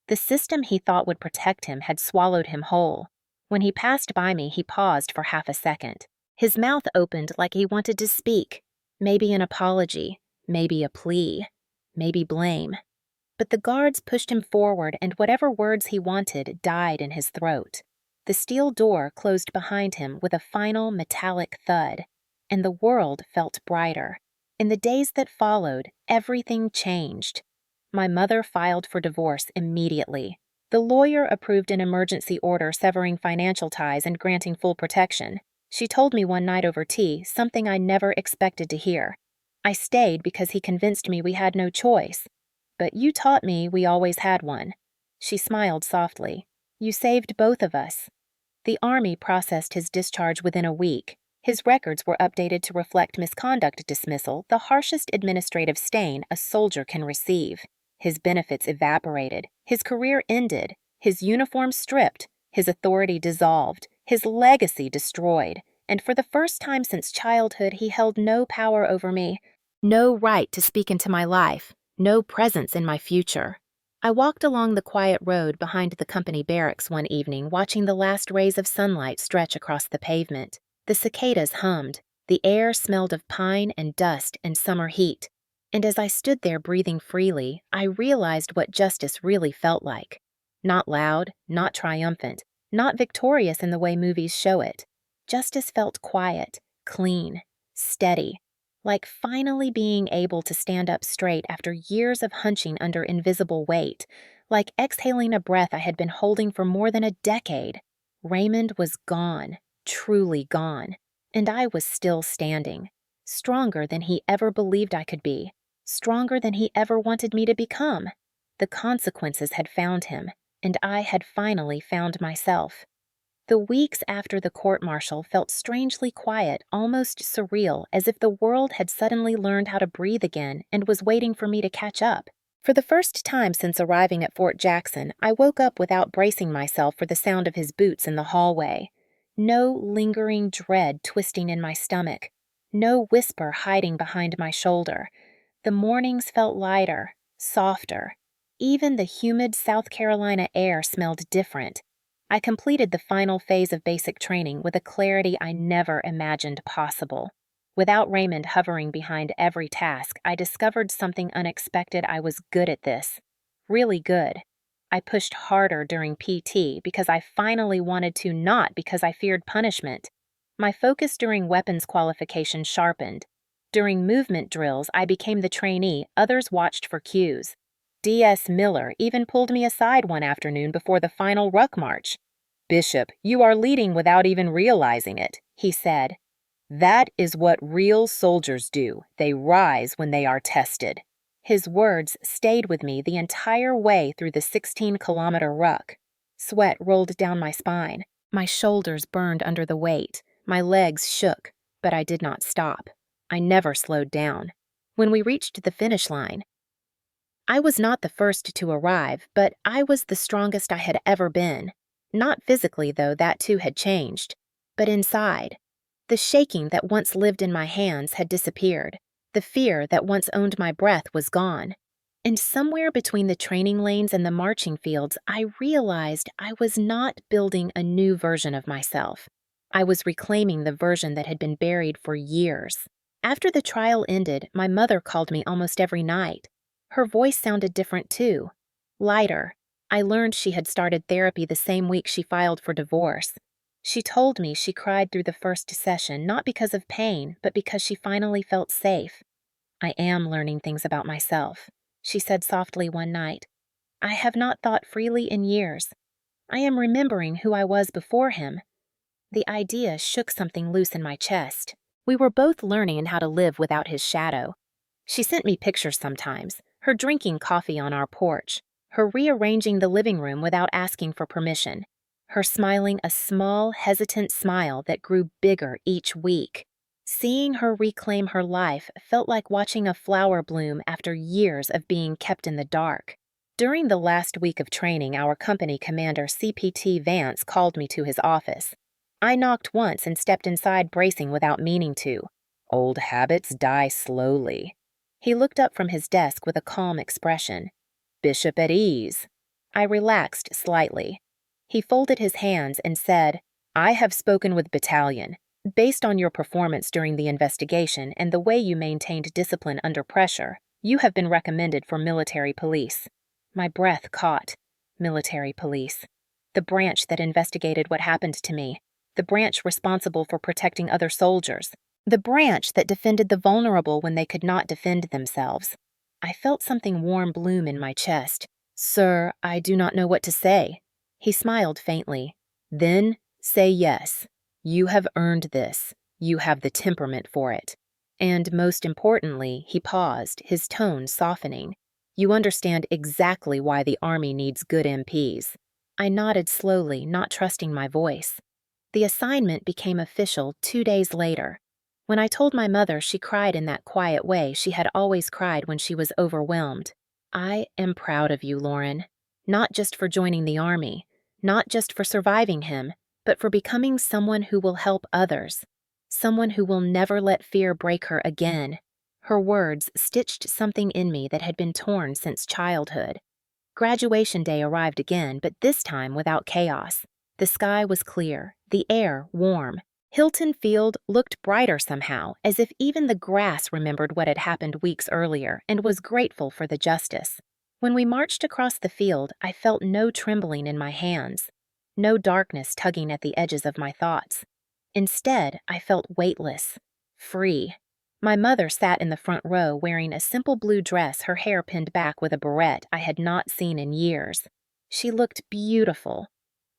The system he thought would protect him had swallowed him whole. When he passed by me, he paused for half a second. His mouth opened like he wanted to speak, maybe an apology, maybe a plea, maybe blame. But the guards pushed him forward, and whatever words he wanted died in his throat. The steel door closed behind him with a final metallic thud, and the world felt brighter. In the days that followed, everything changed. My mother filed for divorce immediately. The lawyer approved an emergency order severing financial ties and granting full protection. She told me one night over tea something I never expected to hear. I stayed because he convinced me we had no choice. But you taught me we always had one. She smiled softly. You saved both of us. The Army processed his discharge within a week. His records were updated to reflect misconduct dismissal, the harshest administrative stain a soldier can receive. His benefits evaporated. His career ended. His uniform stripped. His authority dissolved. His legacy destroyed. And for the first time since childhood, he held no power over me. No right to speak into my life. No presence in my future. I walked along the quiet road behind the company barracks one evening, watching the last rays of sunlight stretch across the pavement. The cicadas hummed. The air smelled of pine and dust and summer heat. And as I stood there breathing freely, I realized what justice really felt like. Not loud, not triumphant, not victorious in the way movies show it. Justice felt quiet, clean, steady. Like finally being able to stand up straight after years of hunching under invisible weight, like exhaling a breath I had been holding for more than a decade. Raymond was gone, truly gone, and I was still standing, stronger than he ever believed I could be, stronger than he ever wanted me to become. The consequences had found him, and I had finally found myself. The weeks after the court-martial felt strangely quiet, almost surreal, as if the world had suddenly learned how to breathe again and was waiting for me to catch up. For the first time since arriving at Fort Jackson, I woke up without bracing myself for the sound of his boots in the hallway. No lingering dread twisting in my stomach. No whisper hiding behind my shoulder. The mornings felt lighter, softer. Even the humid South Carolina air smelled different. I completed the final phase of basic training with a clarity I never imagined possible. Without Raymond hovering behind every task, I discovered something unexpected. I was good at this. Really good. I pushed harder during PT because I finally wanted to, not because I feared punishment. My focus during weapons qualification sharpened. During movement drills, I became the trainee others watched for cues. D.S. Miller even pulled me aside one afternoon before the final ruck march. "Bishop, you are leading without even realizing it," he said. "That is what real soldiers do. They rise when they are tested." His words stayed with me the entire way through the 16-kilometer ruck. Sweat rolled down my spine. My shoulders burned under the weight. My legs shook, but I did not stop. I never slowed down. When we reached the finish line, I was not the first to arrive, but I was the strongest I had ever been. Not physically, though, that too had changed, but inside. The shaking that once lived in my hands had disappeared. The fear that once owned my breath was gone. And somewhere between the training lanes and the marching fields, I realized I was not building a new version of myself. I was reclaiming the version that had been buried for years. After the trial ended, my mother called me almost every night. Her voice sounded different too. Lighter. I learned she had started therapy the same week she filed for divorce. She told me she cried through the first session, not because of pain, but because she finally felt safe. "I am learning things about myself," she said softly one night. "I have not thought freely in years. I am remembering who I was before him." The idea shook something loose in my chest. We were both learning how to live without his shadow. She sent me pictures sometimes, her drinking coffee on our porch, her rearranging the living room without asking for permission, her smiling a small, hesitant smile that grew bigger each week. Seeing her reclaim her life felt like watching a flower bloom after years of being kept in the dark. During the last week of training, our company commander CPT Vance called me to his office. I knocked once and stepped inside, bracing without meaning to. Old habits die slowly. He looked up from his desk with a calm expression. Bishop at ease. I relaxed slightly. He folded his hands and said, I have spoken with Battalion. Based on your performance during the investigation and the way you maintained discipline under pressure, you have been recommended for military police. My breath caught. Military police. The branch that investigated what happened to me. The branch responsible for protecting other soldiers. The branch that defended the vulnerable when they could not defend themselves. I felt something warm bloom in my chest. Sir, I do not know what to say. He smiled faintly. Then, say yes. You have earned this. You have the temperament for it. And most importantly, he paused, his tone softening. You understand exactly why the Army needs good MPs. I nodded slowly, not trusting my voice. The assignment became official 2 days later. When I told my mother, she cried in that quiet way she had always cried when she was overwhelmed. I am proud of you, Lauren. Not just for joining the Army, not just for surviving him, but for becoming someone who will help others. Someone who will never let fear break her again. Her words stitched something in me that had been torn since childhood. Graduation day arrived again, but this time without chaos. The sky was clear, the air warm. Hilton Field looked brighter somehow, as if even the grass remembered what had happened weeks earlier and was grateful for the justice. When we marched across the field, I felt no trembling in my hands, no darkness tugging at the edges of my thoughts. Instead, I felt weightless, free. My mother sat in the front row wearing a simple blue dress, her hair pinned back with a barrette I had not seen in years. She looked beautiful.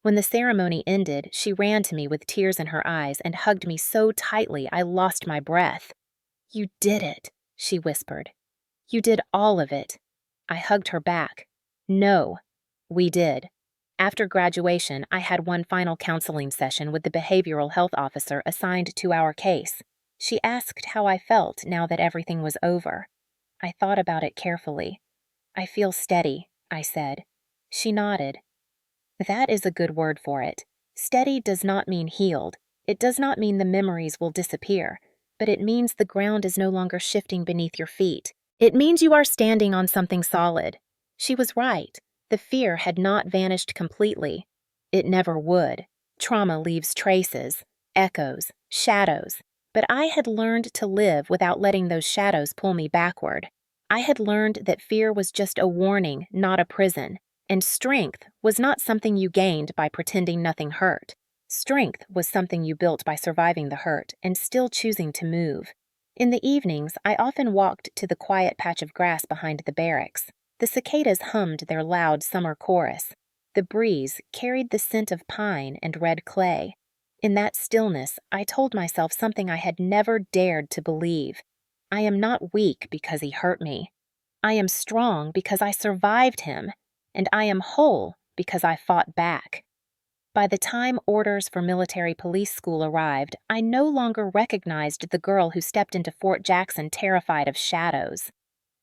When the ceremony ended, she ran to me with tears in her eyes and hugged me so tightly I lost my breath. You did it, she whispered. You did all of it. I hugged her back. No, we did. After graduation, I had one final counseling session with the behavioral health officer assigned to our case. She asked how I felt now that everything was over. I thought about it carefully. I feel steady, I said. She nodded. That is a good word for it. Steady does not mean healed. It does not mean the memories will disappear, but it means the ground is no longer shifting beneath your feet. It means you are standing on something solid. She was right. The fear had not vanished completely. It never would. Trauma leaves traces, echoes, shadows. But I had learned to live without letting those shadows pull me backward. I had learned that fear was just a warning, not a prison. And strength was not something you gained by pretending nothing hurt. Strength was something you built by surviving the hurt and still choosing to move. In the evenings, I often walked to the quiet patch of grass behind the barracks. The cicadas hummed their loud summer chorus. The breeze carried the scent of pine and red clay. In that stillness, I told myself something I had never dared to believe. I am not weak because he hurt me. I am strong because I survived him. And I am whole because I fought back. By the time orders for military police school arrived, I no longer recognized the girl who stepped into Fort Jackson terrified of shadows.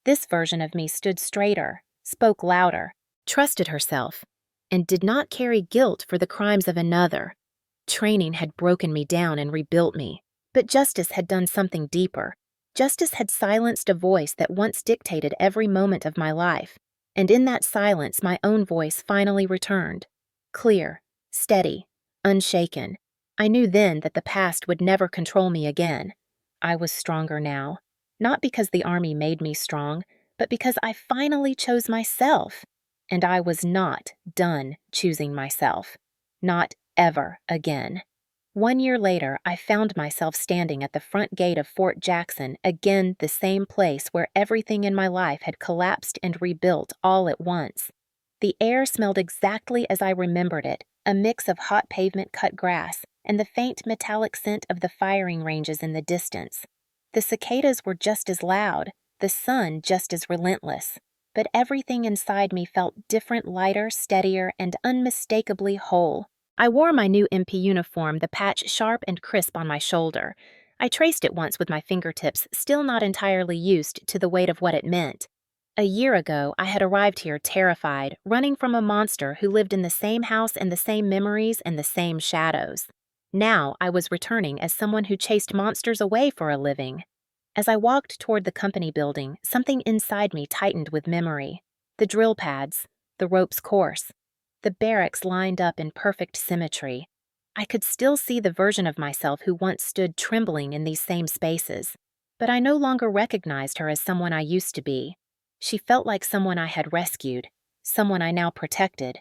This version of me stood straighter, spoke louder, trusted herself, and did not carry guilt for the crimes of another. Training had broken me down and rebuilt me, but justice had done something deeper. Justice had silenced a voice that once dictated every moment of my life. And in that silence, my own voice finally returned. Clear, steady, unshaken. I knew then that the past would never control me again. I was stronger now. Not because the Army made me strong, but because I finally chose myself. And I was not done choosing myself. Not ever again. 1 year later, I found myself standing at the front gate of Fort Jackson, again the same place where everything in my life had collapsed and rebuilt all at once. The air smelled exactly as I remembered it, a mix of hot pavement-cut grass and the faint metallic scent of the firing ranges in the distance. The cicadas were just as loud, the sun just as relentless, but everything inside me felt different, lighter, steadier, and unmistakably whole. I wore my new MP uniform, the patch sharp and crisp on my shoulder. I traced it once with my fingertips, still not entirely used to the weight of what it meant. A year ago, I had arrived here terrified, running from a monster who lived in the same house and the same memories and the same shadows. Now, I was returning as someone who chased monsters away for a living. As I walked toward the company building, something inside me tightened with memory. The drill pads, the ropes course, the barracks lined up in perfect symmetry. I could still see the version of myself who once stood trembling in these same spaces. But I no longer recognized her as someone I used to be. She felt like someone I had rescued, someone I now protected.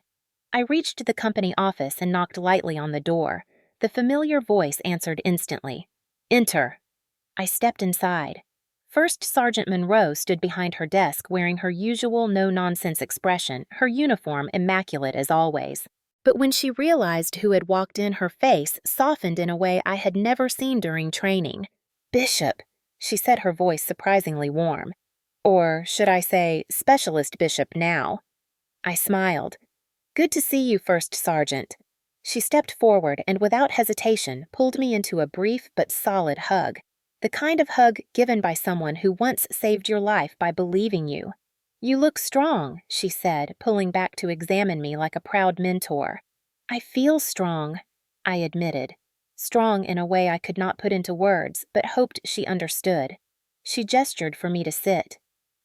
I reached the company office and knocked lightly on the door. The familiar voice answered instantly. "Enter." I stepped inside. First Sergeant Monroe stood behind her desk wearing her usual no-nonsense expression, her uniform immaculate as always. But when she realized who had walked in, her face softened in a way I had never seen during training. "Bishop," she said, her voice surprisingly warm. Or should I say, Specialist Bishop now. I smiled. "Good to see you, First Sergeant." She stepped forward and without hesitation pulled me into a brief but solid hug. The kind of hug given by someone who once saved your life by believing you. "You look strong," she said, pulling back to examine me like a proud mentor. "I feel strong," I admitted. Strong in a way I could not put into words, but hoped she understood. She gestured for me to sit.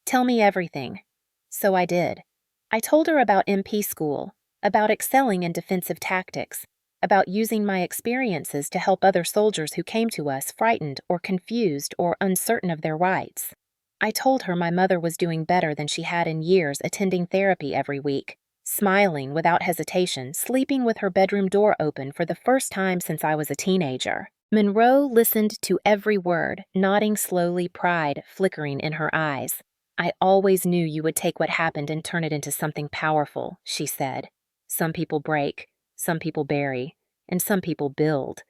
"Tell me everything." So I did. I told her about MP school, about excelling in defensive tactics, about using my experiences to help other soldiers who came to us frightened or confused or uncertain of their rights. I told her my mother was doing better than she had in years, attending therapy every week, smiling without hesitation, sleeping with her bedroom door open for the first time since I was a teenager. Monroe listened to every word, nodding slowly, pride flickering in her eyes. "I always knew you would take what happened and turn it into something powerful," she said. "Some people break, some people bury, and some people build.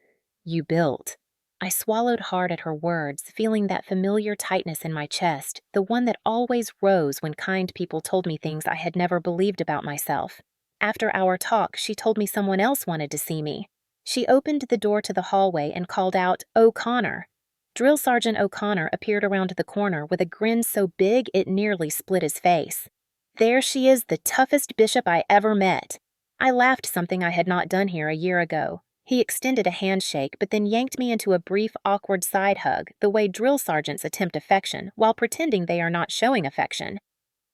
You built." I swallowed hard at her words, feeling that familiar tightness in my chest, the one that always rose when kind people told me things I had never believed about myself. After our talk, she told me someone else wanted to see me. She opened the door to the hallway and called out, "O'Connor." Drill Sergeant O'Connor appeared around the corner with a grin so big it nearly split his face. "There she is, the toughest bishop I ever met." I laughed, something I had not done here a year ago. He extended a handshake, but then yanked me into a brief, awkward side hug, the way drill sergeants attempt affection, while pretending they are not showing affection.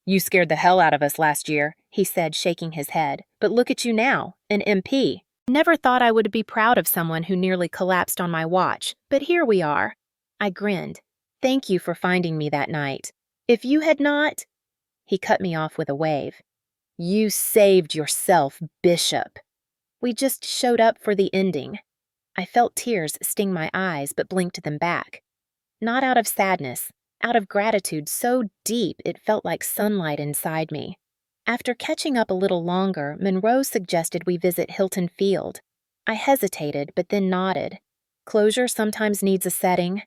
"You scared the hell out of us last year," he said, shaking his head. "But look at you now, an MP. Never thought I would be proud of someone who nearly collapsed on my watch, but here we are." I grinned. "Thank you for finding me that night. If you had not—" He cut me off with a wave. "You saved yourself, Bishop." We just showed up for the ending. I felt tears sting my eyes but blinked them back. Not out of sadness, out of gratitude so deep it felt like sunlight inside me. After catching up a little longer, Monroe suggested we visit Hilton Field. I hesitated but then nodded. Closure sometimes needs a setting.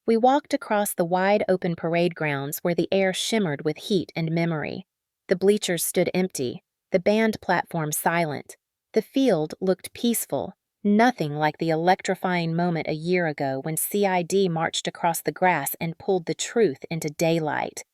We walked across the wide-open parade grounds where the air shimmered with heat and memory. The bleachers stood empty, the band platform silent. The field looked peaceful, nothing like the electrifying moment a year ago when CID marched across the grass and pulled the truth into daylight.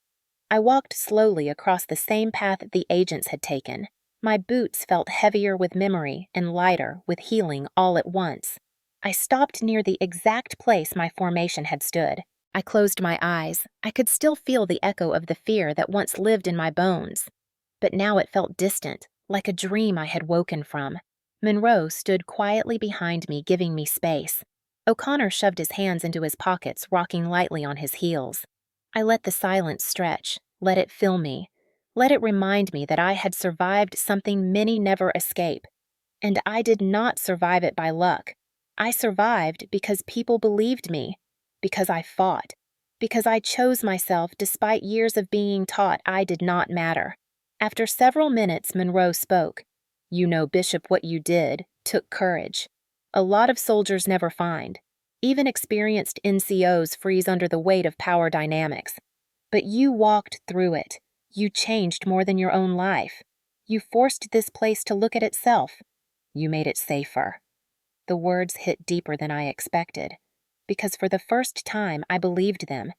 I walked slowly across the same path the agents had taken. My boots felt heavier with memory and lighter with healing all at once. I stopped near the exact place my formation had stood. I closed my eyes. I could still feel the echo of the fear that once lived in my bones. But now it felt distant, like a dream I had woken from. Monroe stood quietly behind me, giving me space. O'Connor shoved his hands into his pockets, rocking lightly on his heels. I let the silence stretch, let it fill me, let it remind me that I had survived something many never escape. And I did not survive it by luck. I survived because people believed me, because I fought, because I chose myself despite years of being taught I did not matter. After several minutes, Monroe spoke. "You know, Bishop, what you did took courage. A lot of soldiers never find. Even experienced NCOs freeze under the weight of power dynamics. But you walked through it. You changed more than your own life. You forced this place to look at itself. You made it safer." The words hit deeper than I expected, because for the first time I believed them.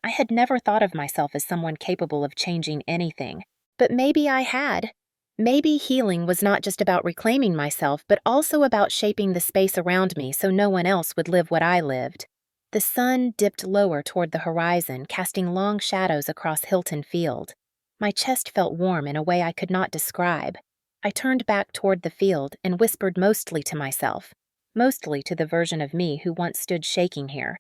I had never thought of myself as someone capable of changing anything. But maybe I had. Maybe healing was not just about reclaiming myself, but also about shaping the space around me so no one else would live what I lived. The sun dipped lower toward the horizon, casting long shadows across Hilton Field. My chest felt warm in a way I could not describe. I turned back toward the field and whispered mostly to myself, mostly to the version of me who once stood shaking here.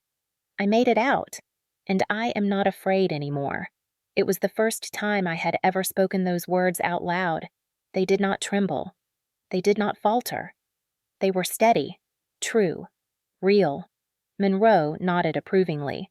I made it out, and I am not afraid anymore. It was the first time I had ever spoken those words out loud. They did not tremble. They did not falter. They were steady, true, real. Monroe nodded approvingly.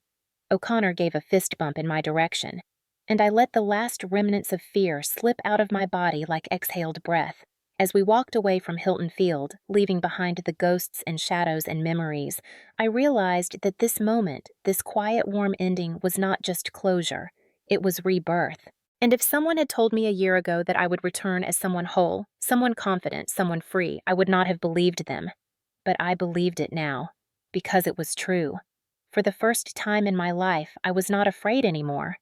O'Connor gave a fist bump in my direction, and I let the last remnants of fear slip out of my body like exhaled breath. As we walked away from Hilton Field, leaving behind the ghosts and shadows and memories, I realized that this moment, this quiet, warm ending, was not just closure. It was rebirth. And if someone had told me a year ago that I would return as someone whole, someone confident, someone free, I would not have believed them. But I believed it now, because it was true. For the first time in my life, I was not afraid anymore.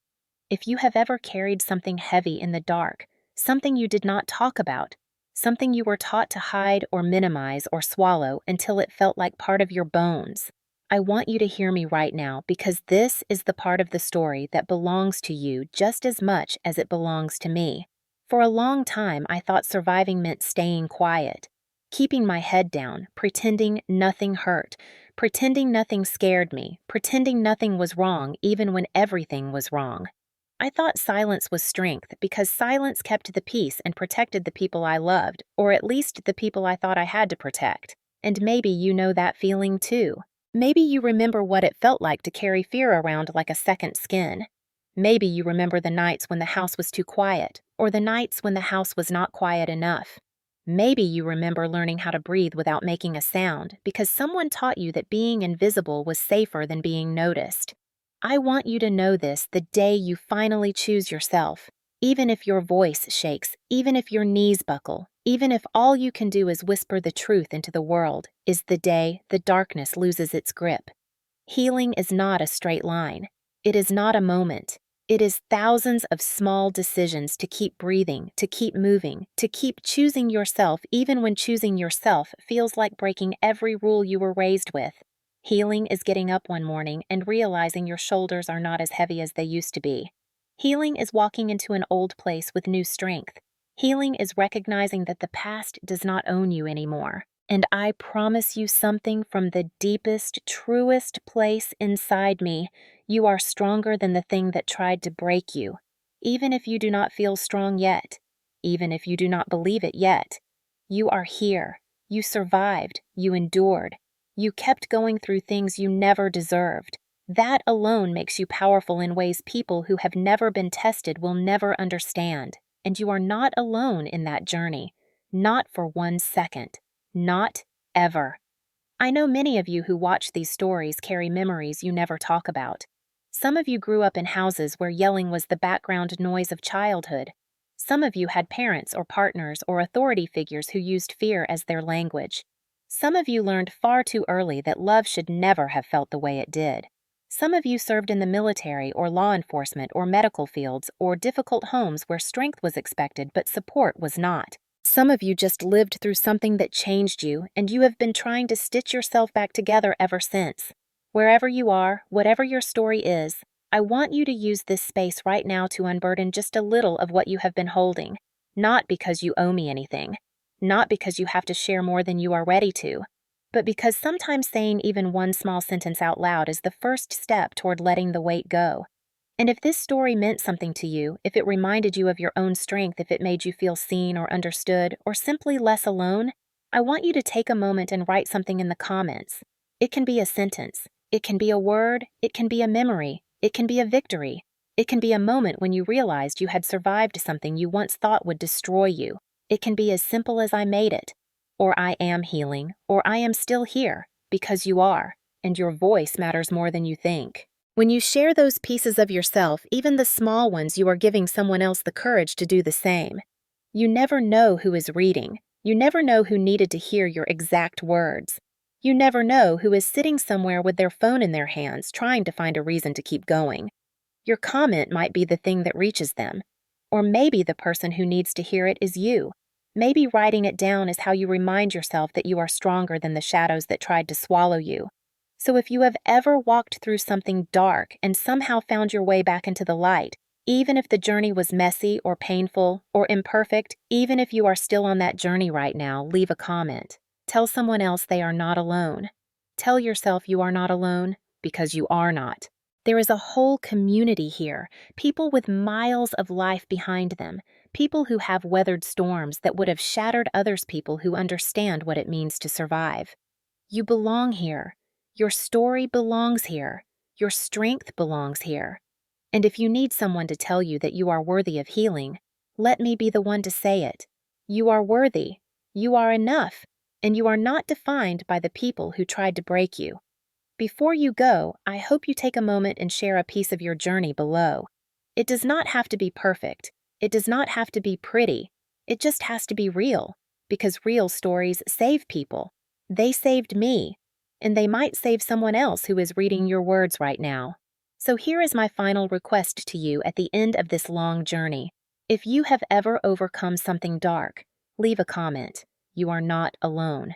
If you have ever carried something heavy in the dark, something you did not talk about, something you were taught to hide or minimize or swallow until it felt like part of your bones, I want you to hear me right now, because this is the part of the story that belongs to you just as much as it belongs to me. For a long time, I thought surviving meant staying quiet, keeping my head down, pretending nothing hurt, pretending nothing scared me, pretending nothing was wrong even when everything was wrong. I thought silence was strength because silence kept the peace and protected the people I loved, or at least the people I thought I had to protect. And maybe you know that feeling too. Maybe you remember what it felt like to carry fear around like a second skin. Maybe you remember the nights when the house was too quiet, or the nights when the house was not quiet enough. Maybe you remember learning how to breathe without making a sound because someone taught you that being invisible was safer than being noticed. I want you to know this the day you finally choose yourself, even if your voice shakes, even if your knees buckle, even if all you can do is whisper the truth into the world, is the day the darkness loses its grip. Healing is not a straight line. It is not a moment. It is thousands of small decisions to keep breathing, to keep moving, to keep choosing yourself even when choosing yourself feels like breaking every rule you were raised with. Healing is getting up one morning and realizing your shoulders are not as heavy as they used to be. Healing is walking into an old place with new strength. Healing is recognizing that the past does not own you anymore. And I promise you something from the deepest, truest place inside me. You are stronger than the thing that tried to break you. Even if you do not feel strong yet. Even if you do not believe it yet. You are here. You survived. You endured. You kept going through things you never deserved. That alone makes you powerful in ways people who have never been tested will never understand. And you are not alone in that journey. Not for 1 second. Not ever. I know many of you who watch these stories carry memories you never talk about. Some of you grew up in houses where yelling was the background noise of childhood. Some of you had parents or partners or authority figures who used fear as their language. Some of you learned far too early that love should never have felt the way it did. Some of you served in the military or law enforcement or medical fields or difficult homes where strength was expected but support was not. Some of you just lived through something that changed you, and you have been trying to stitch yourself back together ever since. Wherever you are, whatever your story is, I want you to use this space right now to unburden just a little of what you have been holding. Not because you owe me anything. Not because you have to share more than you are ready to. But because sometimes saying even one small sentence out loud is the first step toward letting the weight go. And if this story meant something to you, if it reminded you of your own strength, if it made you feel seen or understood, or simply less alone, I want you to take a moment and write something in the comments. It can be a sentence. It can be a word. It can be a memory. It can be a victory. It can be a moment when you realized you had survived something you once thought would destroy you. It can be as simple as I made it, or I am healing, or I am still here, because you are, and your voice matters more than you think. When you share those pieces of yourself, even the small ones, you are giving someone else the courage to do the same. You never know who is reading. You never know who needed to hear your exact words. You never know who is sitting somewhere with their phone in their hands trying to find a reason to keep going. Your comment might be the thing that reaches them. Or maybe the person who needs to hear it is you. Maybe writing it down is how you remind yourself that you are stronger than the shadows that tried to swallow you. So if you have ever walked through something dark and somehow found your way back into the light, even if the journey was messy or painful or imperfect, even if you are still on that journey right now, leave a comment. Tell someone else they are not alone. Tell yourself you are not alone, because you are not. There is a whole community here, people with miles of life behind them, people who have weathered storms that would have shattered others, people who understand what it means to survive. You belong here. Your story belongs here. Your strength belongs here. And if you need someone to tell you that you are worthy of healing, let me be the one to say it. You are worthy. You are enough. And you are not defined by the people who tried to break you. Before you go, I hope you take a moment and share a piece of your journey below. It does not have to be perfect. It does not have to be pretty. It just has to be real, because real stories save people. They saved me, and they might save someone else who is reading your words right now. So here is my final request to you at the end of this long journey. If you have ever overcome something dark, leave a comment. You are not alone.